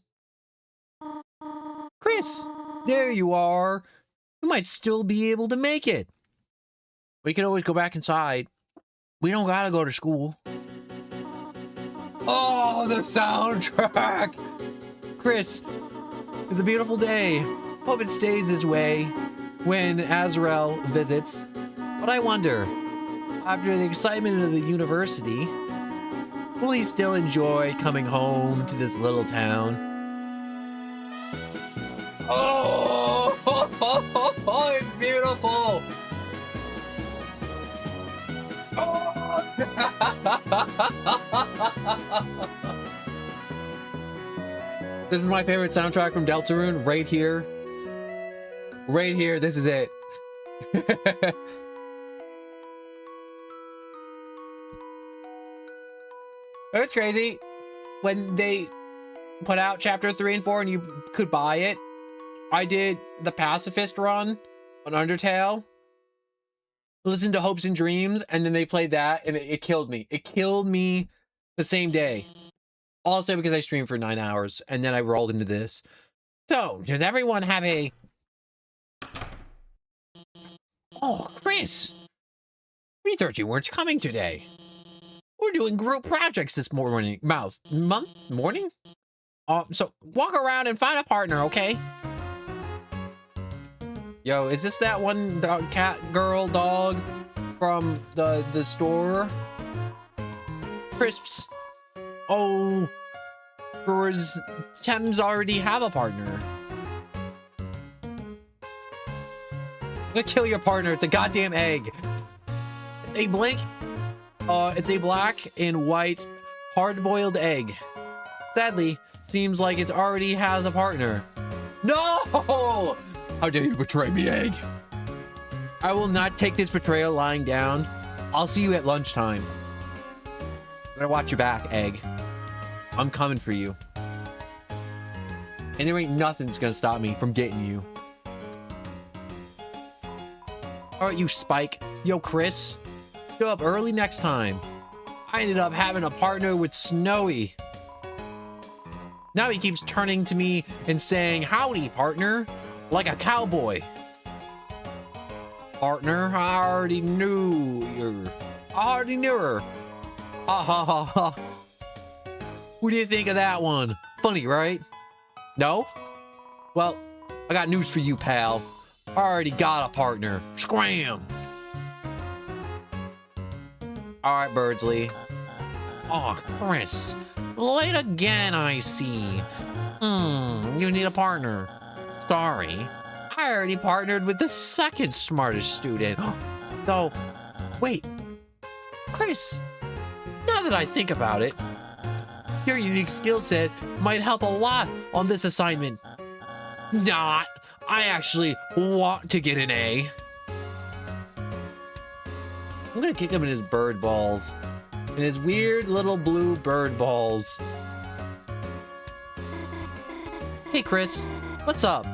B: Chris, there you are. You might still be able to make it. We can always go back inside. We don't gotta go to school. Oh, the soundtrack! Chris, it's a beautiful day. Hope it stays this way when Azrael visits. But I wonder, after the excitement of the university, will he still enjoy coming home to this little town? Oh, it's beautiful! Oh. This is my favorite soundtrack from Deltarune, right here. Right here, this is it. It's crazy. When they put out chapter 3 and 4 and you could buy it, I did the pacifist run on Undertale. Listened to Hopes and Dreams, and then they played that, and it killed me. It killed me the same day. Also because I streamed for 9 hours, and then I rolled into this. So, does everyone have a... Oh, Chris! We thought you weren't coming today. We're doing group projects this morning. Morning? So, walk around and find a partner, okay? Yo, is this that one dog, cat, girl, dog from the store? Crisps. Oh, does Thames already have a partner? I'm gonna kill your partner. It's a goddamn egg. A blink. It's a black and white hard-boiled egg. Sadly, seems like it already has a partner. No! How dare you betray me, egg? I will not take this betrayal lying down. I'll see you at lunchtime. Better watch your back, egg. I'm coming for you. And there ain't nothing's gonna stop me from getting you. Alright, you Spike. Yo, Chris. Show up early next time. I ended up having a partner with Snowy. Now he keeps turning to me and saying, howdy, partner. Like a cowboy. Partner, I already knew her. I already knew her. Ha ha ha ha. What do you think of that one? Funny, right? No? Well, I got news for you, pal. I already got a partner. Scram! Alright, Birdsley. Oh, Chris. Late again, I see. You need a partner. Sorry. I already partnered with the second smartest student. So, wait. Chris, now that I think about it, your unique skill set might help a lot on this assignment. Not. I actually want to get an A. I'm gonna kick him in his bird balls. In his weird little blue bird balls. Hey, Chris. What's up?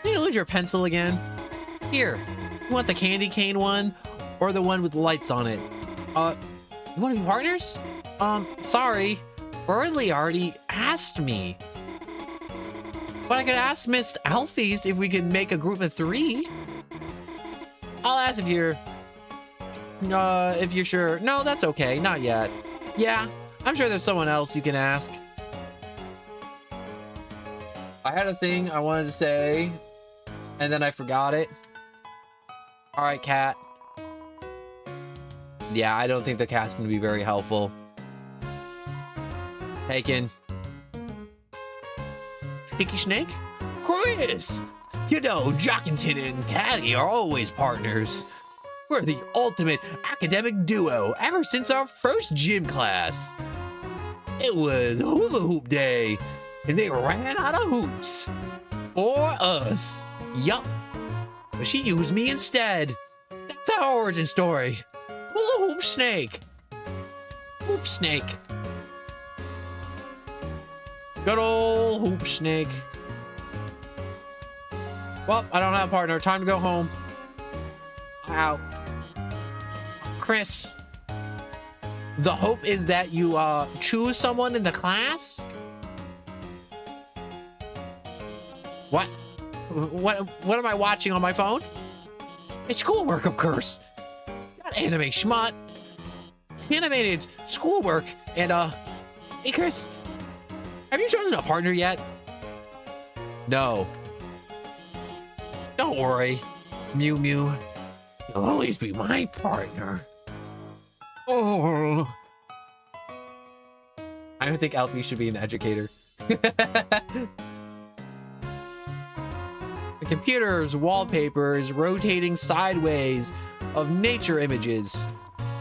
B: Did you lose your pencil again? Here. You want the candy cane one? Or the one with lights on it? You want to be partners? Sorry. Burnley already asked me. But I could ask Miss Alphys if we could make a group of 3. I'll ask if you're sure. No, that's okay. Not yet. Yeah, I'm sure there's someone else you can ask. I had a thing I wanted to say, and then I forgot it.
A: All right, cat. Yeah, I don't think the cat's gonna be very helpful. Taken. Sticky Snake? Chris! You know, Jockington and Caddy are always partners. We're the ultimate academic duo ever since our first gym class. It was hula hoop day, and they ran out of hoops. For us. Yup. So she used me instead. That's our origin story. Hula hoop snake. Hoop snake. Good old hoop snake. Well, I don't have a partner. Time to go home. Out. Chris. The hope is that you choose someone in the class? What? What am I watching on my phone? It's schoolwork, of course. Not anime schmut. Animated schoolwork. And hey Chris, have you chosen a partner yet? No. Don't worry, Mew Mew. You'll always be my partner. Oh. I don't think Alfie should be an educator. The computer's wallpaper is rotating sideways of nature images.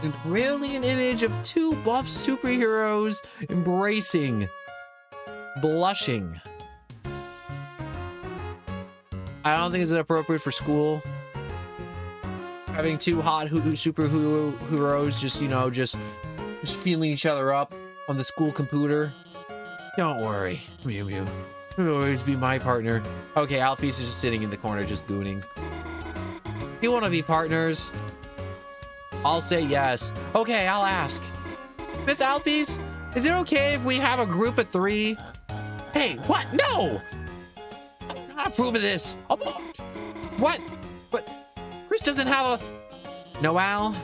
A: And really an image of two buff superheroes embracing, blushing. I don't think it's appropriate for school. Having two hot superheroes just, you know, just feeling each other up on the school computer. Don't worry, Mew Mew. You'll always be my partner. Okay, Alfie's just sitting in the corner just gooning. If you want to be partners, I'll say yes. Okay, I'll ask. Miss Alfie's, is it okay if we have a group of 3? Hey, what? No! I'm not approving of this. What? But Chris doesn't have a... Noel?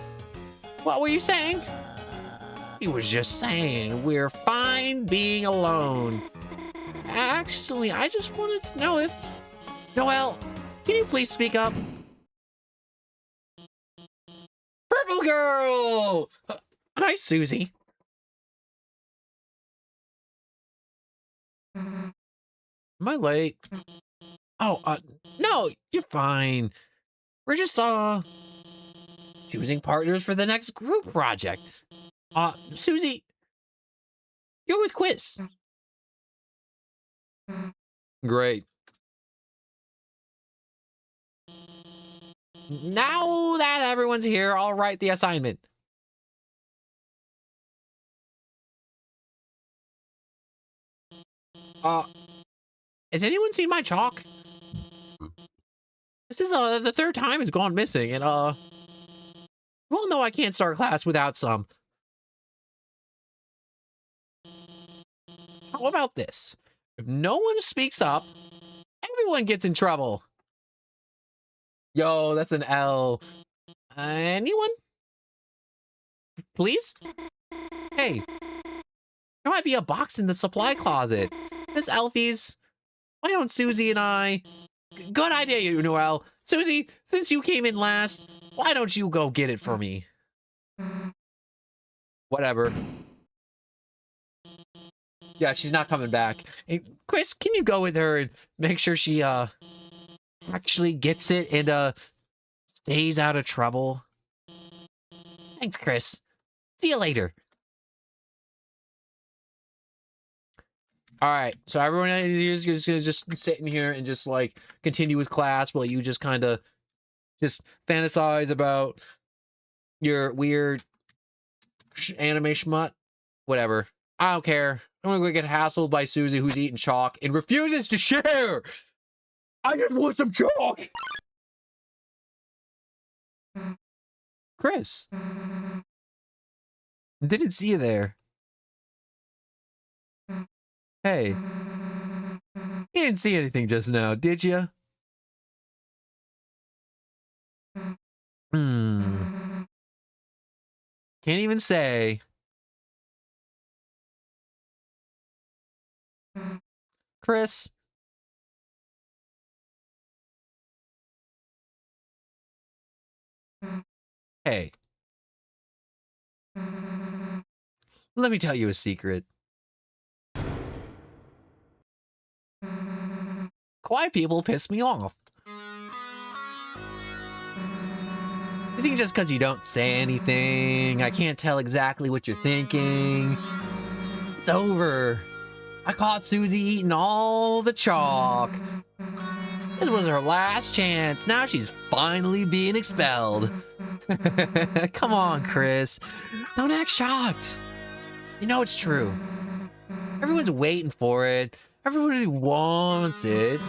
A: What were you saying? He was just saying we're fine being alone. Actually, I just wanted to know if... Noel, can you please speak up? Purple Girl! Hi, Susie. Am I late? Oh, no, you're fine. We're just, choosing partners for the next group project. Susie, you're with Quiz. Great. Now that everyone's here, I'll write the assignment. Has anyone seen my chalk? This is, the 3rd time it's gone missing, and, you all know I can't start class without some. How about this? If no one speaks up, everyone gets in trouble. Yo, that's an L. Anyone? Please? Hey, there might be a box in the supply closet. Miss Alfie's, why don't Susie and I... Good idea, you Noel. Susie, since you came in last, why don't you go get it for me? Whatever. Yeah, she's not coming back. Hey, Chris, can you go with her and make sure she, actually gets it and, stays out of trouble? Thanks, Chris. See you later. All right, so everyone is just gonna just sit in here and just like continue with class while you just kind of just fantasize about your weird anime schmut. Whatever. I don't care. I'm gonna go get hassled by Susie, who's eating chalk and refuses to share. I just want some chalk. Chris, didn't see you there. Hey, you didn't see anything just now, did you? Hmm. Can't even say. Chris,
B: Hey, let me tell you a secret. Quiet people piss me off. You think just because you don't say anything, I can't tell exactly what you're thinking? It's over. I caught Susie eating all the chalk. This was her last chance. Now she's finally being expelled. Come on, Chris. Don't act shocked. You know it's true. Everyone's waiting for it. Everybody wants it.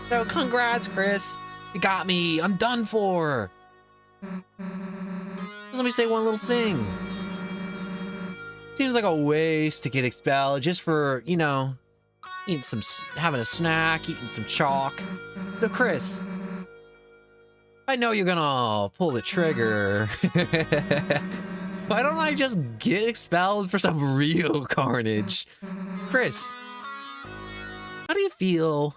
B: So congrats, Chris. You got me. I'm done for. Just let me say one little thing. Seems like a waste to get expelled just for, you know, having a snack, eating some chalk. So Chris, I know you're gonna pull the trigger. Why don't I just get expelled for some real carnage? Chris, how do you feel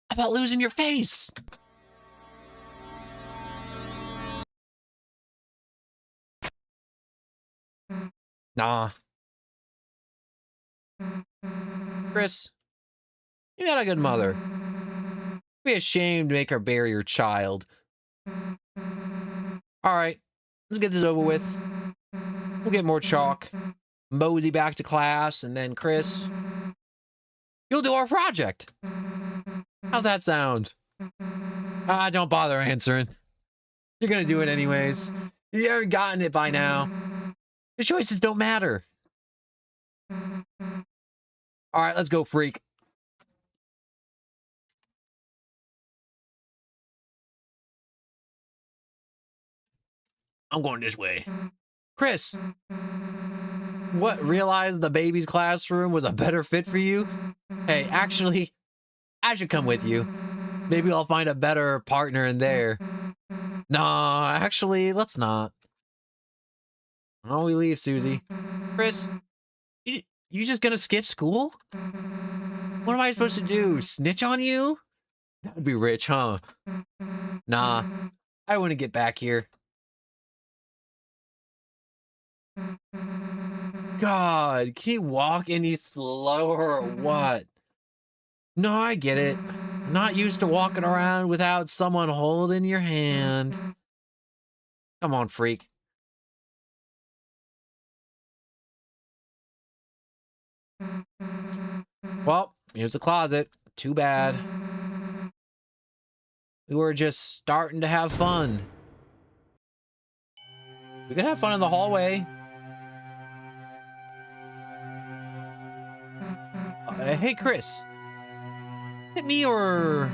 B: about losing your face? Nah. Chris, you got a good mother. Be ashamed to make her bury your child. Alright, let's get this over with. We'll get more chalk. Mosey back to class, and then Chris, you'll do our project. How's that sound? Ah, don't bother answering. You're gonna do it anyways. You haven't gotten it by now. Your choices don't matter. Alright, let's go, freak. I'm going this way. Chris, what, realized the baby's classroom was a better fit for you? Hey, actually, I should come with you. Maybe I'll find a better partner in there. Nah, actually, let's not. Oh, we leave, Susie. Chris, you just gonna skip school? What am I supposed to do? Snitch on you? That would be rich, huh? Nah, I wouldn't get back here. God, can you walk any slower or what? No, I get it. I'm not used to walking around without someone holding your hand. Come on, freak. Well, here's the closet. Too bad. We were just starting to have fun. We could have fun in the hallway. Hey, Chris. Is it me or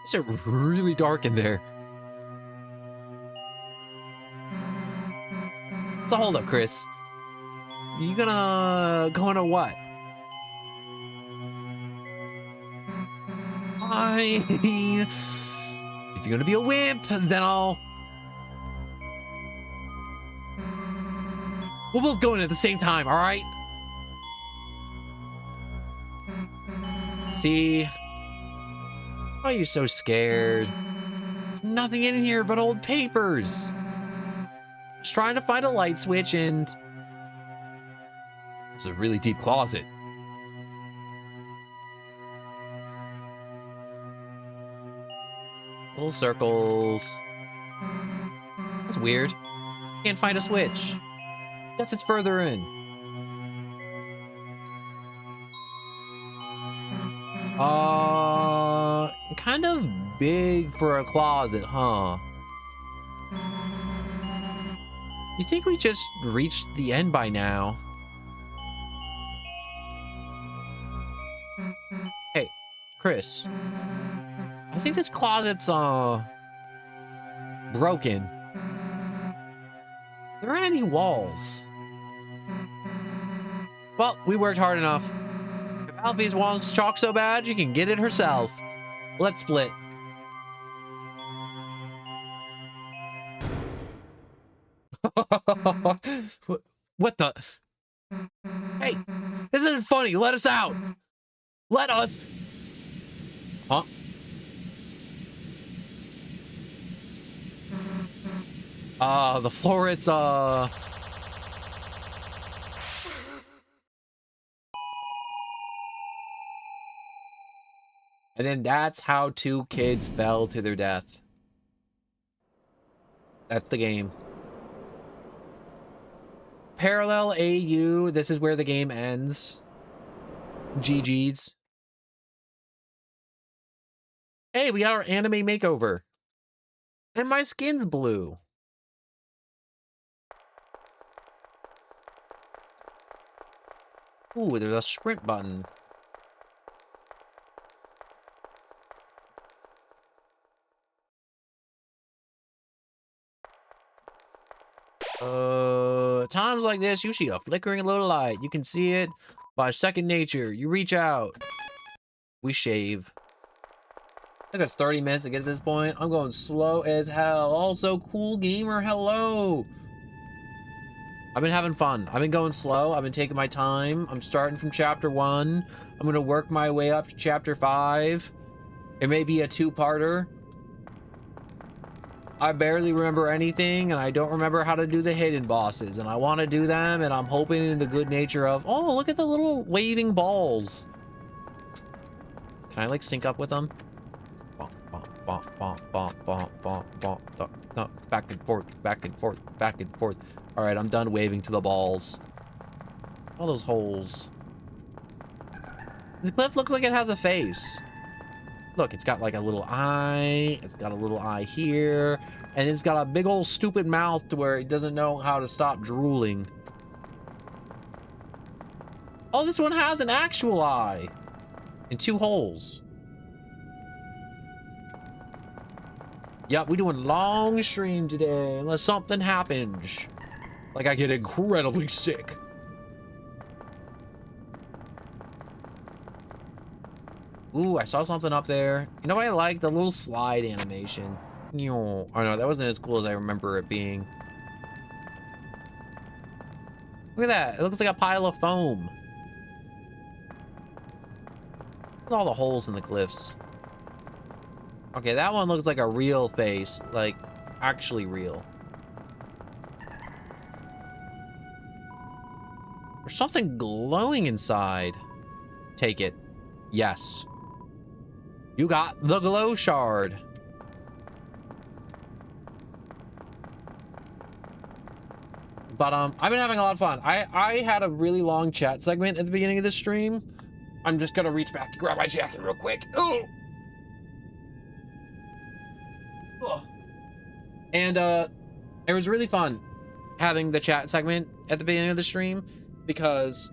B: is it really dark in there? So hold up, Chris. You gonna go into what? I mean, if you're gonna be a wimp, then I'll... We'll both go in at the same time, all right? See? Why are you so scared? Nothing in here but old papers. Just trying to find a light switch and... It's a really deep closet. Little circles. That's weird. Can't find a switch. Guess it's further in. Kind of big for a closet, huh? You think we just reached the end by now? Hey, Chris. I think this closet's, broken. There aren't any walls. Well, we worked hard enough. If Alfie wants chalk so bad, she can get it herself. Let's split. What the? Hey, this isn't funny. Let us out. Let us. Huh? The florets, and then that's how 2 kids fell to their death. That's the game. Parallel AU, this is where the game ends. GG's. Hey, we got our anime makeover. And my skin's blue. Ooh, there's a sprint button. Times like this, you see a flickering little light. You can see it by second nature. You reach out. We shave. Took us 30 minutes to get to this point. I'm going slow as hell. Also, cool gamer, hello. I've been having fun. I've been going slow. I've been taking my time. I'm starting from chapter 1. I'm going to work my way up to chapter 5. It may be a 2-parter. I barely remember anything, and I don't remember how to do the hidden bosses, and I want to do them, and I'm hoping in the good nature of, oh, look at the little waving balls. Can I, like, sync up with them? Back and forth, back and forth, back and forth. All right, I'm done waving to the balls. All those holes. The cliff looks like it has a face. Look, it's got like a little eye. It's got a little eye here. And it's got a big old stupid mouth to where it doesn't know how to stop drooling. Oh, this one has an actual eye. And 2 holes. Yep, we're doing long stream today. Unless something happens. Like I get incredibly sick. Ooh, I saw something up there. You know what I like? The little slide animation. Oh no, that wasn't as cool as I remember it being. Look at that. It looks like a pile of foam. Look at all the holes in the cliffs. Okay, that one looks like a real face. Like, actually real. There's something glowing inside. Take it. Yes. You got the glow shard. But I've been having a lot of fun. I had a really long chat segment at the beginning of the stream. I'm just gonna reach back to grab my jacket real quick. Oh. And it was really fun having the chat segment at the beginning of the stream because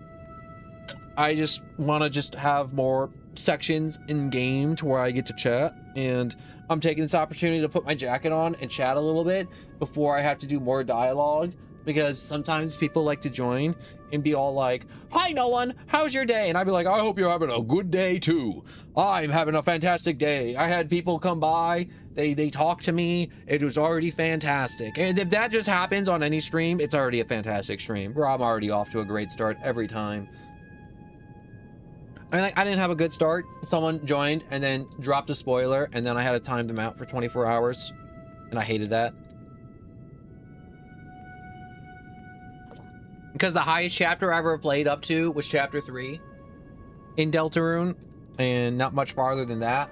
B: I just want to just have more sections in game to where I get to chat, and I'm taking this opportunity to put my jacket on and chat a little bit before I have to do more dialogue, because sometimes people like to join and be all like, hi no one, how's your day? And I'd be like, I hope you're having a good day too. I'm having a fantastic day. I had people come by, they talked to me, it was already fantastic. And if that just happens on any stream, it's already a fantastic stream, where I'm already off to a great start every time. I didn't have a good start. Someone joined and then dropped a spoiler, and then I had to time them out for 24 hours. And I hated that. Because the highest chapter I ever played up to was chapter 3 in Deltarune, and not much farther than that.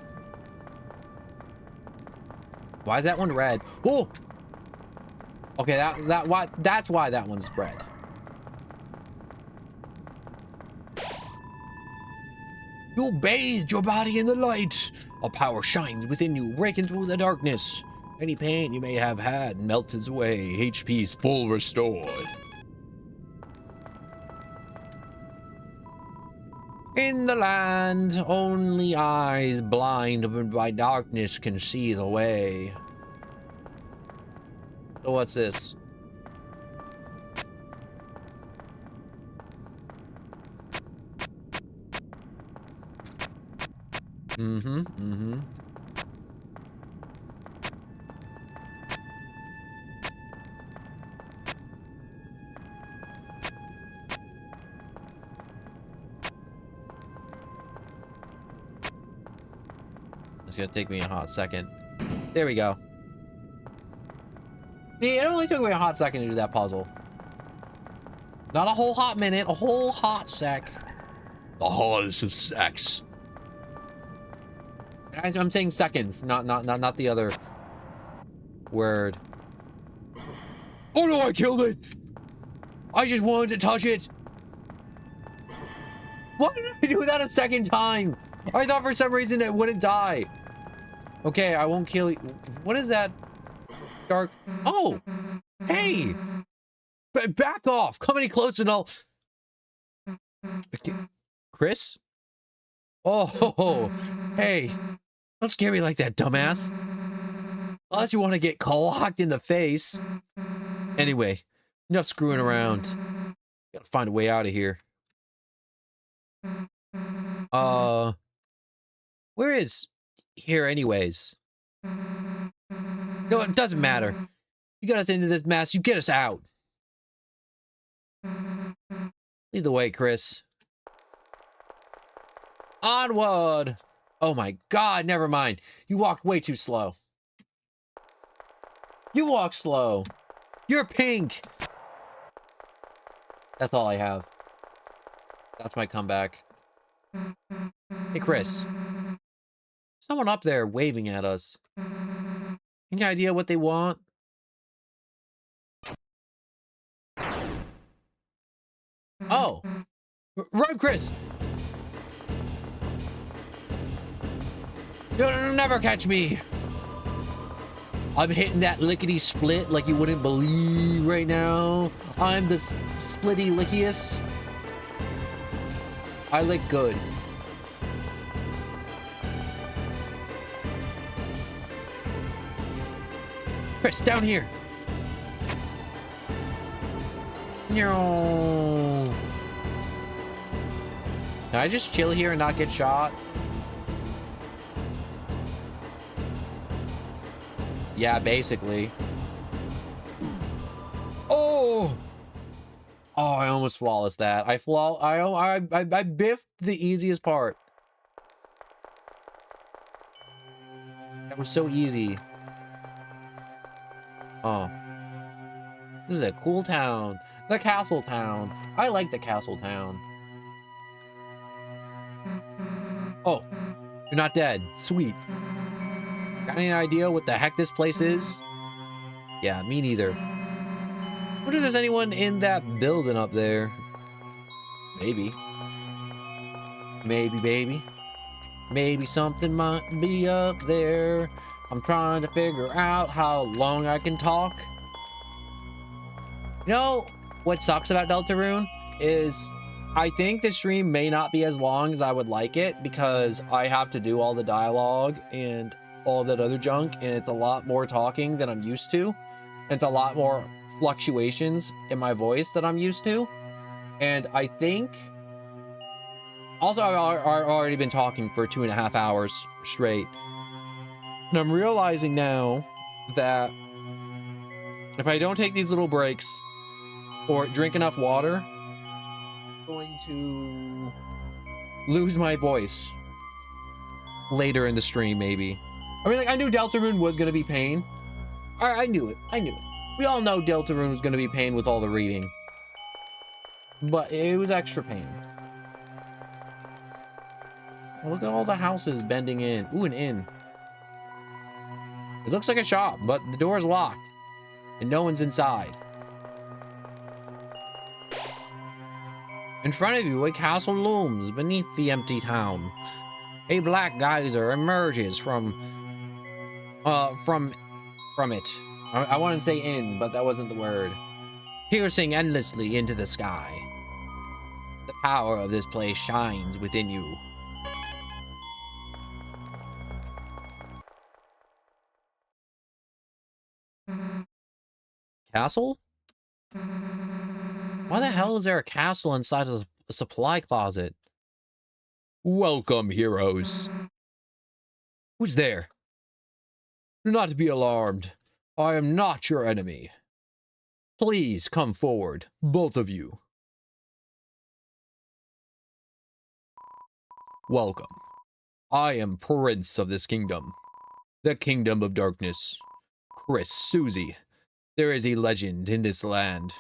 B: Why is that one red? Oh! Okay, that's why that one's red. You bathed your body in the light. A power shines within you, breaking through the darkness. Any pain you may have had melts away. HP's full restored. In the land, only eyes blinded by darkness can see the way. So what's this? It's gonna take me a hot second. There we go. See, it only took me a hot second to do that puzzle. Not a whole hot minute, a whole hot sec. The hottest of sex. I'm saying seconds, not the other word. Oh no, I killed it! I just wanted to touch it. Why did I do that a second time? I thought for some reason it wouldn't die. Okay, I won't kill you. What is that? Dark. Oh, hey, back off. Come any closer and I'll. Okay. Chris? Oh, hey, don't scare me like that, dumbass. Unless you want to get clocked in the face. Anyway, enough screwing around. Gotta find a way out of here. Where is here anyways? No, it doesn't matter. You got us into this mess, you get us out. Lead the way, Chris. Onward! Oh my god, never mind. You walked way too slow. You walk slow. You're pink. That's all I have. That's my comeback. Hey, Chris. Someone up there waving at us. Any idea what they want? Oh. Run, Chris! You'll never catch me! I'm hitting that lickety split like you wouldn't believe right now. I'm the splitty lickiest. I lick good. Chris, down here. No. Can I just chill here and not get shot? Yeah, basically. Oh! Oh, I almost flawless that. I biffed the easiest part. That was so easy. Oh. This is a cool town. The castle town. I like the castle town. Oh, you're not dead. Sweet. Got any idea what the heck this place is? Yeah, me neither. Wonder if there's anyone in that building up there. Maybe. Maybe, baby. Maybe something might be up there. I'm trying to figure out how long I can talk. You know, what sucks about Deltarune is I think the stream may not be as long as I would like it because I have to do all the dialogue and all that other junk, and it's a lot more talking than I'm used to. It's a lot more fluctuations in my voice that I'm used to. And I think also I've already been talking for 2.5 hours straight. And I'm realizing now that if I don't take these little breaks or drink enough water, I'm going to lose my voice later in the stream, maybe. I mean, like, I knew Deltarune was going to be pain. I knew it. I knew it. We all know Deltarune was going to be pain with all the reading. But it was extra pain. Oh, look at all the houses bending in. Ooh, an inn. It looks like a shop, but the door is locked. And no one's inside. In front of you, a castle looms beneath the empty town. A black geyser emerges from it. I wanted to say in, but that wasn't the word. Piercing endlessly into the sky. The power of this place shines within you. Castle? Why the hell is there a castle inside of a supply closet? Welcome, heroes. Who's there? Do not be alarmed. I am not your enemy. Please come forward, both of you. Welcome. I am Prince of this kingdom. The Kingdom of Darkness. Chris Susie, There is a legend in this land.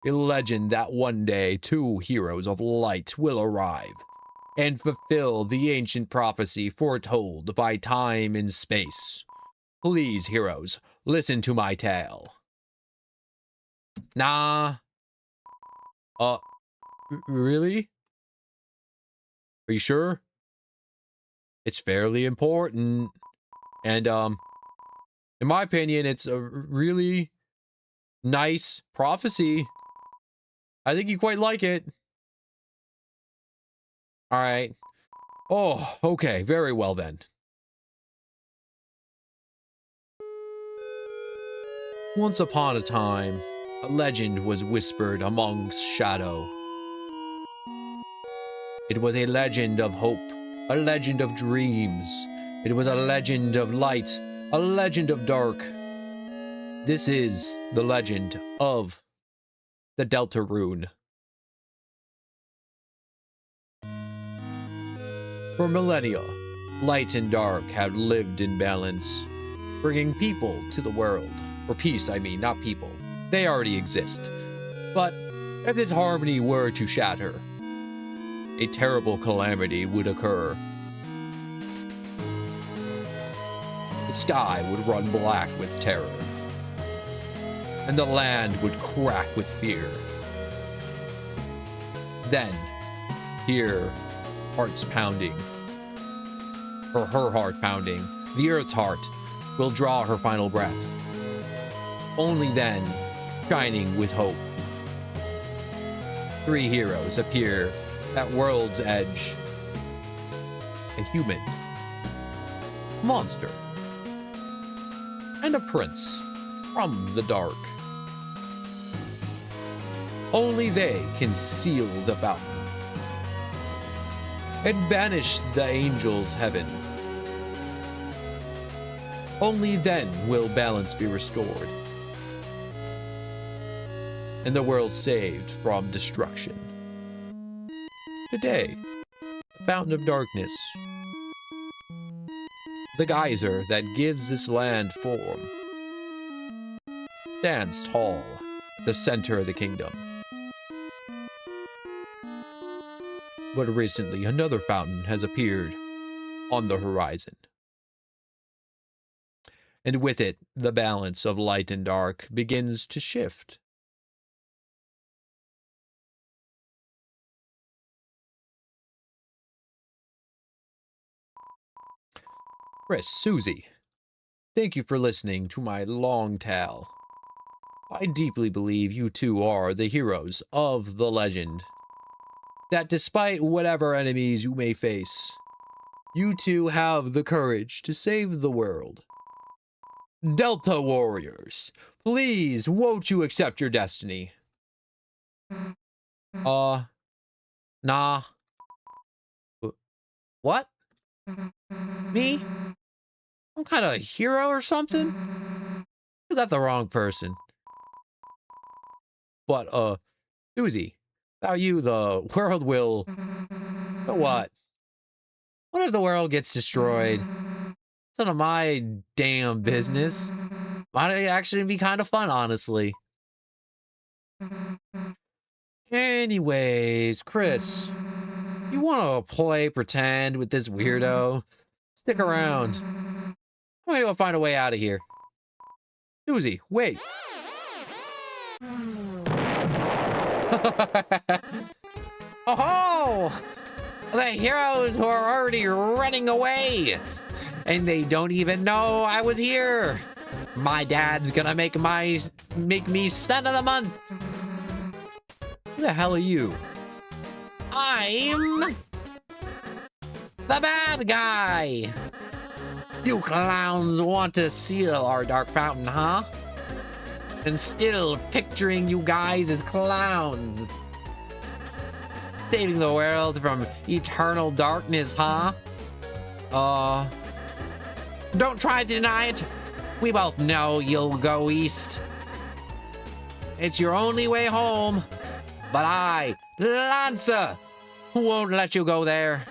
B: A legend that one day 2 heroes of light will arrive and fulfill the ancient prophecy foretold by time and space. Please, heroes, listen to my tale. Nah. Really? Are you sure? It's fairly important. And, in my opinion, it's a really nice prophecy. I think you quite like it. All right. Oh, okay. Very well then. Once upon a time, a legend was whispered amongst shadow. It was a legend of hope, a legend of dreams. It was a legend of light, a legend of dark. This is the legend of the Deltarune. For millennia, light and dark have lived in balance, bringing people to the world. Or peace, I mean, not people. They already exist. But if this harmony were to shatter, a terrible calamity would occur. The sky would run black with terror, and the land would crack with fear. Then, hear hearts pounding, or her heart pounding, the Earth's heart will draw her final breath. Only then, shining with hope, 3 heroes appear at world's edge. A human, a monster, and a prince from the dark. Only they can seal the fountain and banish the angels' heaven. Only then will balance be restored and the world saved from destruction. Today, the fountain of darkness, the geyser that gives this land form, stands tall at the center of the kingdom. But recently, another fountain has appeared on the horizon. And with it, the balance of light and dark begins to shift. Chris, Susie, thank you for listening to my long tale. I deeply believe you two are the heroes of the legend. That despite whatever enemies you may face, you two have the courage to save the world. Delta warriors, please won't you accept your destiny? Nah. What? Me? I'm kind of a hero or something? You got the wrong person. But, Susie, without you, the world will... So what? What if the world gets destroyed? It's none of my damn business. Might actually be kind of fun, honestly. Anyways, Chris, you want to play pretend with this weirdo? Stick around. I'm gonna find a way out of here. Susie, wait. Oh! The heroes who are already running away! And they don't even know I was here! My dad's gonna make me Son of the Month! Who the hell are you? I'm... the bad guy! You clowns want to seal our dark fountain, huh? And still picturing you guys as clowns. Saving the world from eternal darkness, huh? Don't try to deny it. We both know you'll go east. It's your only way home. But I, Lancer, won't let you go there.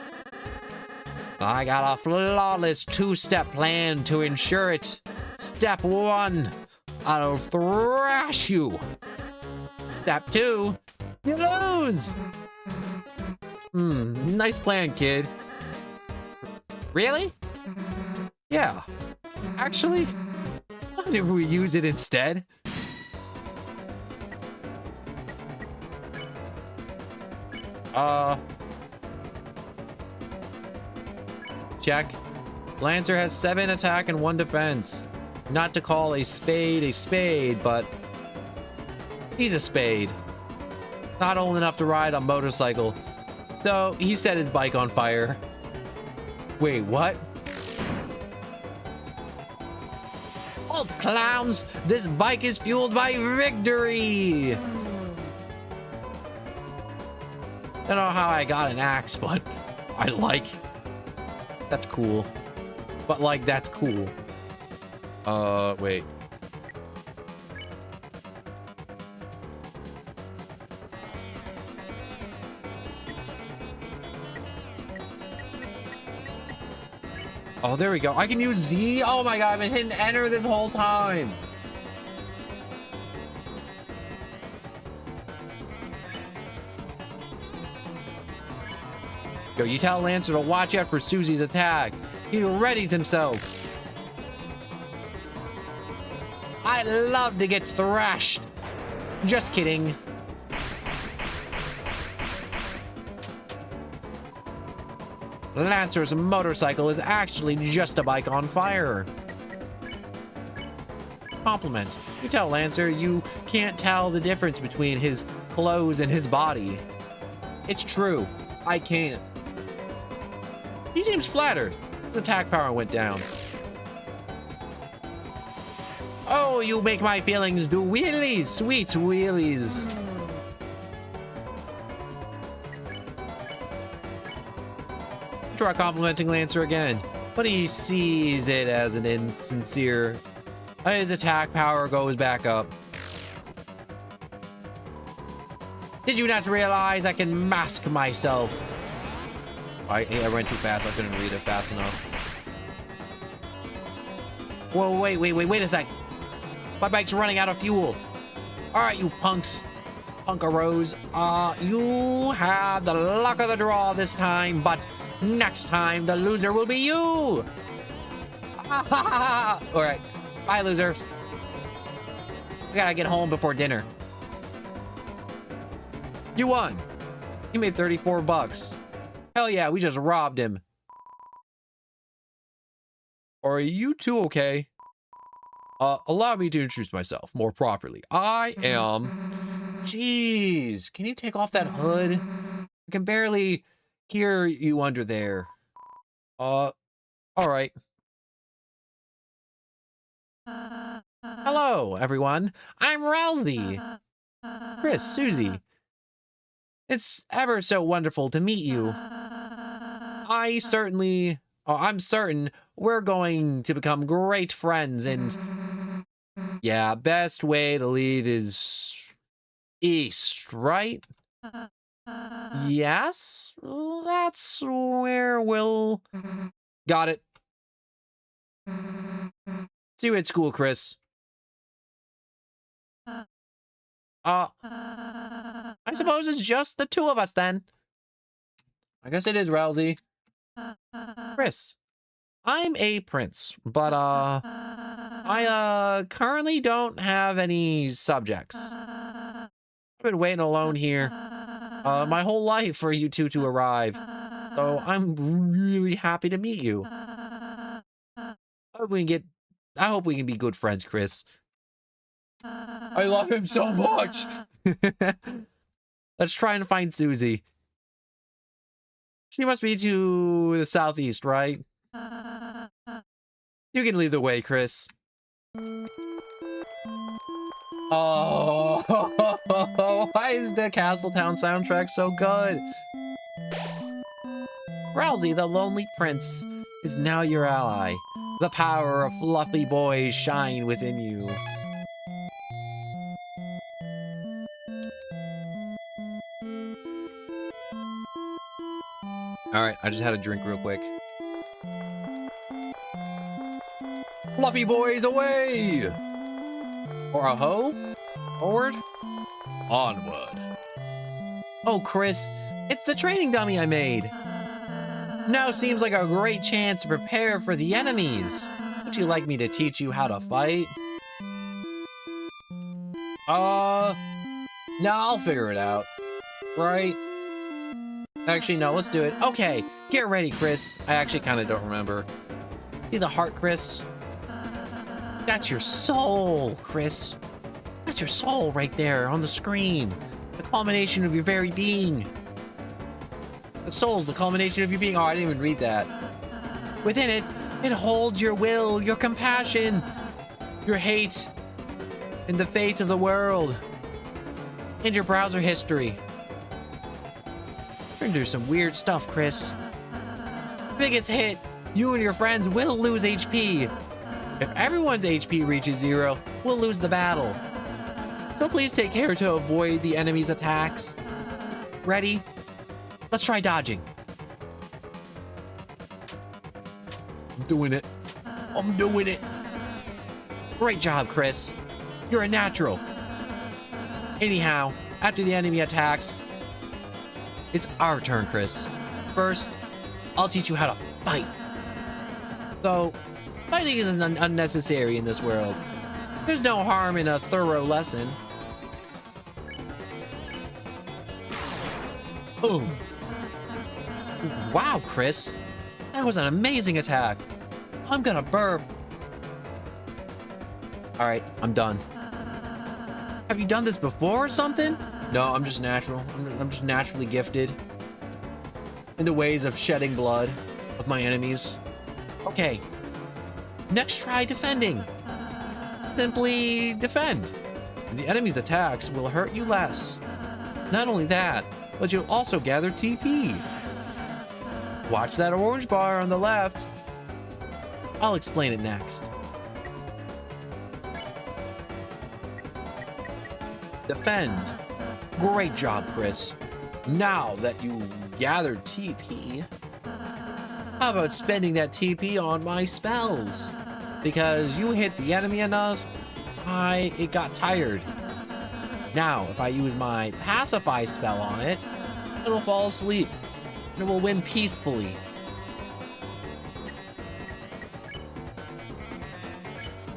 B: I got a flawless 2-step plan to ensure it. Step 1, I'll thrash you. Step 2, you lose. Nice plan, kid. Really? Yeah. Actually, what if we use it instead? Check. Lancer has 7 attack and 1 defense. Not to call a spade, but he's a spade. Not old enough to ride a motorcycle. So he set his bike on fire. Wait, what? Halt, clowns! This bike is fueled by victory! I don't know how I got an axe, but I like. That's cool. But like, that's cool. Wait. Oh, there we go. I can use Z. Oh my god, I've been hitting enter this whole time. Yo, you tell Lancer to watch out for Susie's attack. He readies himself. I love to get thrashed. Just kidding. Lancer's motorcycle is actually just a bike on fire. Compliment. You tell Lancer you can't tell the difference between his clothes and his body. It's true. I can't. He seems flattered. The attack power went down. Oh, you make my feelings do wheelies, sweet wheelies. Try complimenting Lancer again, but he sees it as an insincere. His attack power goes back up. Did you not realize I can mask myself? I ran too fast. I couldn't read it fast enough. Whoa, wait a sec. My bike's running out of fuel. All right, you punks. Punkaros. You had the luck of the draw this time, but next time the loser will be you. All right. Bye, losers. I gotta get home before dinner. You won. You made 34 bucks. Hell yeah, we just robbed him. Are you two okay? Allow me to introduce myself more properly. I am... Jeez, can you take off that hood? I can barely hear you under there. All right. Hello, everyone. I'm Rousey. Chris, Susie. It's ever so wonderful to meet you. I'm certain we're going to become great friends, and yeah, best way to leave is east, right? Yes, that's where we'll... Got it. See you at school, Chris. I suppose it's just the two of us then. I guess it is, Rousey. Chris, I'm a prince, but I currently don't have any subjects. I've been waiting alone here my whole life for you two to arrive. So I'm really happy to meet you. I hope we can be good friends, Chris. I love him so much. Let's try and find Susie. She must be to the southeast, right? You can lead the way, Chris. Oh, why is the Castletown soundtrack so good? Rousey, the lonely prince, is now your ally. The power of fluffy boys shine within you. All right, I just had a drink real quick. Fluffy boys away! Or a hoe? Forward? Onward. Oh, Chris, it's the training dummy I made. Now seems like a great chance to prepare for the enemies. Would you like me to teach you how to fight? No, I'll figure it out. Right? Actually, no, let's do it. Okay, get ready, Chris. I actually kind of don't remember. See the heart, Chris? That's your soul, Chris. That's your soul right there on the screen. The culmination of your very being. The soul's the culmination of your being. Oh, I didn't even read that. Within it, it holds your will, your compassion, your hate, and the fate of the world. And your browser history. You're gonna do some weird stuff, Chris. If it gets hit, you and your friends will lose HP. If everyone's HP reaches 0, we'll lose the battle. So please take care to avoid the enemy's attacks. Ready? Let's try dodging. I'm doing it. I'm doing it. Great job, Chris. You're a natural. Anyhow, after the enemy attacks, it's our turn, Chris. First, I'll teach you how to fight. So, fighting isn't unnecessary in this world. There's no harm in a thorough lesson. Boom. Wow, Chris. That was an amazing attack. I'm gonna burp. Alright, I'm done. Have you done this before or something? No, I'm just natural. I'm just naturally gifted in the ways of shedding blood of my enemies. Okay. Next, try defending. Simply defend. And the enemy's attacks will hurt you less. Not only that, but you'll also gather TP. Watch that orange bar on the left. I'll explain it next. Defend. Great job, Chris. Now that you gathered TP, how about spending that TP on my spells? Because you hit the enemy enough, it got tired. Now, if I use my pacify spell on it, it'll fall asleep. And it will win peacefully.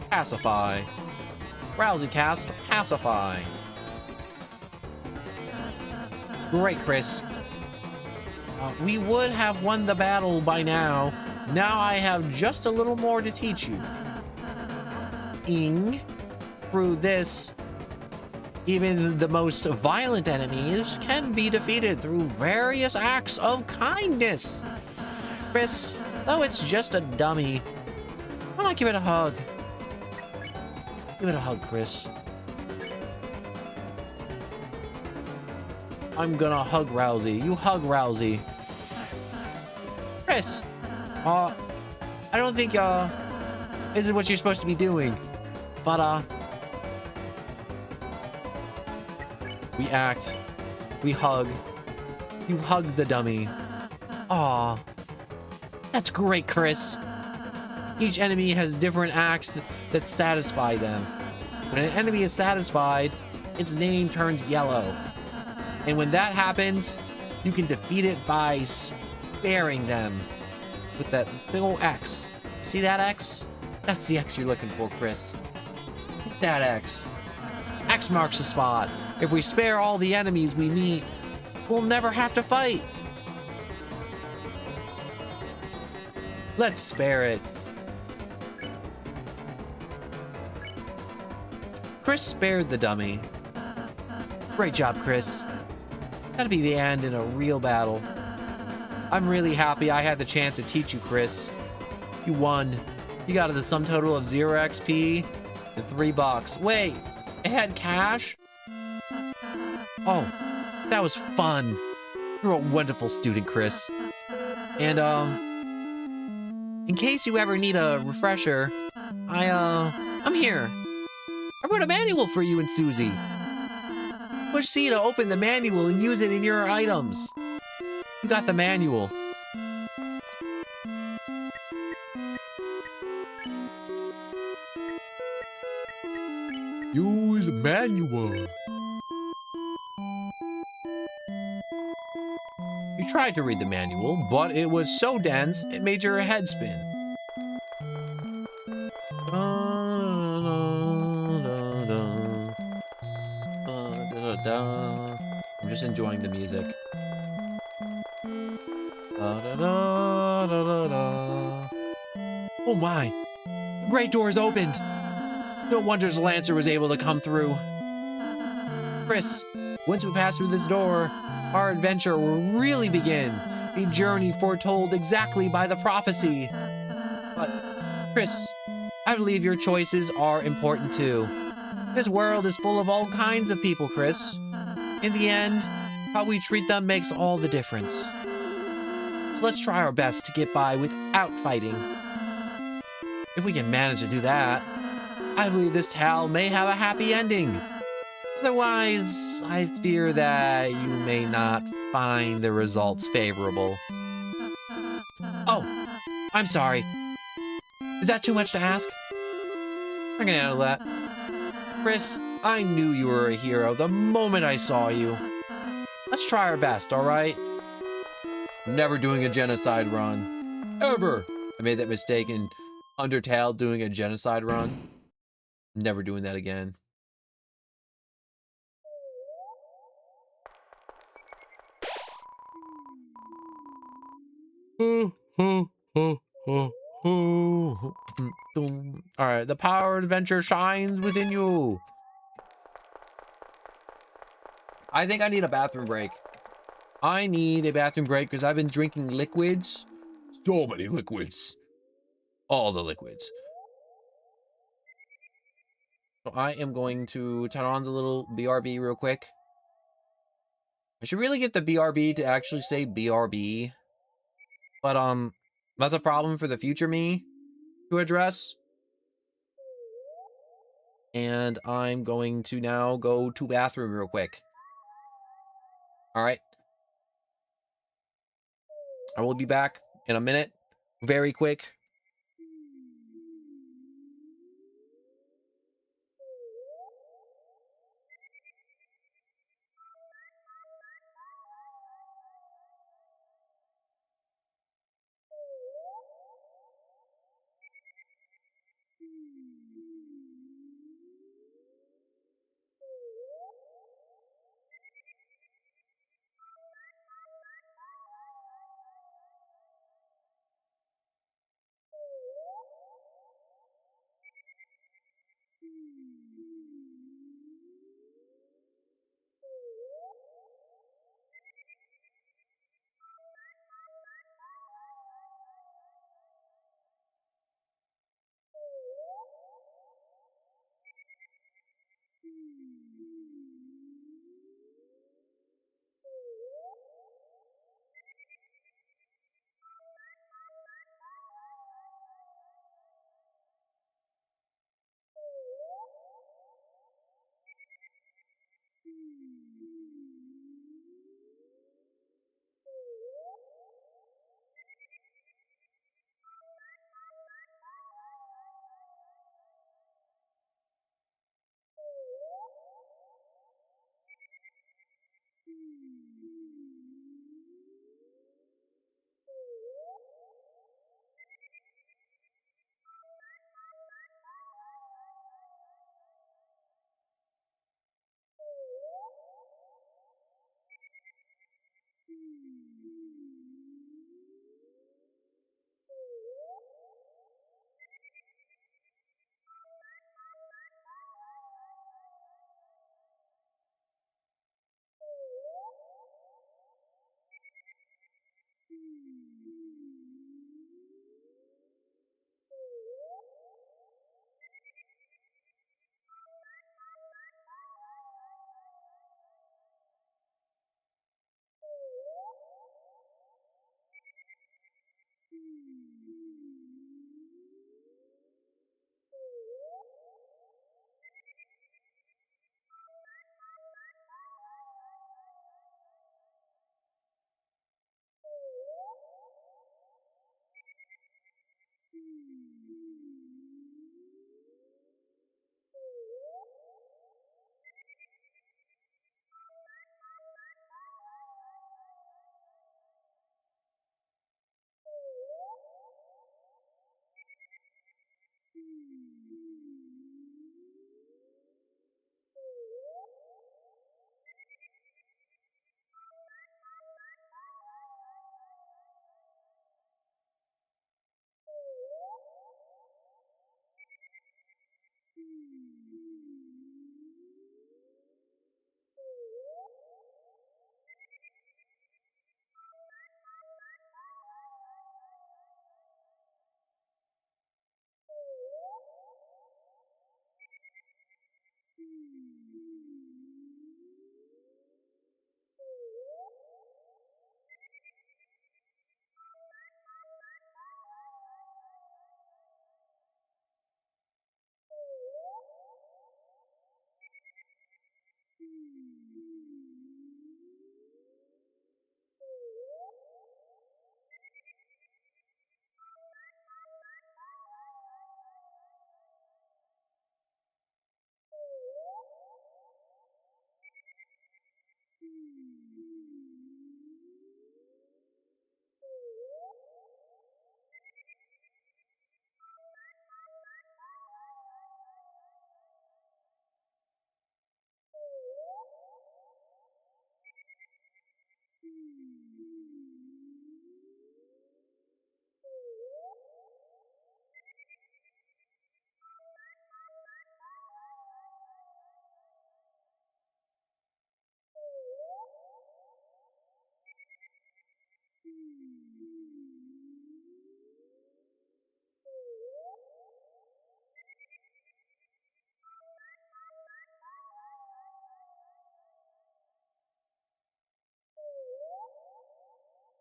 B: Pacify. Rousey cast Pacify. Great, Chris. We would have won the battle by now. Now I have just a little more to teach you. Through this, even the most violent enemies can be defeated through various acts of kindness. Chris, though it's just a dummy, why not give it a hug? Give it a hug, Chris. I'm gonna hug Rousey. You hug Rousey. Chris, I don't think, this is what you're supposed to be doing. But, we act. We hug. You hug the dummy. Aw. That's great, Chris. Each enemy has different acts that satisfy them. When an enemy is satisfied, its name turns yellow. And when that happens, you can defeat it by sparing them with that big ol' X. See that X? That's the X you're looking for, Chris. Hit that X. X marks the spot. If we spare all the enemies we meet, we'll never have to fight. Let's spare it. Chris spared the dummy. Great job, Chris. That'll be the end in a real battle. I'm really happy I had the chance to teach you, Chris. You won. You got the sum total of 0 XP and $3. Wait, it had cash? Oh, that was fun. You're a wonderful student, Chris. And, in case you ever need a refresher, I'm here. I wrote a manual for you and Susie. Push C to open the manual and use it in your items. You got the manual. You use manual. You tried to read the manual, but it was so dense, it made your head spin. I'm just enjoying the music. Oh my! The great doors opened! No wonder Lancer was able to come through. Chris, once we pass through this door, our adventure will really begin. A journey foretold exactly by the prophecy. But, Chris, I believe your choices are important too. This world is full of all kinds of people, Chris. In the end, how we treat them makes all the difference. So let's try our best to get by without fighting. If we can manage to do that, I believe this tale may have a happy ending. Otherwise, I fear that you may not find the results favorable. Oh, I'm sorry. Is that too much to ask? I can handle that. Chris, I knew you were a hero the moment I saw you. Let's try our best, all right? I'm never doing a genocide run. Ever! I made that mistake in Undertale doing a genocide run. Never doing that again. Alright, the power of adventure shines within you. I think I need a bathroom break. I need a bathroom break because I've been drinking liquids. So many liquids. All the liquids. So I am going to turn on the little BRB real quick. I should really get the BRB to actually say BRB. But, that's a problem for the future me to address. And I'm going to now go to bathroom real quick. All right. I will be back in a minute. Very quick.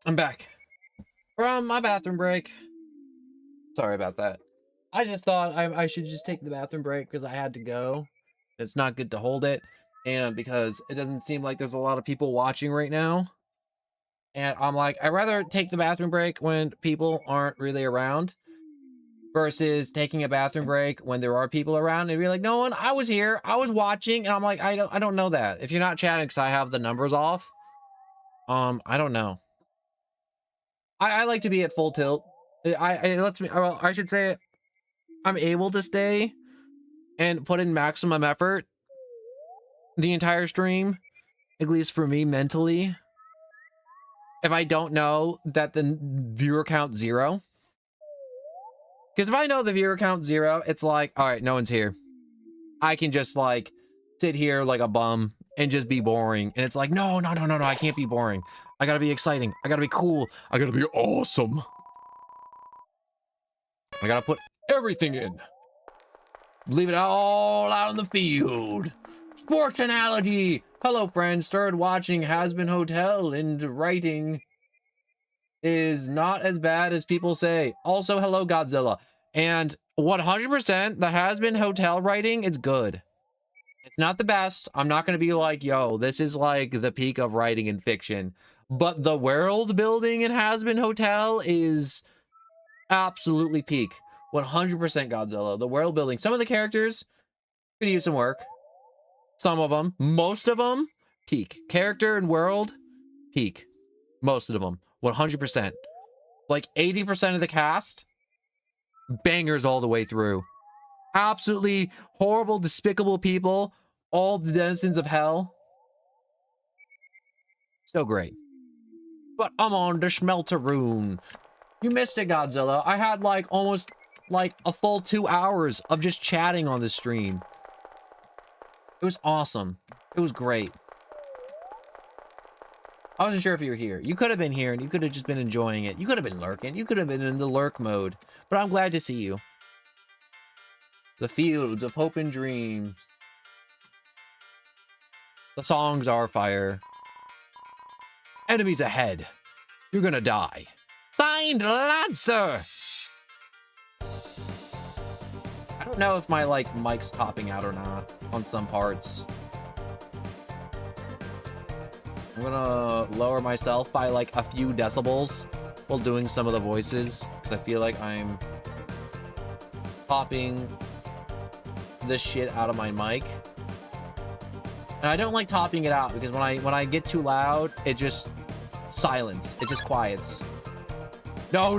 A: I'm back from my bathroom break. Sorry about that. I just thought I should just take the bathroom break because I had to go. It's not good to hold it, and because it doesn't seem like there's a lot of people watching right now. And I'm like, I'd rather take the bathroom break when people aren't really around versus taking a bathroom break when there are people around and be like, no one, I was here, I was watching, and I'm like, I don't know that. If you're not chatting because I have the numbers off, I don't know. I like to be at full tilt. It lets me, well, I should say I'm able to stay and put in maximum effort the entire stream, at least for me mentally, if I don't know that the viewer count 0. Because if I know the viewer count 0, it's like, all right, no one's here. I can just like sit here like a bum and just be boring. And it's like, no, I can't be boring. I gotta be exciting. I gotta be cool. I gotta be awesome. I gotta put everything in. Leave it all out in the field. Sports analogy. Hello, friends. Started watching Has-Been Hotel, and writing is not as bad as people say. Also, hello, Godzilla. And 100%, the Has-Been Hotel writing is good. It's not the best. I'm not going to be like, yo, this is like the peak of writing in fiction. But the world building in Has-Been Hotel is absolutely peak. 100% Godzilla. The world building. Some of the characters could use some work. Some of them. Most of them, peak. Character and world, peak. Most of them. 100%. Like 80% of the cast, bangers all the way through. Absolutely horrible, despicable people. All the denizens of hell. So great. But I'm on to Deltarune. You missed it, Godzilla. I had like almost like a full 2 hours of just chatting on this stream. It was awesome. It was great. I wasn't sure if you were here. You could have been here and you could have just been enjoying it. You could have been lurking. You could have been in the lurk mode. But I'm glad to see you. The fields of hope and dreams. The songs are fire. Enemies ahead. You're gonna die. Signed, Lancer! I don't know if my, like, mic's topping out or not on some parts. I'm gonna lower myself by, like, a few decibels while doing some of the voices, because I feel like I'm popping this shit out of my mic. And I don't like topping it out, because when I get too loud, it just silence. It just quiets. No.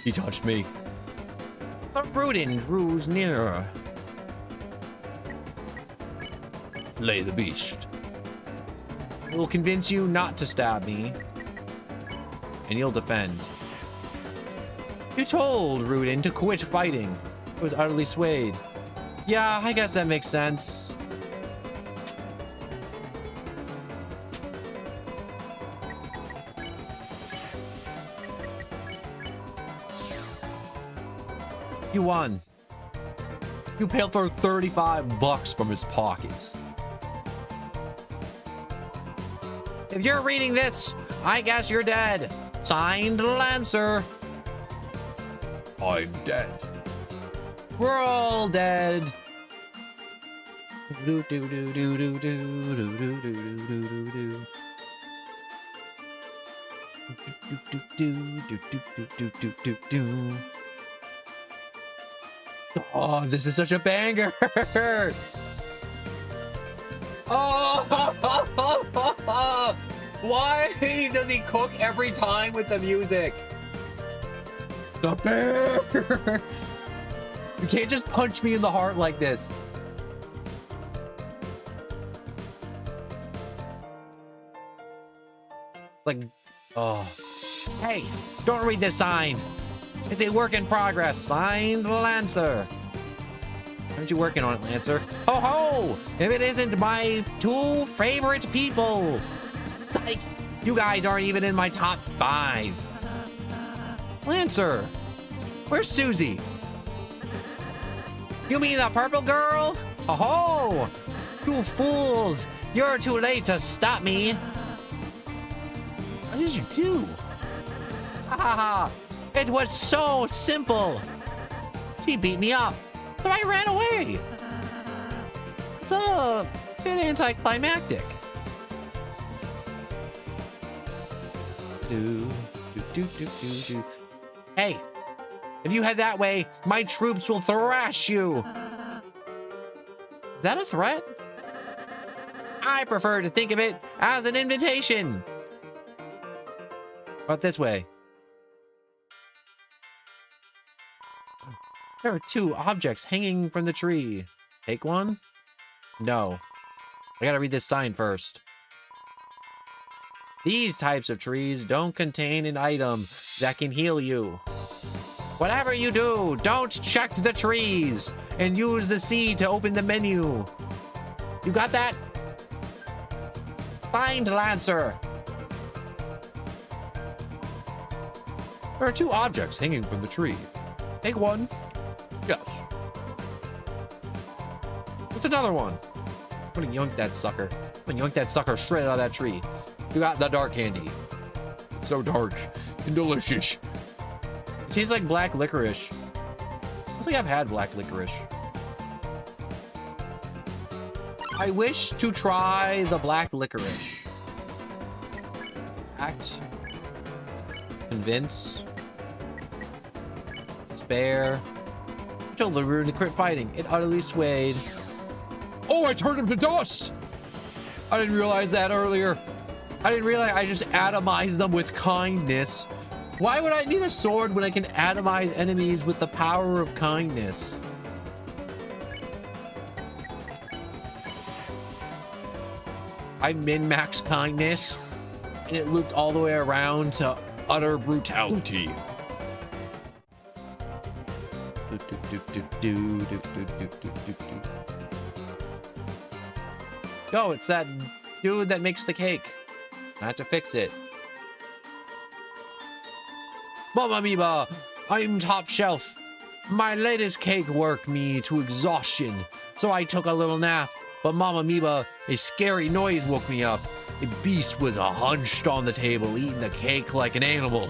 A: He touched me. A rodent drews nearer. Lay the beast. It will convince you not to stab me. And you'll defend. You told Rudin to quit fighting. It was utterly swayed. Yeah, I guess that makes sense. You won. You paid for $35 from his pockets. If you're reading this, I guess you're dead. Signed, Lancer. I'm dead. We're all dead. Do do do do do do do do do do do do do. Oh, this is such a banger. Oh, why does he cook every time with the music? The bear. You can't just punch me in the heart like this. Like, oh. Hey, don't read this sign. It's a work in progress. Signed, Lancer. Aren't you working on it, Lancer? Ho ho! If it isn't my 2 favorite people. Like, you guys aren't even in my top 5. Lancer, where's Susie? You mean the purple girl? Ho ho! You fools! You're too late to stop me. did you do?
B: Ha ha ha! It was so simple! She beat me up, so I ran away! It's a bit anticlimactic. Hey, if you head that way, my troops will thrash you!
A: Is that a threat?
B: I prefer to think of it as an invitation.
A: But this way. There are 2 objects hanging from the tree. Take one? No. I gotta read this sign first. These types of trees don't contain an item that can heal you. Whatever you do, don't check the trees and use the C to open the menu. You got that? Find Lancer. There are 2 objects hanging from the tree. Take one. Yes. What's another one? I'm gonna yoink that sucker. I'm gonna yoink that sucker straight out of that tree. You got the dark candy. It's so dark and delicious. It tastes like black licorice. I don't think I've had black licorice. I wish to try the black licorice. Act. Convince. Spare. Deltarune to quit fighting. It utterly swayed. Oh, I turned him to dust! I didn't realize that earlier. I didn't realize I just atomized them with kindness. Why would I need a sword when I can atomize enemies with the power of kindness? I min-max kindness, and it looped all the way around to utter brutality. Yo, it's that dude that makes the cake. I have to fix it. Mama Amoeba, I'm top shelf. My latest cake worked me to exhaustion, so I took a little nap. But Mama Amoeba, a scary noise woke me up. A beast was hunched on the table, eating the cake like an animal.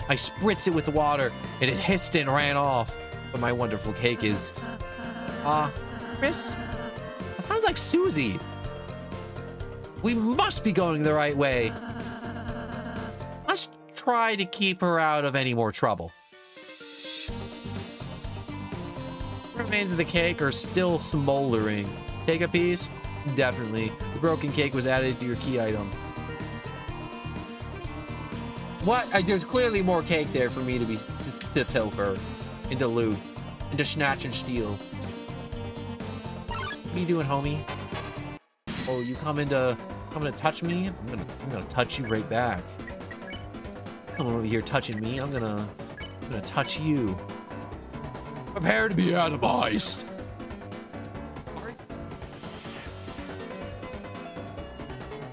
A: I spritzed it with the water, and it hissed and ran off. But my wonderful cake is... Chris? That sounds like Susie. We must be going the right way. Let's try to keep her out of any more trouble. The remains of the cake are still smoldering. Take a piece? Definitely. The broken cake was added to your key item. What? There's clearly more cake there for me to pilfer and to loot and to snatch and steal. What are you doing, homie? Oh, you coming to touch me? I'm gonna touch you right back. Come over here touching me. I'm gonna touch you. Prepare to be atomized.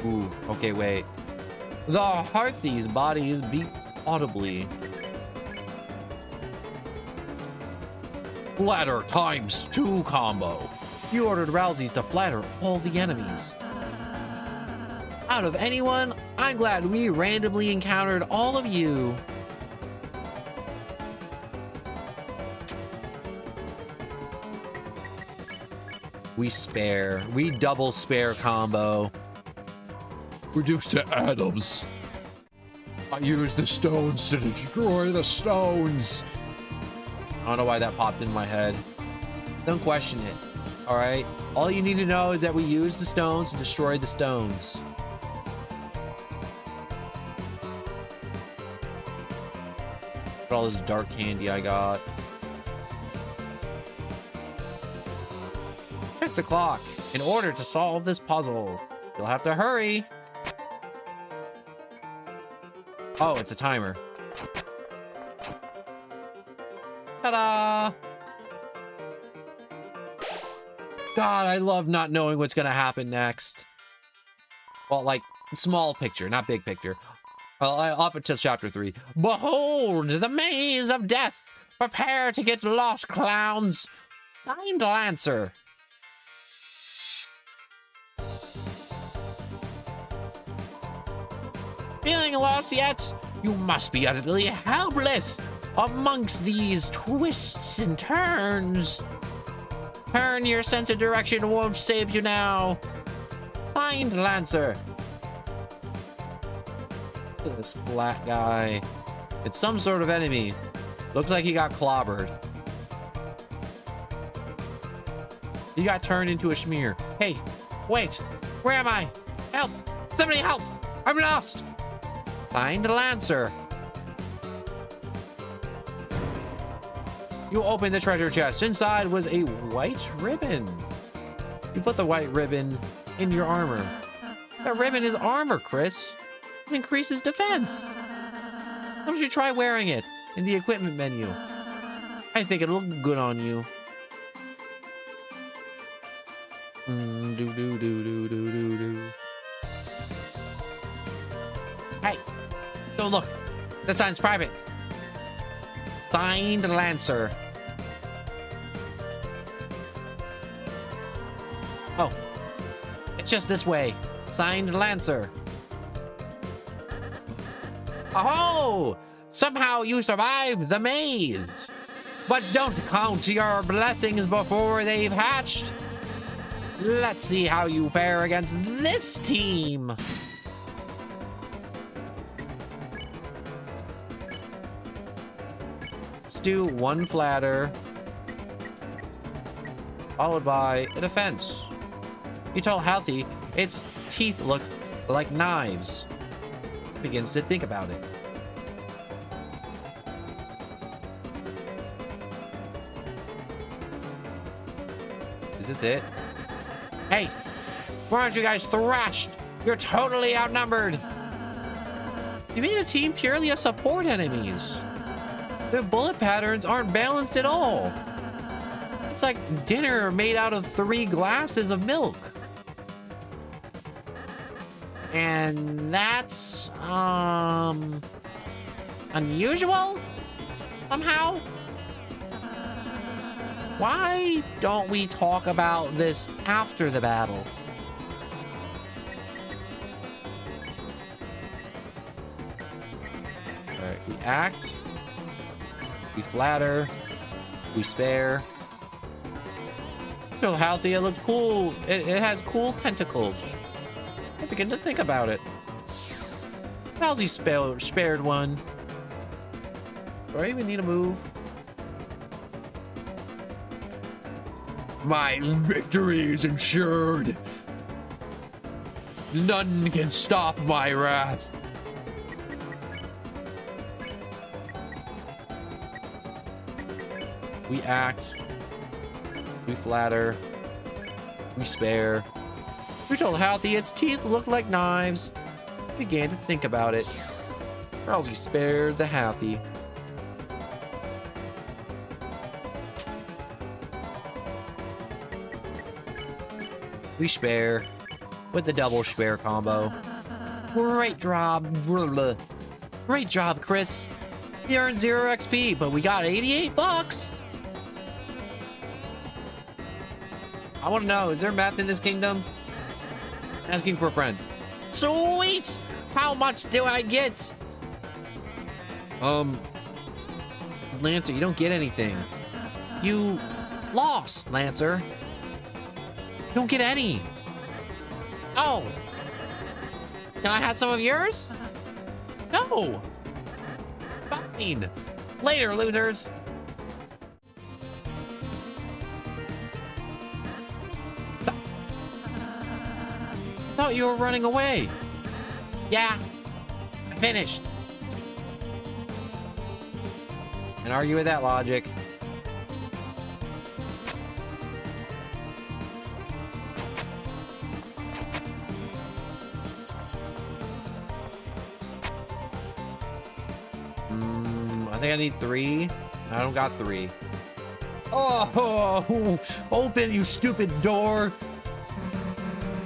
A: Ooh, okay, wait. The Hearthy's bodies beat audibly. Flatter ×2 combo. You ordered Rousey's to flatter all the enemies. Out of anyone, I'm glad we randomly encountered all of you. We double spare combo. Reduced to atoms. I used the stones to destroy the stones. I don't know why that popped in my head. Don't question it. All right. All you need to know is that we used the stones to destroy the stones. Look at all this dark candy I got. Check the clock. In order to solve this puzzle, you'll have to hurry. Oh, it's a timer. Ta-da! God, I love not knowing what's gonna happen next. Well, like, small picture, not big picture. Up until chapter 3. Behold, the maze of death! Prepare to get lost, clowns! Signed Lancer.
B: Feeling lost yet? You must be utterly helpless amongst these twists and turns. Turn your sense of direction won't save you now. Signed, Lancer. Look at this flat guy. It's some sort of enemy. Looks like he got clobbered. He got turned into a schmear. Hey, wait. Where am I? Help! Somebody help! I'm lost! Signed, Lancer. You opened the treasure chest. Inside was a white ribbon. You put the white ribbon in your armor. That ribbon is armor, Chris. It increases defense. Why don't you try wearing it in the equipment menu? I think it'll look good on you. Hey, don't look. The sign's private. Signed, Lancer. Oh, it's just this way. Signed, Lancer. Oh, somehow you survived the maze. But don't count your blessings before they've hatched. Let's see how you fare against this team. Let's do one flatter, followed by a defense. You told Healthy its teeth look like knives. Begins to think about it. Is this it? Hey, why aren't you guys thrashed? You're totally outnumbered. You made a team purely of support enemies. Their bullet patterns aren't balanced at all. It's like dinner made out of 3 glasses of milk. And that's, unusual? Somehow? Why don't we talk about this after the battle? Alright, we act, we flatter, we spare. So healthy, it looks cool. It has cool tentacles. I begin to think about it. Halsey spared one. Do I even need to move? My victory is ensured. None can stop my wrath. We act. We flatter. We spare. We told Healthy its teeth looked like knives. Began to think about it. Halsey spared the Healthy. We spare with the double spare combo. Great job. Great job, Chris. We earned 0 XP, but we got 88 bucks. I want to know, is there math in this kingdom? Asking for a friend. Sweet! How much do I get? Lancer, you don't get anything. You lost, Lancer. You don't get any. Oh. Can I have some of yours? No. Fine. Later, losers. Thought you were running away. Yeah. I finished. And argue with that logic. I think I need 3. I don't got 3. Oh, open, you stupid door.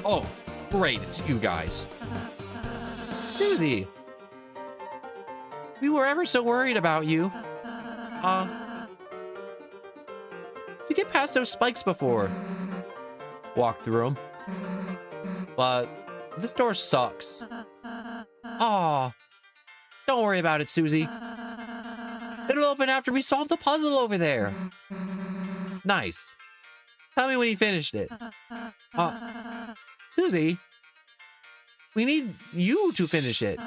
B: Oh, great, it's you guys. Susie, we were ever so worried about you. You get past those spikes before. Walk through them. But this door sucks. Aw, don't worry about it, Susie. It'll open after we solve the puzzle over there. Nice. Tell me when you finished it. Susie, we need you to finish it.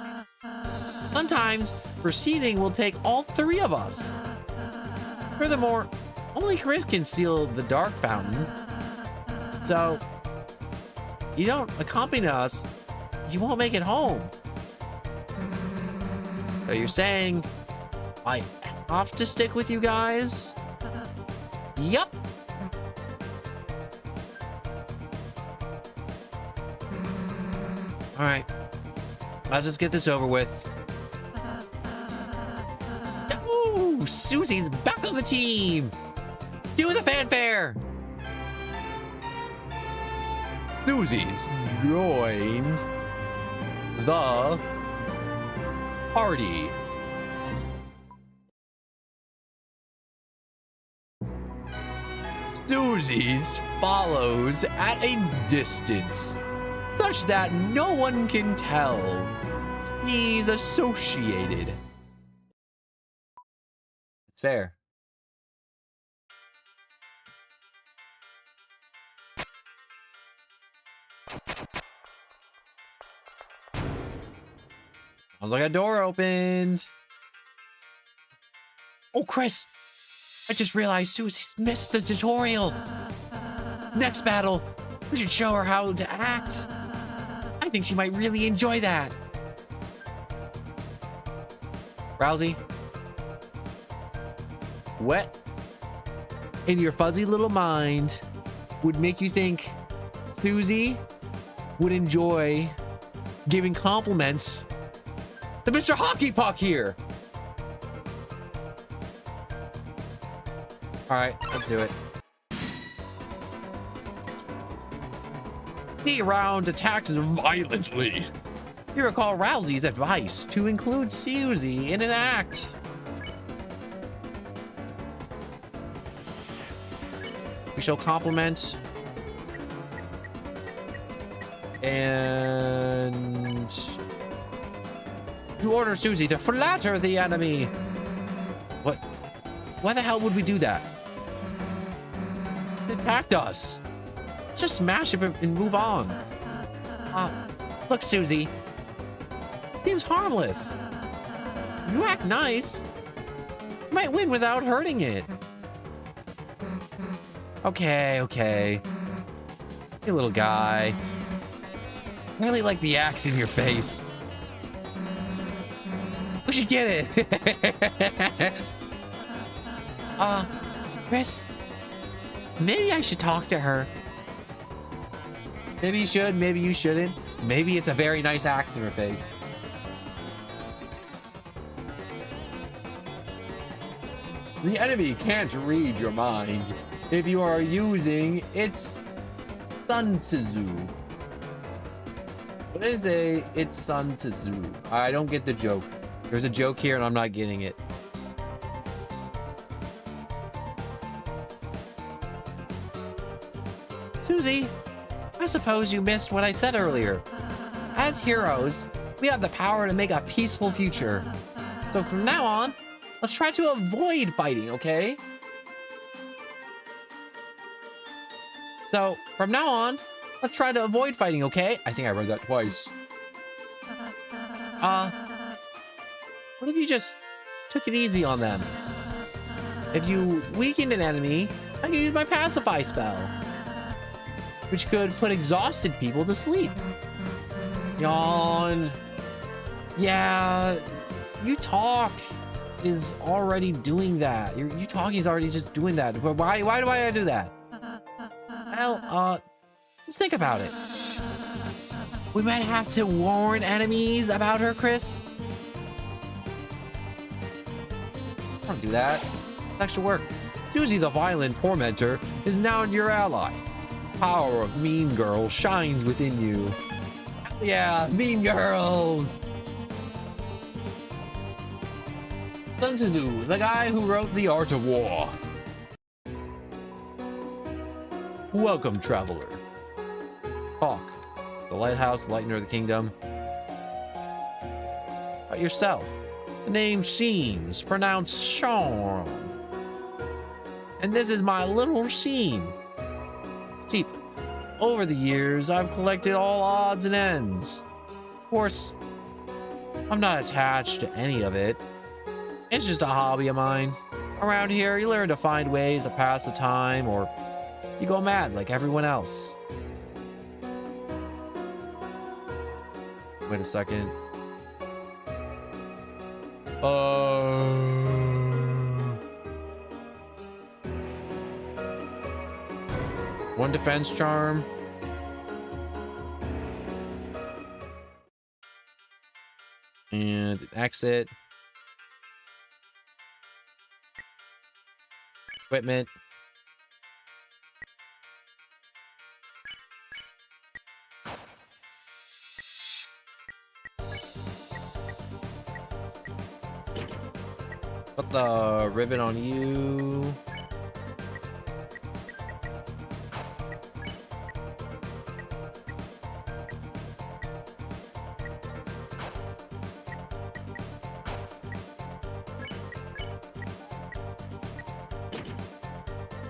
B: Sometimes proceeding will take all three of us. Furthermore, only Chris can seal the dark fountain. So, you don't accompany us, you won't make it home. So you're saying I have to stick with you guys? Yup. All right, let's just get this over with. Ooh, Susie's back on the team. Do the fanfare. Susie's joined the party. Susie's follows at a distance, such that no one can tell he's associated. It's fair. Sounds like a door opened. Oh, Chris, I just realized Susie's missed the tutorial. Next battle, we should show her how to act. I think she might really enjoy that. Rousey, what in your fuzzy little mind would make you think Susie would enjoy giving compliments to Mr. Hockey Puck here? All right, let's do it. The round attacked violently. You recall Rousey's advice to include Susie in an act. We shall compliment and you order Susie to flatter the enemy. What? Why the hell would we do that? It attacked us. Just smash it and move on. Look, Susie. Seems harmless. You act nice. You might win without hurting it. Okay. Hey, little guy. I really like the axe in your face. We should get it. Chris, maybe I should talk to her. Maybe you should, maybe you shouldn't. Maybe it's a very nice axe in her face. The enemy can't read your mind if you are using its Sun Tzu. What is it's Sun Tzu? I don't get the joke. There's a joke here and I'm not getting it. Susie, I suppose you missed what I said earlier. As heroes, we have the power to make a peaceful future. So from now on, let's try to avoid fighting, okay? So from now on, let's try to avoid fighting, okay? I think I read that twice. What if you just took it easy on them? If you weakened an enemy, I can use my pacify spell, which could put exhausted people to sleep. Yawn. Yeah, you talk is already doing that. You talking is already just doing that. But why do I do that? Well, just think about it. We might have to warn enemies about her, Chris. Don't do that. It's extra work. Susie the violent tormentor is now your ally. Power of Mean Girl shines within you. Hell yeah, Mean Girls! Sun Tzu, the guy who wrote The Art of War. Welcome, traveler. Talk. The lighthouse, lightener of the kingdom. About yourself. The name seems pronounced Sean. And this is my little Sheen. See, over the years, I've collected all odds and ends. Of course, I'm not attached to any of it. It's just a hobby of mine. Around here, you learn to find ways to pass the time, or you go mad like everyone else. Wait a second. One defense charm. And exit. Equipment. Put the ribbon on you.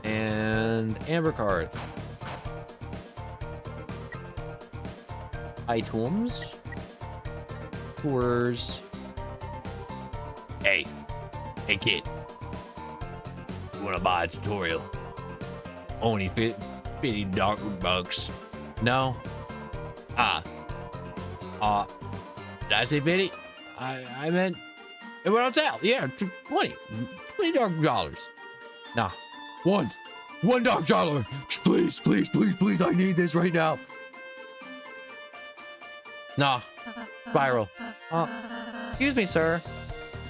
B: And amber card. Items. Tours.
C: Hey kid, you wanna buy a tutorial? Only 50 dark bucks.
B: No.
C: Did I say 50?
B: I meant it went on sale. Yeah, 20 dark dollars. Nah.
C: One dark dollar. Please, I need this right now.
B: Nah. Spiral. Excuse me, sir.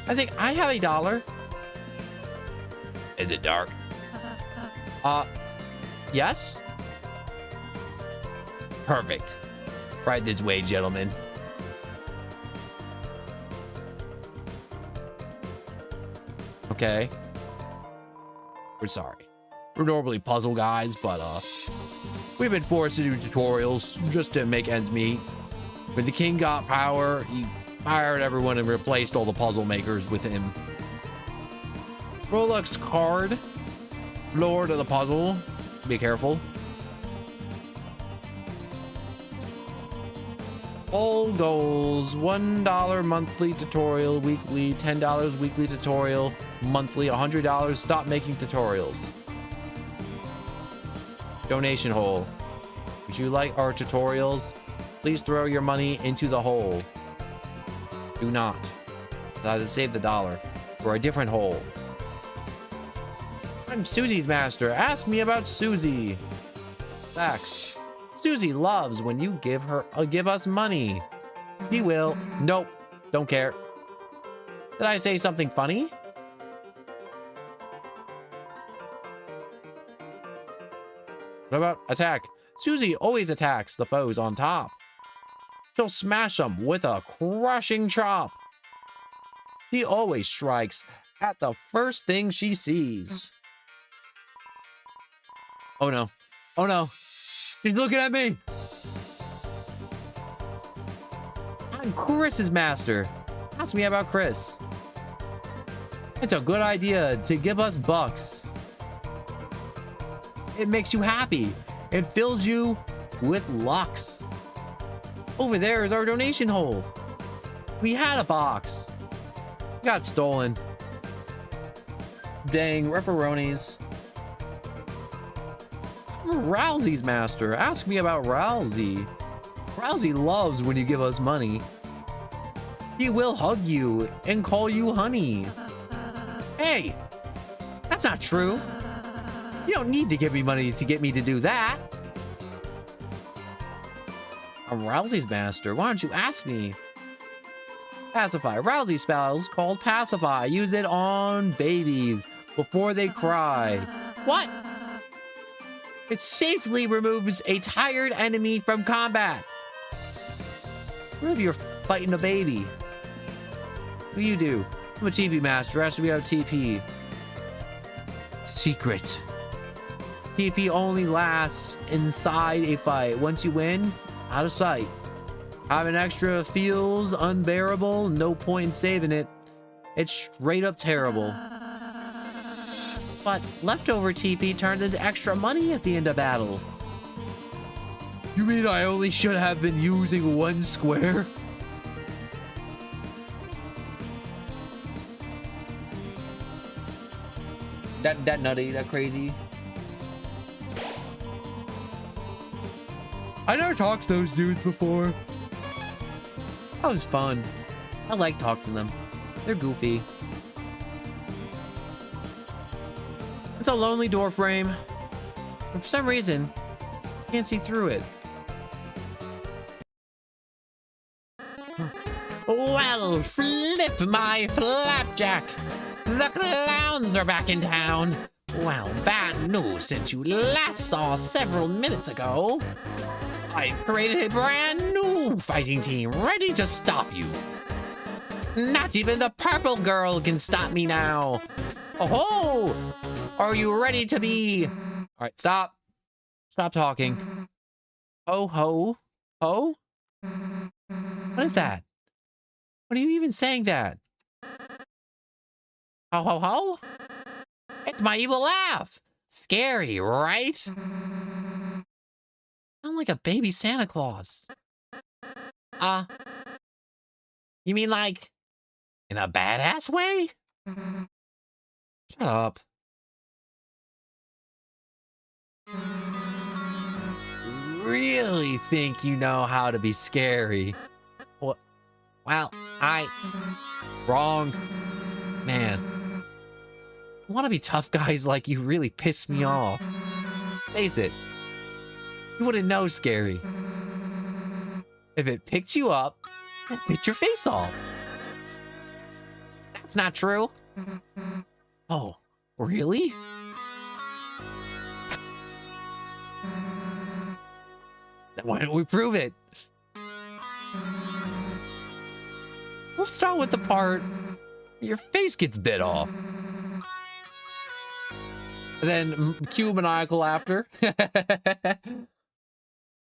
B: I think I have $1.
C: Is it dark?
B: Yes?
C: Perfect. Right this way, gentlemen.
B: Okay. We're sorry. We're normally puzzle guys, but we've been forced to do tutorials just to make ends meet. When the king got power, he fired everyone and replaced all the puzzle makers with him. Rolex card. Lord of the puzzle. Be careful. All goals. $1 monthly tutorial weekly. $10 weekly tutorial monthly. $100 stop making tutorials. Donation hole. Would you like our tutorials? Please throw your money into the hole. Do not. That'll save the dollar. For a different hole. I'm Susie's master. Ask me about Susie. Facts. Susie loves when you give us money. She will. Nope. Don't care. Did I say something funny? What about attack? Susie always attacks the foes on top. She'll smash them with a crushing chop. She always strikes at the first thing she sees. Oh no. Oh no. She's looking at me. I'm Chris's master. Ask me about Chris. It's a good idea to give us bucks. It makes you happy. It fills you with lux. Over there is our donation hole. We had a box. Got stolen. Dang, ripperonis. I'm Rousey's master. Ask me about Rousey. Rousey loves when you give us money. He will hug you and call you honey. Hey, that's not true. You don't need to give me money to get me to do that. I'm Rousey's master. Why don't you ask me? Pacify. Rousey spells called pacify. Use it on babies before they cry. What? It safely removes a tired enemy from combat. What if you're fighting a baby? What do you do? I'm a TP master. Ask me about TP. Secret. TP only lasts inside a fight. Once you win, out of sight.
A: Having extra feels unbearable. No point in saving it. It's straight up terrible. But leftover TP turned into extra money at the end of battle.
C: You mean I only should have been using 1 square?
A: That nutty, that crazy.
C: I never talked to those dudes before.
A: That was fun. I like talking to them. They're goofy. It's a lonely door frame. But for some reason, I can't see through it. Well, flip my flapjack. The clowns are back in town. Well, bad news since you last saw several minutes ago. I've created a brand new fighting team ready to stop you. Not even the purple girl can stop me now. Oh, are you ready to be... All right, stop. Stop talking. Ho, ho, ho? What is that? What are you even saying that? Ho, ho, ho? It's my evil laugh. Scary, right? Sound like a baby Santa Claus. You mean like in a badass way? Shut up. Really think you know how to be scary? What? Well, wrong. Man. Want to be tough guys like you really piss me off. Face it. You wouldn't know scary. If it picked you up, it bit your face off. That's not true. Oh, really? Then why don't we prove it? Let's start with the part your face gets bit off. And then cue maniacal laughter.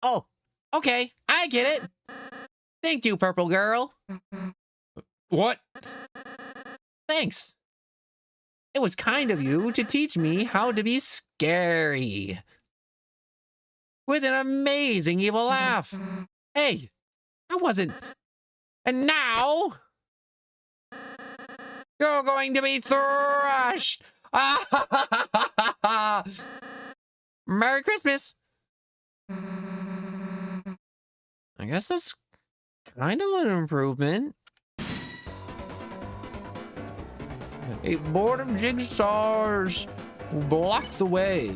A: Oh, okay, I get it. Thank you, purple girl.
C: What?
A: Thanks. It was kind of you to teach me how to be scary. With an amazing evil laugh. Hey, I wasn't. And now... you're going to be thrashed. Merry Christmas. I guess that's kind of an improvement. A board of jigsaws block the way.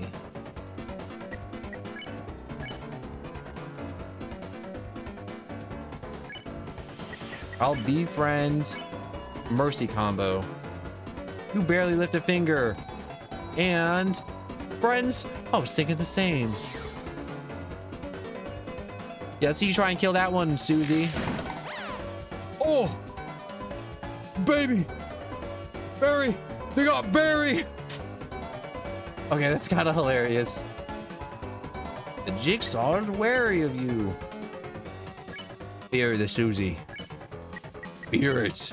A: I'll befriend Mercy combo. You barely lift a finger. And friends, I was thinking the same. Yeah, let's see you try and kill that one, Susie.
C: Oh! Baby! Barry! They got Barry!
A: Okay, that's kind of hilarious. The jigsaw is wary of you. Fear the Susie. Fear it.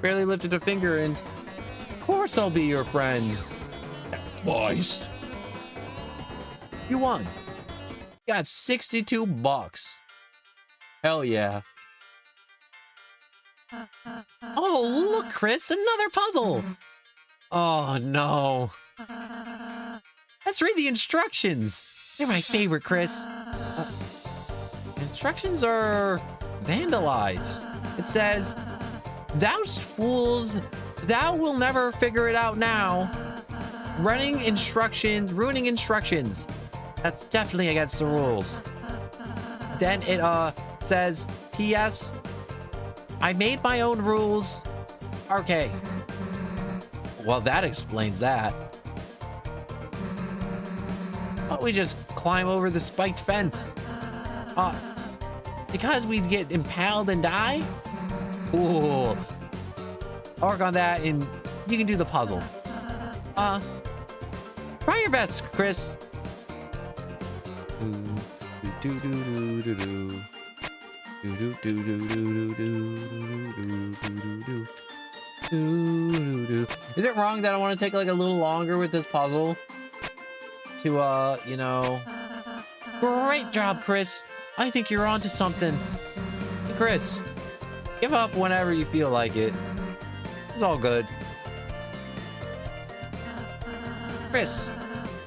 A: Barely lifted a finger and of course I'll be your friend.
C: Moist.
A: You won. Got $62. Hell yeah. Oh, look, Chris, another puzzle. Oh, no. Let's read the instructions. They're my favorite, Chris. Instructions are vandalized. It says, "Thou'st fools, thou will never figure it out now. Ruining instructions. That's definitely against the rules." Then it says, "P.S. I made my own rules." Okay. Well, that explains that. Why don't we just climb over the spiked fence? Because we'd get impaled and die? Ooh. I'll work on that and you can do the puzzle. Try your best, Chris. Is it wrong that I want to take like a little longer with this puzzle? To, you know... Great job, Chris. I think you're onto something. Chris, give up whenever you feel like it. It's all good. Chris,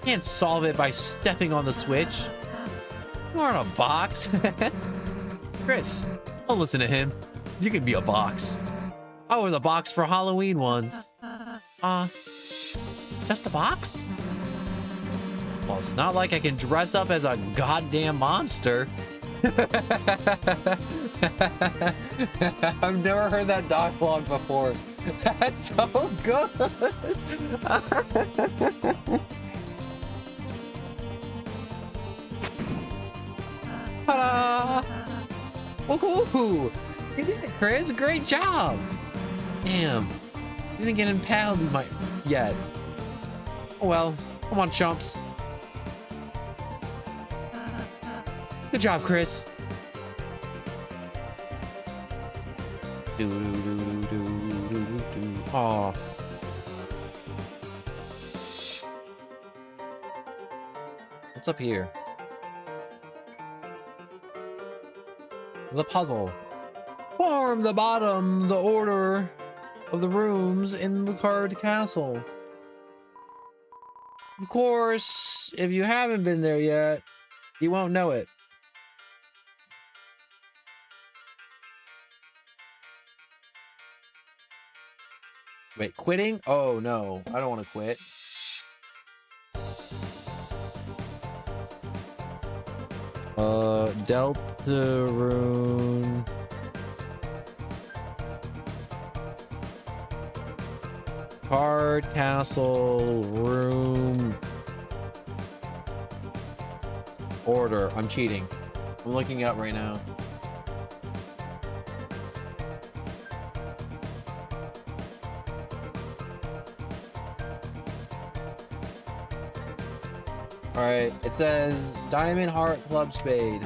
A: you can't solve it by stepping on the switch. You aren't a box. Chris, don't listen to him. You can be a box. I was a box for Halloween once. Just a box? Well, it's not like I can dress up as a goddamn monster. I've never heard that dialogue before. That's so good. Ta-da! Woohoo! You did it, Chris. Great job. Damn. Didn't get impaled yet. Oh well. Come on, chumps. Good job, Chris. Aw. What's up here? The puzzle. Form the order of the rooms in the card castle. Of course, if you haven't been there yet, you won't know it. Wait, quitting? Oh no, I don't want to quit. Deltarune. Card castle room order. I'm cheating. I'm looking it up right now. All right, it says Diamond Heart Club Spade.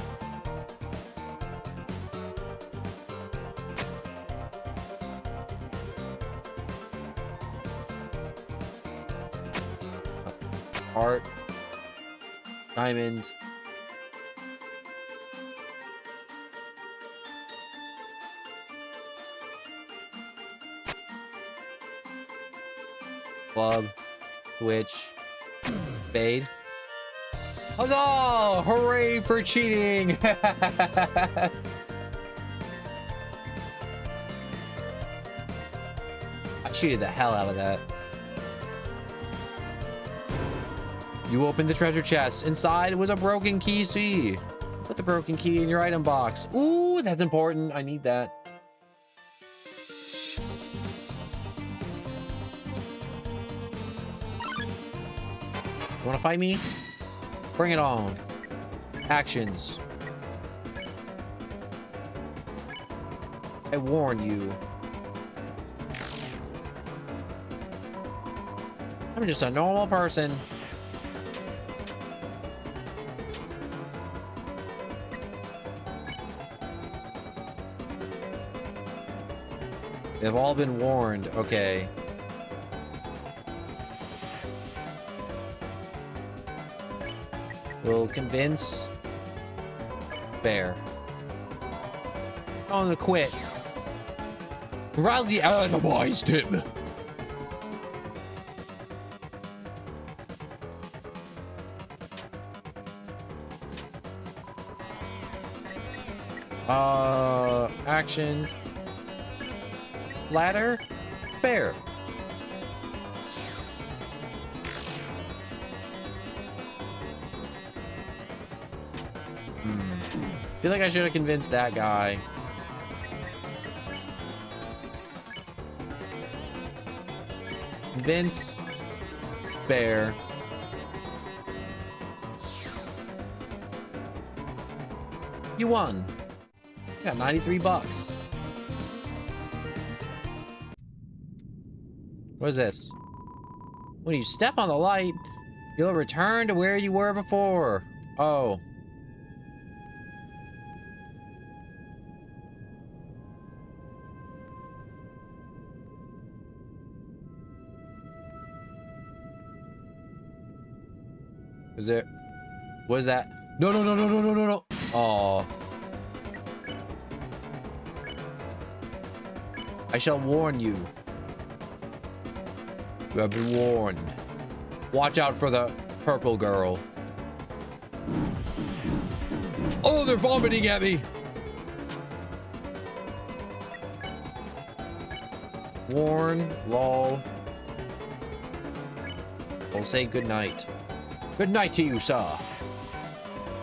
A: Heart, diamond, club, switch, spade. Huzzah! Hooray for cheating! I cheated the hell out of that. You opened the treasure chest. Inside was a broken key. Put the broken key in your item box. Ooh, that's important. I need that. You wanna fight me? Bring it on. Actions. I warn you. I'm just a normal person. They've all been warned. Okay. Will convince. Fair. On the quit. Rousey analyzed him. Action. Ladder. Fair. Feel like I should have convinced that guy. Convince. Fair. You won. You got 93 bucks. What is this? When you step on the light, you'll return to where you were before. Oh. Is there? What is that? No, no, no, no, no, no, no, no. Oh. I shall warn you. You have been warned. Watch out for the purple girl. Oh, they're vomiting at me. Warn, lol. I'll say good night. Good night to you, sir.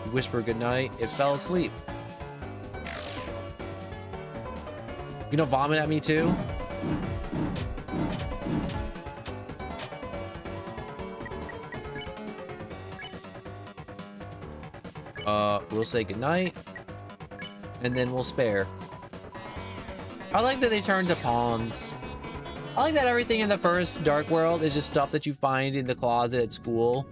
A: You whisper good night. It fell asleep. You gonna vomit at me too? We'll say goodnight, and then we'll spare. I like that they turned to pawns. I like that everything in the first Dark World is just stuff that you find in the closet at school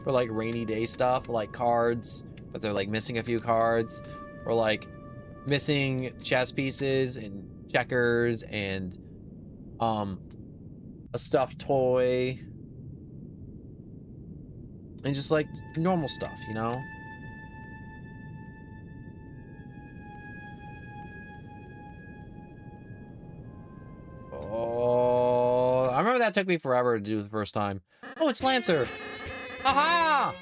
A: for like rainy day stuff, like cards, but they're like missing a few cards, or like missing chess pieces and checkers and a stuffed toy and just like normal stuff, you know? Oh, I remember that took me forever to do the first time. Oh, it's Lancer. Aha!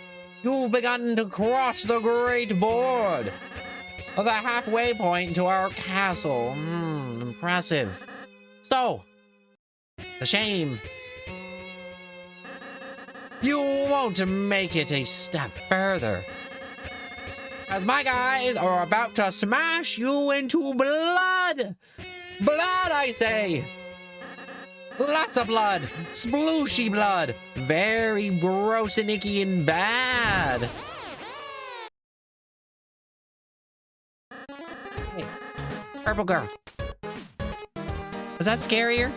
A: You've begun to cross the great board. The halfway point to our castle. Impressive. So, the shame. You won't make it a step further, as my guys are about to smash you into blood. Blood, I say. Lots of blood. Splooshy blood. Very gross and icky and bad. Hey, purple girl. Is that scarier?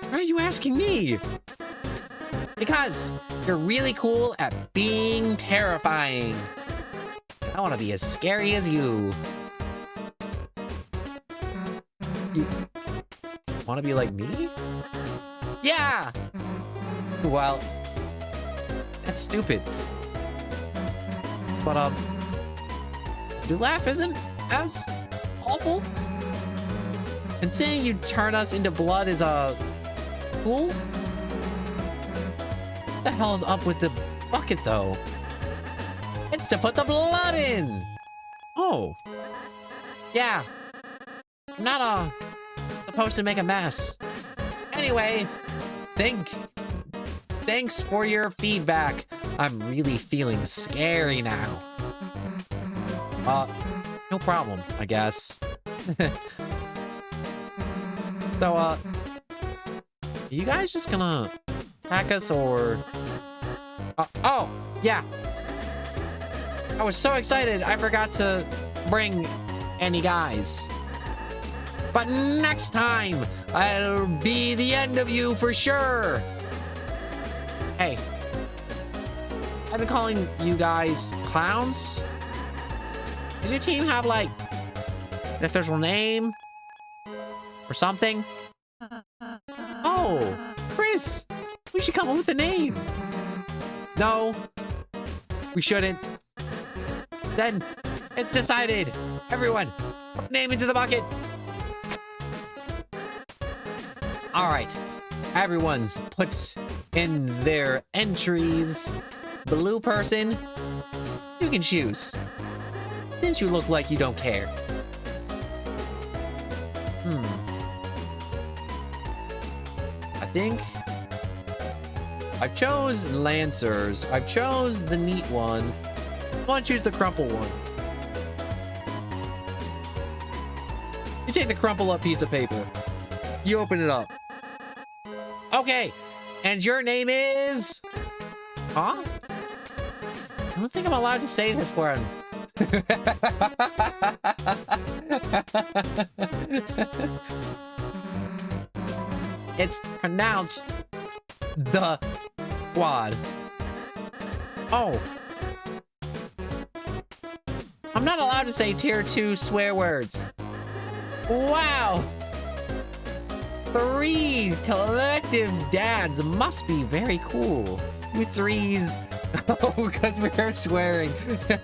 A: Why are you asking me? Because you're really cool at being terrifying. I want to be as scary as you. You want to be like me? Yeah! Well, that's stupid. But, your laugh isn't as awful. And saying you turn us into blood is, cool? What the hell is up with the bucket, though? It's to put the blood in! Oh. Yeah. I'm not, supposed to make a mess. Anyway, thanks for your feedback. I'm really feeling scary now. No problem, I guess. So, are you guys just gonna attack us or... oh, yeah. I was so excited, I forgot to bring any guys. But next time, I'll be the end of you for sure. Hey, I've been calling you guys clowns. Does your team have, like, an official name? Or something? Oh, Chris, we should come up with a name. No, we shouldn't. Then, it's decided. Everyone, put a name into the bucket. All right, everyone's puts in their entries. Blue person, you can choose. Since you look like you don't care. I think I chose Lancers. I chose the neat one. I want to choose the crumple one. You take the crumple up piece of paper. You open it up. Okay, and your name is... Huh? I don't think I'm allowed to say this one. It's pronounced the squad. Oh. I'm not allowed to say tier 2 swear words. Wow. 3 collective dads must be very cool.
B: You threes. Oh, because we are swearing.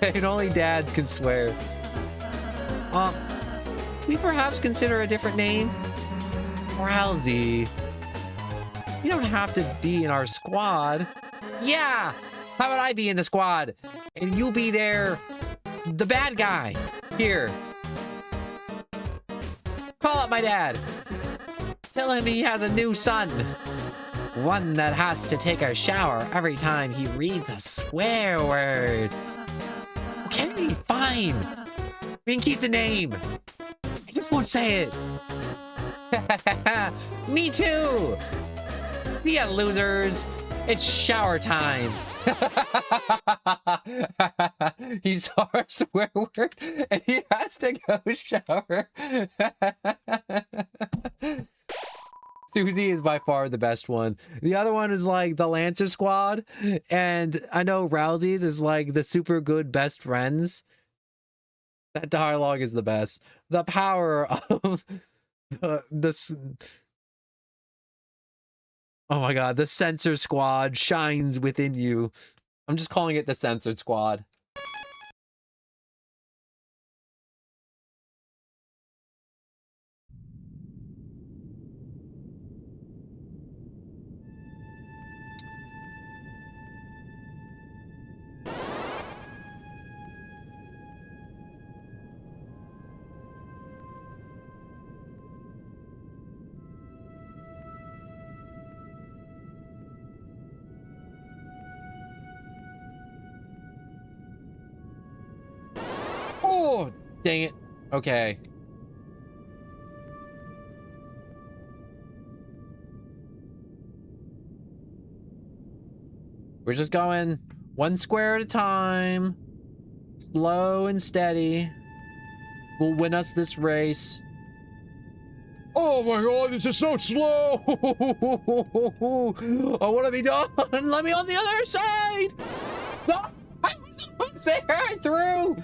B: And only dads can swear. We perhaps consider a different name? Rousey. You don't have to be in our squad. Yeah! How about I be in the squad? And you be there, the bad guy. Here. Call up my dad. Tell him he has a new son. One that has to take a shower every time he reads a swear word. Okay, fine. We can keep the name. I just won't say it. Me too. See ya, losers. It's shower time. He saw our swear word and he has to go shower. Susie is by far the best one. The other one is like the Lancer Squad, and I know Rousey's is like the super good best friends. That dialogue is the best. The power of this. Oh my god, the Censor Squad shines within you. I'm just calling it the Censored Squad. Oh, dang it. Okay. We're just going one square at a time. Slow and steady. Will win us this race.
C: Oh my god, this is so slow!
B: I want to be done. Let me on the other side. No, I was there. I threw.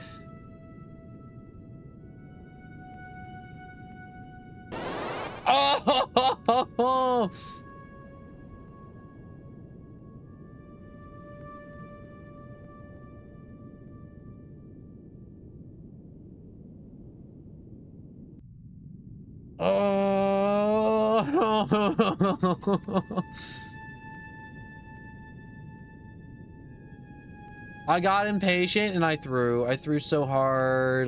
B: Oh! Oh! I got impatient and I threw. I threw so hard.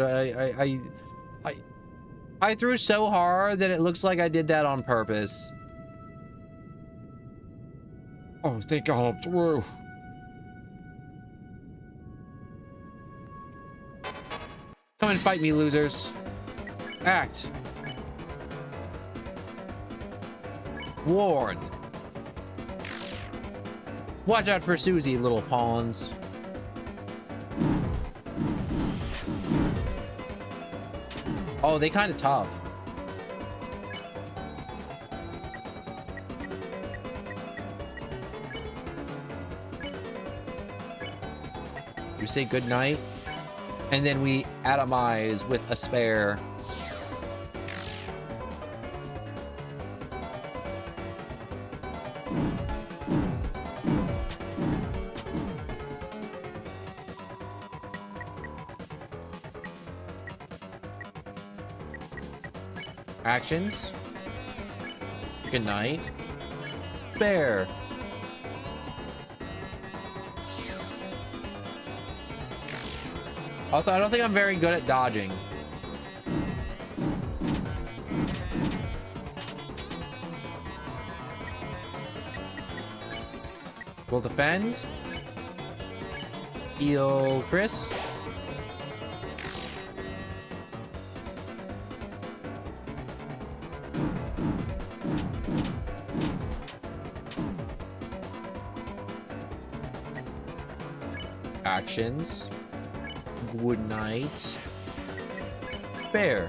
B: I threw so hard that it looks like I did that on purpose.
C: Oh, thank god I'm through.
B: Come and fight me, losers. Act. Warn. Watch out for Susie, little pawns. Oh, they kind of tough. We say good night, and then we atomize with a spare. Actions. Good night. Spare. Also, I don't think I'm very good at dodging. We'll defend. Heal Chris. Actions. Good night. Bear.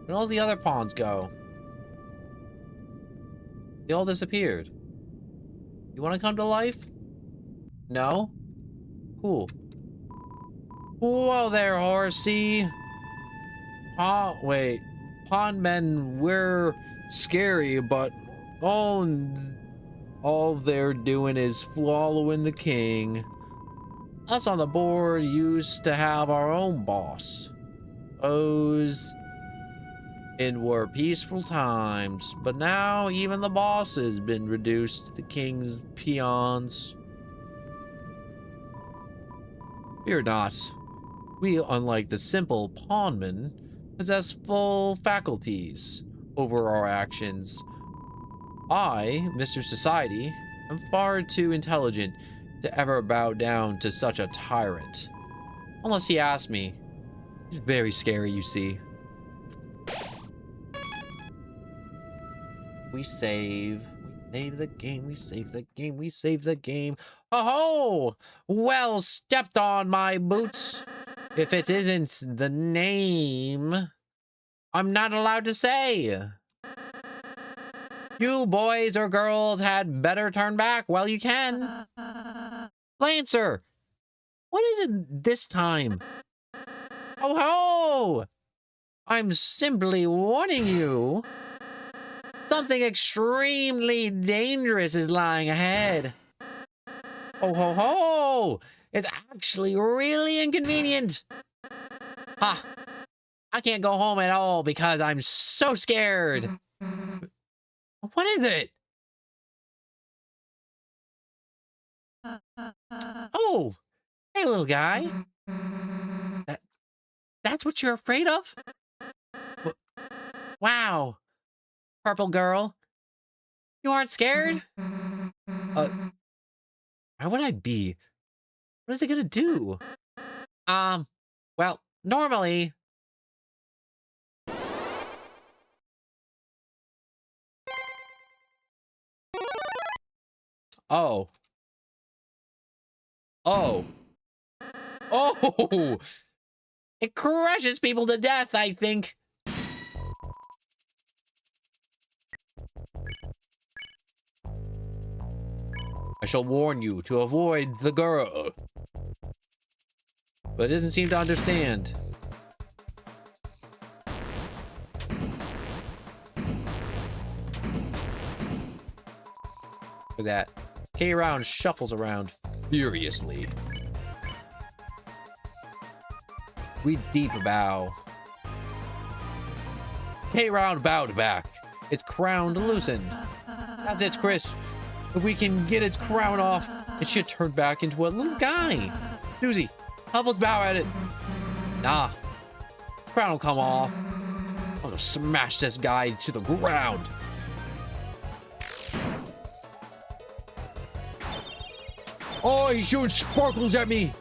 B: Where'd all the other pawns go? They all disappeared. You want to come to life? No? Cool. Whoa there, horsey. Wait. Pawn men, we're scary, but all they're doing is following the king. Us on the board used to have our own boss. Those were peaceful times, but now even the boss has been reduced to the king's peons. Fear not. We, unlike the simple pawnmen, possess full faculties over our actions. I, Mr. Society, am far too intelligent to ever bow down to such a tyrant. Unless he asks me. He's very scary, you see. We save the game, we save the game, we save the game. Oh, well stepped on, my boots. If it isn't the name, I'm not allowed to say. You boys or girls had better turn back while you can. Lancer, what is it this time? Oh ho! I'm simply warning you. Something extremely dangerous is lying ahead. Oh ho ho! It's actually really inconvenient. Ha! I can't go home at all because I'm so scared. What is it? Oh, hey, little guy. That's what you're afraid of? Wow. Purple girl. You aren't scared? Why would I be? What is it gonna do? Well, normally... Oh. Oh. Oh! It crushes people to death, I think. I shall warn you to avoid the girl. But it doesn't seem to understand. Look at that. K-Round shuffles around furiously. We deep bow. K-Round bowed back. Its crown loosened. That's it, Chris. If we can get its crown off, it should turn back into a little guy. Susie, help us bow at it. Nah. Crown will come off. I'm gonna smash this guy to the ground. Oh, he's shooting sparkles at me.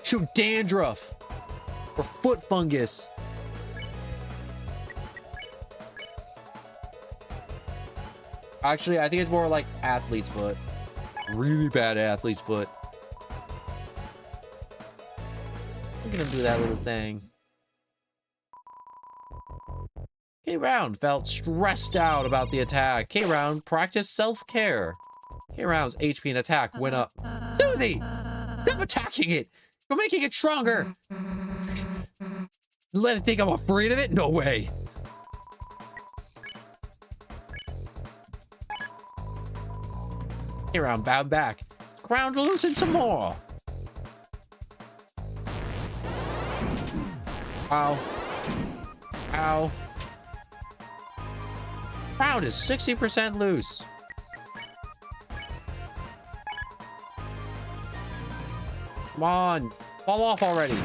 B: Shoot dandruff. Or foot fungus. Actually, I think it's more like athlete's foot. Really bad athlete's foot. Look at him do that little thing. K-Round felt stressed out about the attack. K-Round practiced self-care. K-Round's HP and attack went up. Susie! Stop attacking it! You're making it stronger! Let it think I'm afraid of it? No way. K-Round bowed back. Crown to loosen some more. Ow. Ow. Crown is 60% loose. Come on. Fall off already.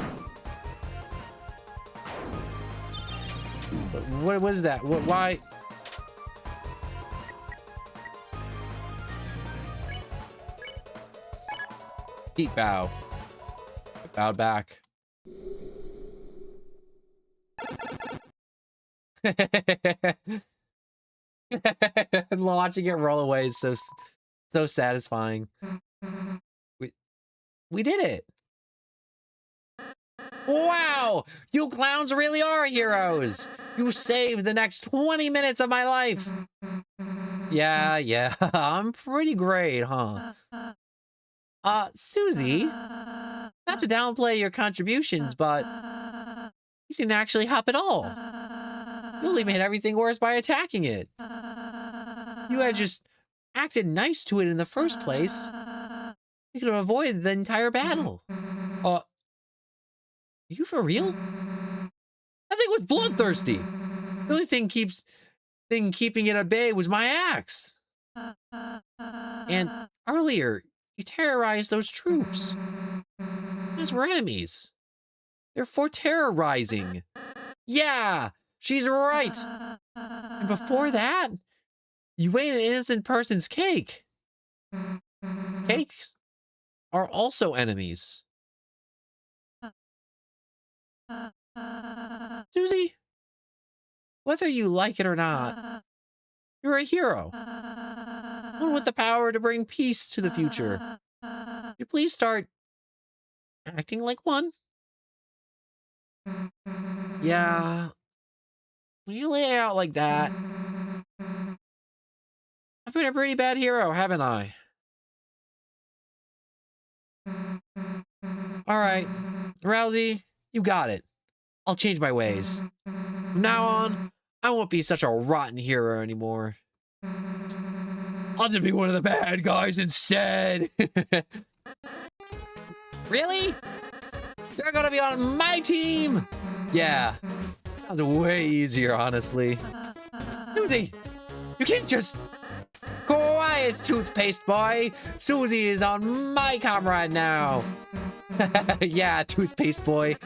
B: What was that? Why? Deep bow. Bowed back. And watching it roll away is so satisfying. We did it. Wow! You clowns really are heroes! You saved the next 20 minutes of my life! Yeah, I'm pretty great, huh? Susie, not to downplay your contributions, but you seem to actually help at all. You only made everything worse by attacking it. you had just acted nice to it in the first place, you could have avoided the entire battle. Are you for real? That thing was bloodthirsty. The only thing keeping it at bay was my axe. And earlier, you terrorized those troops. Those were enemies. They're for terrorizing. Yeah, she's right. And before that, you ate an innocent person's cake. Cakes are also enemies. Susie, whether you like it or not, you're a hero. One with the power to bring peace to the future. Would you please start acting like one? Yeah. When you lay it out like that, I've been a pretty bad hero, haven't I? All right, Rousey, you got it. I'll change my ways. From now on, I won't be such a rotten hero anymore.
C: I'll just be one of the bad guys instead.
B: Really? You're gonna be on my team? Yeah. Sounds way easier, honestly. Susie, you can't just... Quiet, toothpaste boy. Susie is on my comrade now. Yeah, toothpaste boy.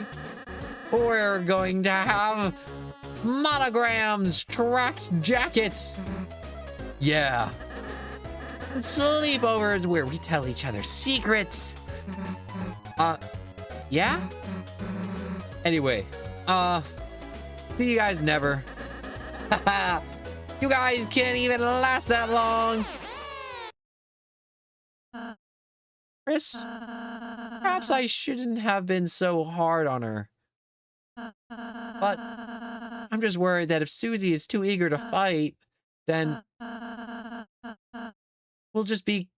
B: We're going to have monograms, tracked jackets. Yeah. And sleepovers where we tell each other secrets. Yeah? Anyway, see you guys never. You guys can't even last that long. Chris, perhaps I shouldn't have been so hard on her. But I'm just worried that if Susie is too eager to fight, then we'll just be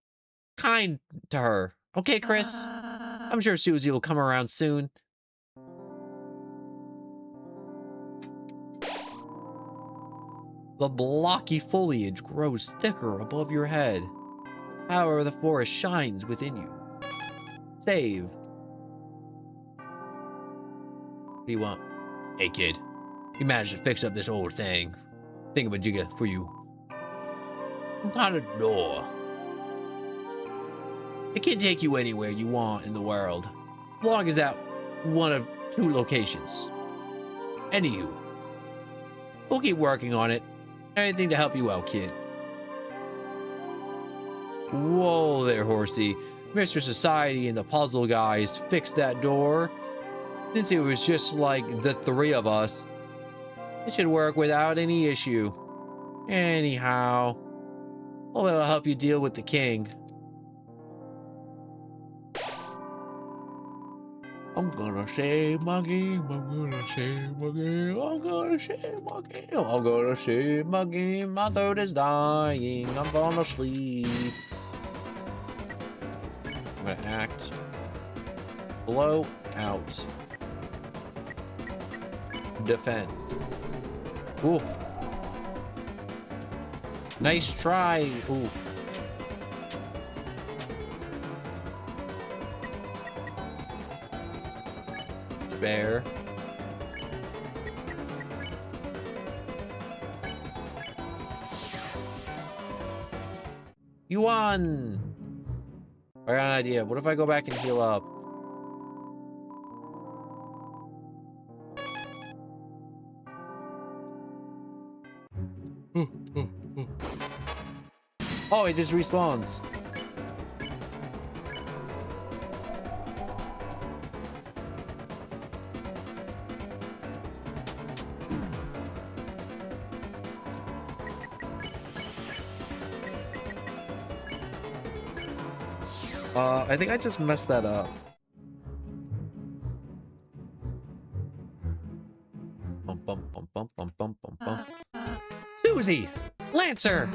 B: kind to her. Okay, Chris? I'm sure Susie will come around soon. The blocky foliage grows thicker above your head. The power of the forest shines within you. Save. What do you want?
C: Hey, kid. You managed to fix up this old thing. Thingamajigga for you. Some kind of door. It can take you anywhere you want in the world. As long as that one of two locations. Any you. We'll keep working on it. Anything to help you out, kid.
B: Whoa there, horsey. Mr. Society and the puzzle guys fixed that door. Since it was just like the three of us, it should work without any issue. Anyhow, well, it'll help you deal with the king.
C: I'm gonna save my game. I'm gonna save my game. I'm gonna save my game. I'm gonna save my game.
B: My throat is dying. I'm falling asleep. I'm gonna act. Blow out. Defend. Ooh. Nice try. Ooh. Bear. You won! I got an idea. What if I go back and heal up? Oh, it just respawns. I think I just messed that up. Bum, bum, bum, bum, bum, bum, bum, bum. Susie! Lancer!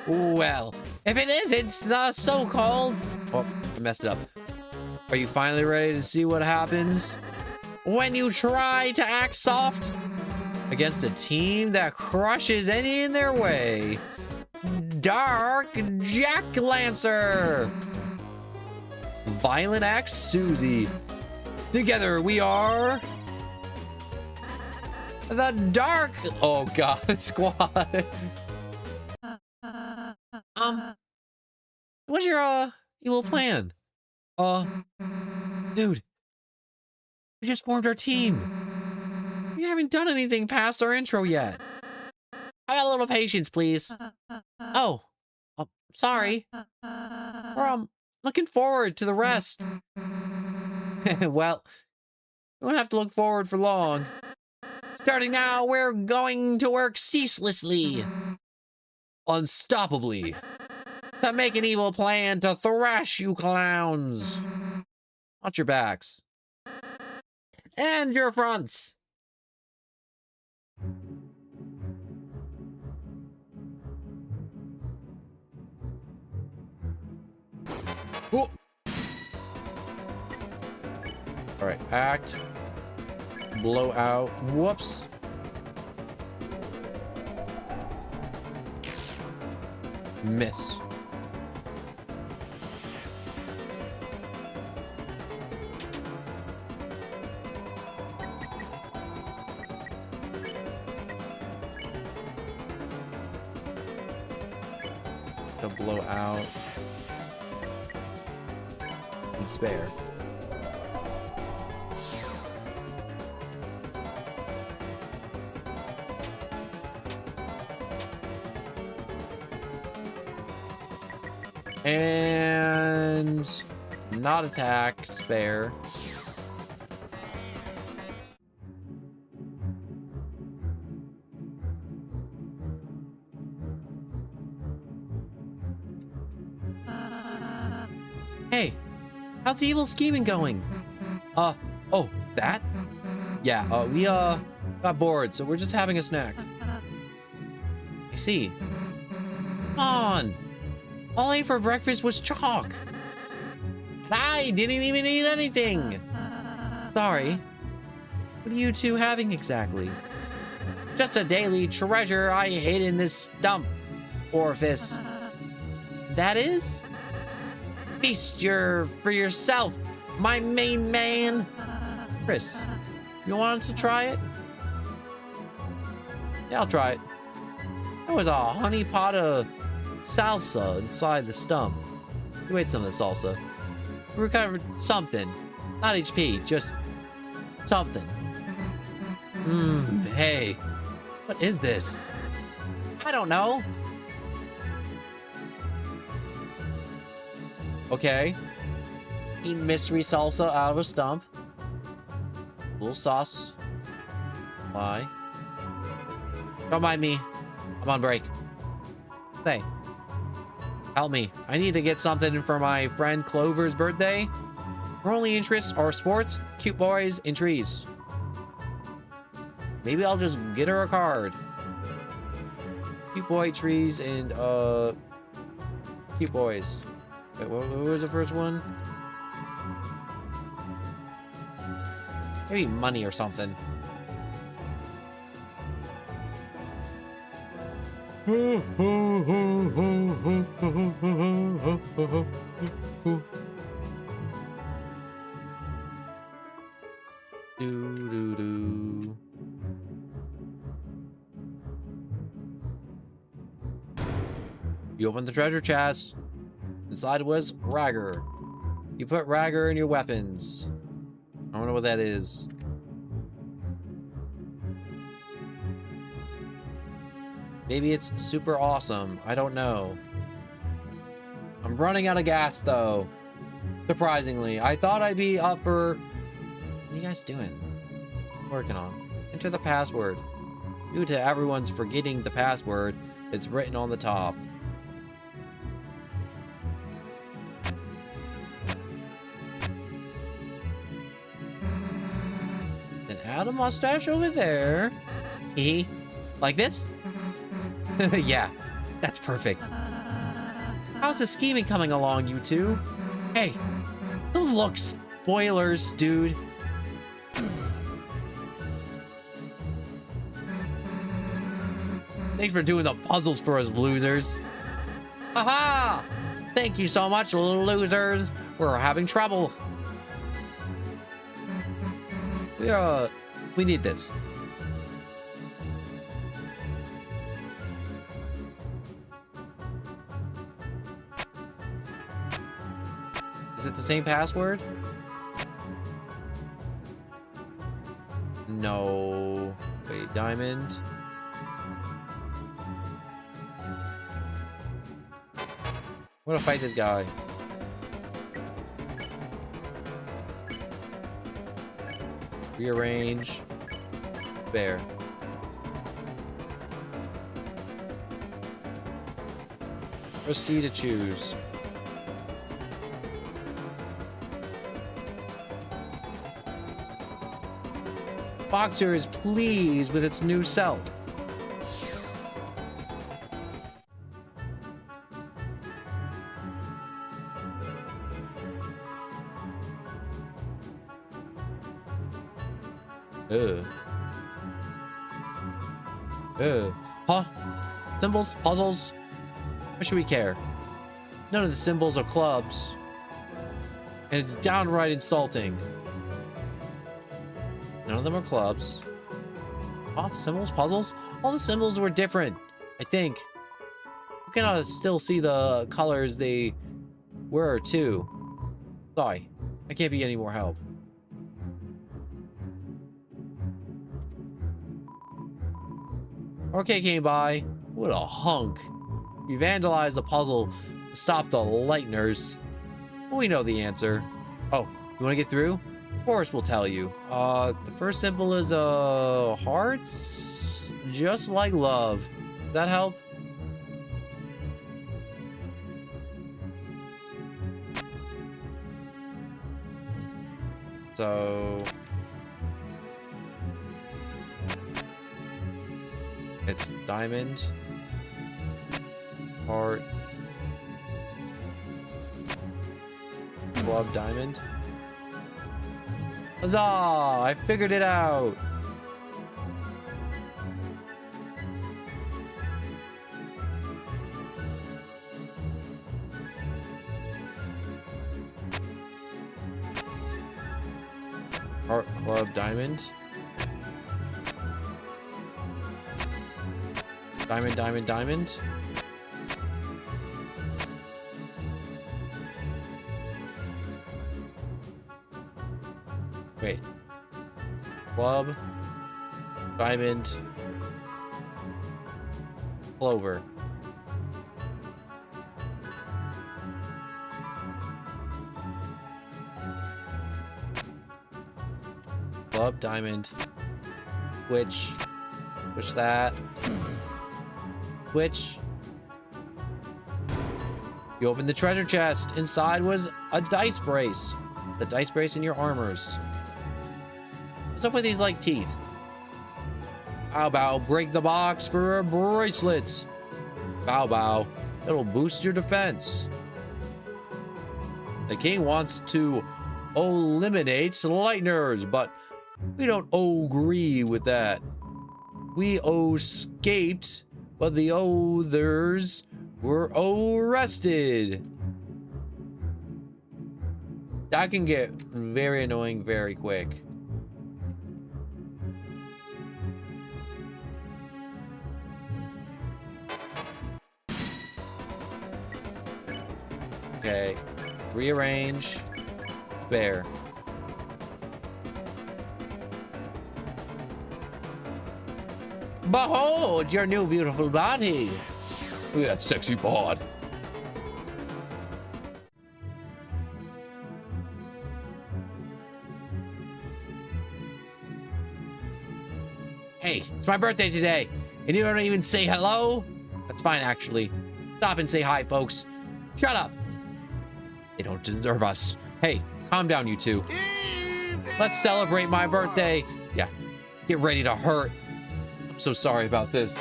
B: Well, if it isn't the so-called... Oh, I messed it up. Are you finally ready to see what happens when you try to act soft?
C: against a team that crushes any in their way. Dark Jack Lancer. Violent Axe Susie. Together we are the Dark, oh god, squad. What's your evil plan? Dude, we just formed our team. We haven't done anything past our intro yet. I got a little patience, please. Oh, sorry. We're looking forward to the rest. Well, we won't have to look forward for long. Starting now, we're going to work ceaselessly, unstoppably, to make an evil plan to thrash you clowns. Watch your backs. And your fronts. Oh. All right, act, blow out, whoops. Miss. To blow out and spare. And not attack, spare. Hey, how's the evil scheming going? Oh, that? Yeah, we got bored, so we're just having a snack. I see. Come on. All I ate for breakfast was chalk. I didn't even eat anything. Sorry. What are you two having exactly? Just a daily treasure I hid in this stump orifice. That is? Feast for yourself, my main man. Chris, you wanted to try it? Yeah, I'll try it. There was a honey pot of salsa inside the stump. You ate some of the salsa. We recovered something. Not HP, just something. Hey. What is this? I don't know. Okay. Eat mystery salsa out of a stump. A little sauce. Why? Don't mind me. I'm on break. Say. Help me. I need to get something for my friend Clover's birthday. Her only interests are sports, cute boys, and trees. Maybe I'll just get her a card. Cute boy, trees, and cute boys. Wait, what was the first one? Maybe money or something. Do. You open the treasure chest. Inside was Ragger. You put Ragger in your weapons. I don't know what that is. Maybe it's super awesome. I don't know. I'm running out of gas, though. Surprisingly. I thought I'd be up for... What are you guys doing? Working on. Enter the password. Due to everyone's forgetting the password, it's written on the top. Then add a mustache over there. Hee. Like this? Yeah, that's perfect. How's the scheming coming along, you two? Hey, don't look, spoilers, dude. Thanks for doing the puzzles for us, losers. Haha! Thank you so much, losers. We're having trouble. We need this. Is it the same password? No. Wait, diamond. I'm gonna fight this guy. Rearrange. Bear. Press C to choose. Boxer is pleased with its new self. Huh? Symbols? Puzzles? Why should we care? None of the symbols are clubs. And it's downright insulting. None of them are clubs. Huh? Symbols? Puzzles? All the symbols were different, I think. You can still see the colors they were, too. Sorry. I can't be any more help. Okay, came by. What a hunk. You vandalized the puzzle to stop the Lightners. We know the answer. Oh, you want to get through? Of course we'll tell you. The first symbol is hearts, just like love. Does that help? So it's diamond, heart, club, diamond. Huzzah! I figured it out. Heart, club, diamond. Diamond, diamond, diamond. Wait. Club. Diamond. Clover. Club, diamond. Switch. Switch that. Switch. You opened the treasure chest. Inside was a dice brace. The dice brace in your armors. What's up with these, like, teeth? How about break the box for bracelets? Bow bow. It'll boost your defense. The king wants to eliminate Lightners, but we don't agree with that. We escaped, but the others were arrested. That can get very annoying very quick. Okay, rearrange, bear. Behold your new beautiful body. Look at that sexy bod. Hey, it's my birthday today, and you don't even say hello? That's fine, actually. Stop and say hi, folks. Shut up. They don't deserve us. Hey, calm down, you two. Let's celebrate my birthday. Yeah, get ready to hurt. I'm so sorry about this.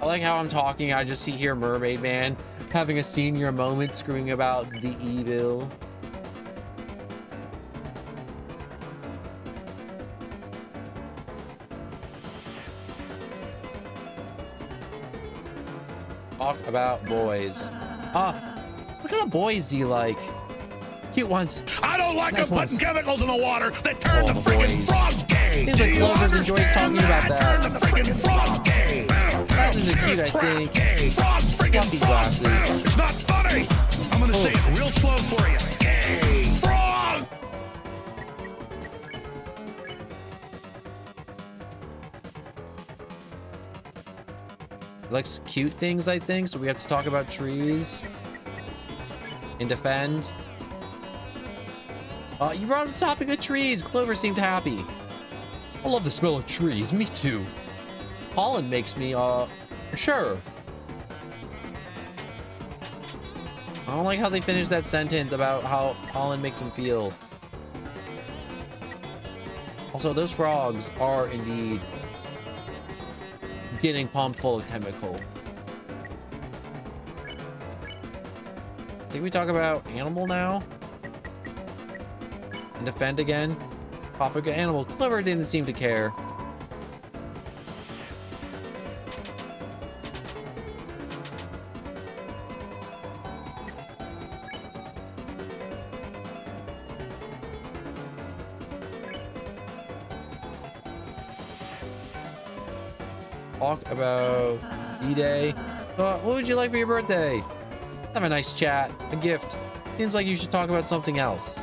C: I like how I'm talking. I just see here Mermaid Man having a senior moment screaming about the evil.
B: talk about boys. What kind of boys do you like? Cute ones.
D: I don't like
B: Nice
D: them
B: ones.
D: putting chemicals in the water that turn the freaking
B: boys.
D: frogs gay.
B: Seems
D: Do
B: like
D: you
B: Clover's enjoys
D: understand
B: talking about
D: that?
B: that.
D: Turn the freaking frogs gay.
B: Glasses are cute, I
D: Crap,
B: think.
D: Gay. Frogs, freaking
B: Fluffy
D: frogs.
B: glasses.
D: It's not funny. I'm gonna say it real slow for you. Gay. Frog.
B: He likes cute things, I think, so we have to talk about trees. And defend. You brought up the topic of trees. Clover seemed happy. I love the smell of trees. Me too. Pollen makes me, sure. I don't like how they finished that sentence about how pollen makes them feel. Also, those frogs are indeed getting pumped full of chemical. I think we talk about animal now. And defend again. Topic of animal. Clover didn't seem to care. Talk about D-Day. What would you like for your birthday? Have a nice chat. A gift. Seems like you should talk about something else.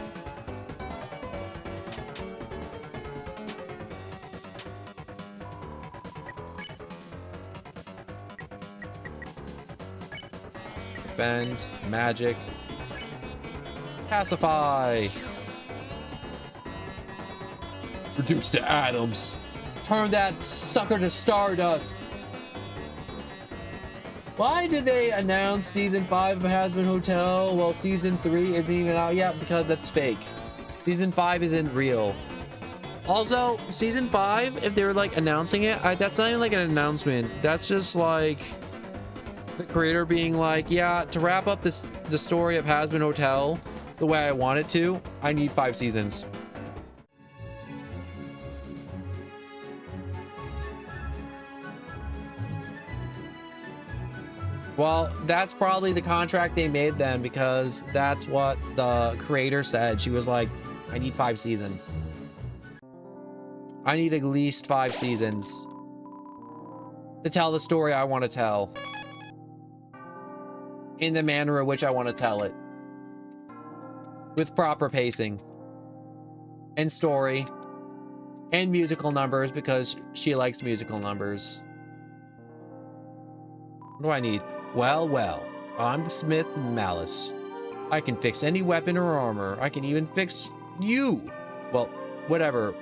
B: Defend. Magic. Pacify. Reduce to atoms. Turn that sucker to stardust. Why did they announce season 5 of Hazbin Hotel while season 3 isn't even out yet? Because that's fake. Season 5 isn't real. Also, season 5, if they were like announcing it, that's not even like an announcement. That's just like the creator being like, yeah, to wrap up the story of Hazbin Hotel the way I want it to, I need 5 seasons. Well, that's probably the contract they made then, because that's what the creator said. She was like, I need 5 seasons. I need at least 5 seasons to tell the story I want to tell in the manner in which I want to tell it, with proper pacing and story and musical numbers, because she likes musical numbers. What do I need? Well, I'm the Smith Malice. I can fix any weapon or armor. I can even fix you. Well, whatever.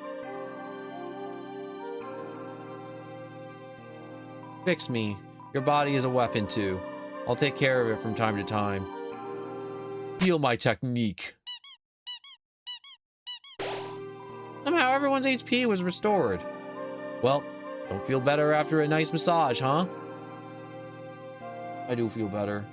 B: Fix me. Your body is a weapon too. I'll take care of it from time to time. Feel my technique. Somehow everyone's HP was restored. Well, don't feel better after a nice massage, huh? I do feel better.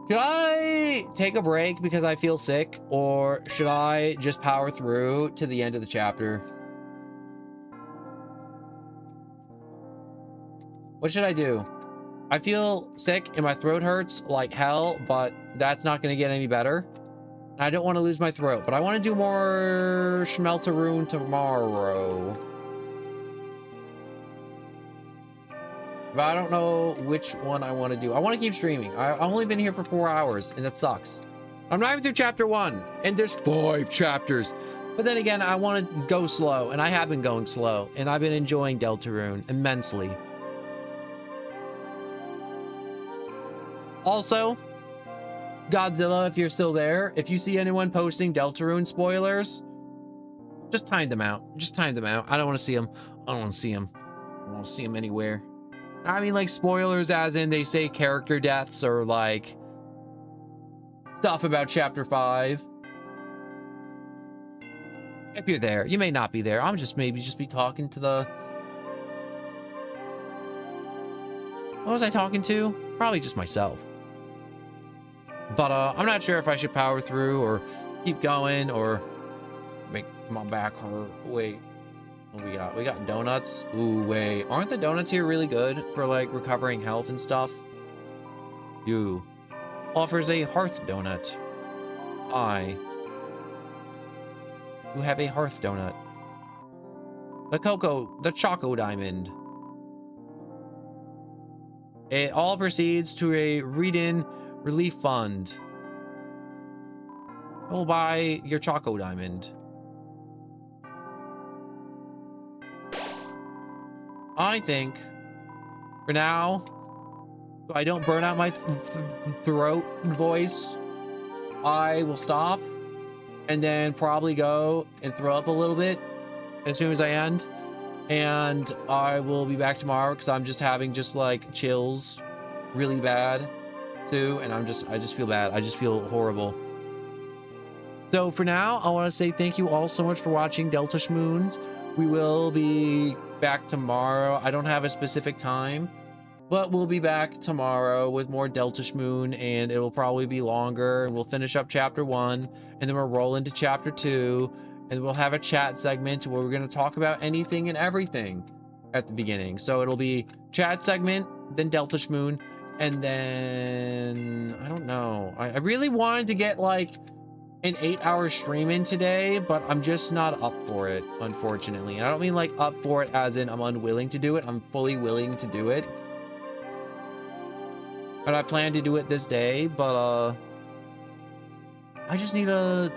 B: Should I take a break because I feel sick, or should I just power through to the end of the chapter? What should I do? I feel sick and my throat hurts like hell, but that's not going to get any better. I don't want to lose my throat, but I want to do more Deltarune tomorrow. But I don't know which one I want to do. I want to keep streaming. I've only been here for 4 hours, and that sucks. I'm not even through chapter 1, and there's 5 chapters. But then again, I want to go slow, and I have been going slow, and I've been enjoying Deltarune immensely. Also, Godzilla, if you're still there, if you see anyone posting Deltarune spoilers, just time them out. Just time them out. I don't want to see them. I don't want to see them. I don't want to see them anywhere. I mean, like, spoilers as in they say character deaths or, like, stuff about Chapter 5. If you're there. You may not be there. I'm just maybe just be talking to the... What was I talking to? Probably just myself. But, I'm not sure if I should power through or keep going or make my back hurt. Wait. What we got? We got donuts. Ooh, wait. Aren't the donuts here really good for like recovering health and stuff? You offers a hearth donut. You have a hearth donut. The Choco Diamond. It all proceeds to a read-in relief fund. Go buy your Choco Diamond. I think, for now, so I don't burn out my throat voice, I will stop and then probably go and throw up a little bit as soon as I end. And I will be back tomorrow because I'm just having like chills really bad too. And I just feel bad. I just feel horrible. So for now, I want to say thank you all so much for watching Deltarune. We will be back tomorrow. I don't have a specific time, but we'll be back tomorrow with more Deltarune, and it will probably be longer. And we'll finish up chapter 1, and then we'll roll into chapter 2, and we'll have a chat segment where we're going to talk about anything and everything at the beginning. So it'll be chat segment, then Deltarune, and then I don't know. I really wanted to get like an 8-hour stream in today, but I'm just not up for it, unfortunately. And I don't mean like up for it as in I'm unwilling to do it. I'm fully willing to do it. And I plan to do it this day, but I just need to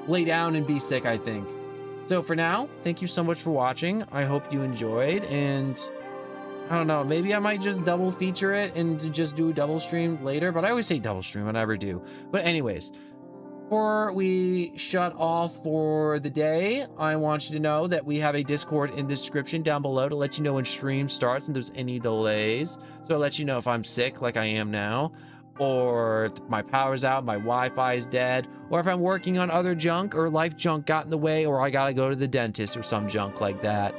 B: lay down and be sick, I think. So for now, thank you so much for watching. I hope you enjoyed, and I don't know, maybe I might just double feature it and just do a double stream later, but I always say double stream, I never do. But anyways, before we shut off for the day, I want you to know that we have a Discord in the description down below to let you know when stream starts and there's any delays. So I'll let you know if I'm sick like I am now, or if my power's out, my Wi-Fi is dead, or if I'm working on other junk or life junk got in the way, or I gotta go to the dentist or some junk like that.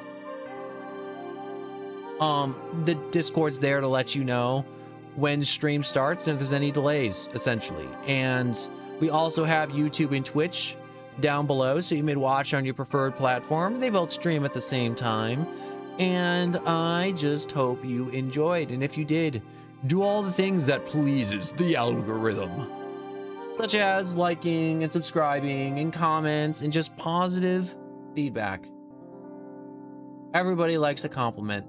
B: The Discord's there to let you know when stream starts and if there's any delays, essentially. And we also have YouTube and Twitch down below, so you may watch on your preferred platform. They both stream at the same time. And I just hope you enjoyed. And if you did, do all the things that pleases the algorithm, such as liking and subscribing and comments and just positive feedback. Everybody likes a compliment.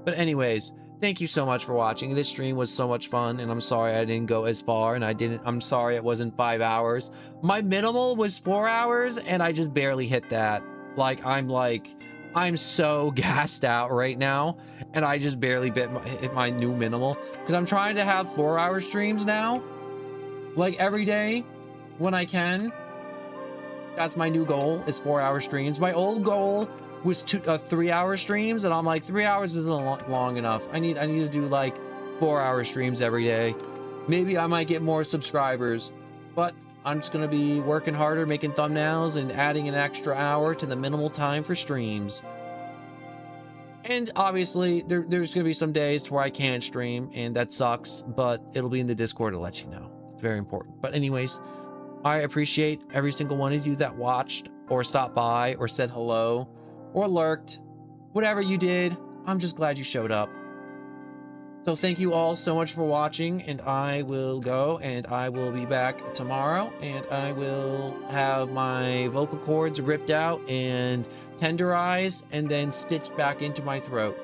B: But anyways, thank you so much for watching. This stream was so much fun, and I'm sorry I didn't go as far, and I'm sorry it wasn't 5 hours. My minimal was 4 hours, and I just barely hit that. I'm so gassed out right now, and I just barely hit my new minimal, because I'm trying to have 4-hour streams now, like every day when I can. That's my new goal, is 4-hour streams. My old goal was 3-hour streams, and I'm like, 3 hours isn't long enough. I need to do like 4-hour streams every day. Maybe I might get more subscribers, but I'm just gonna be working harder, making thumbnails and adding an extra hour to the minimal time for streams. And obviously there's gonna be some days where I can't stream, and that sucks, but it'll be in the Discord to let you know. It's very important. But anyways, I appreciate every single one of you that watched or stopped by or said hello or lurked. Whatever you did, I'm just glad you showed up. So thank you all so much for watching, and I will go, and I will be back tomorrow, and I will have my vocal cords ripped out and tenderized and then stitched back into my throat.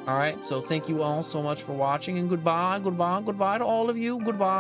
B: All right, so thank you all so much for watching, and goodbye to all of you. Goodbye.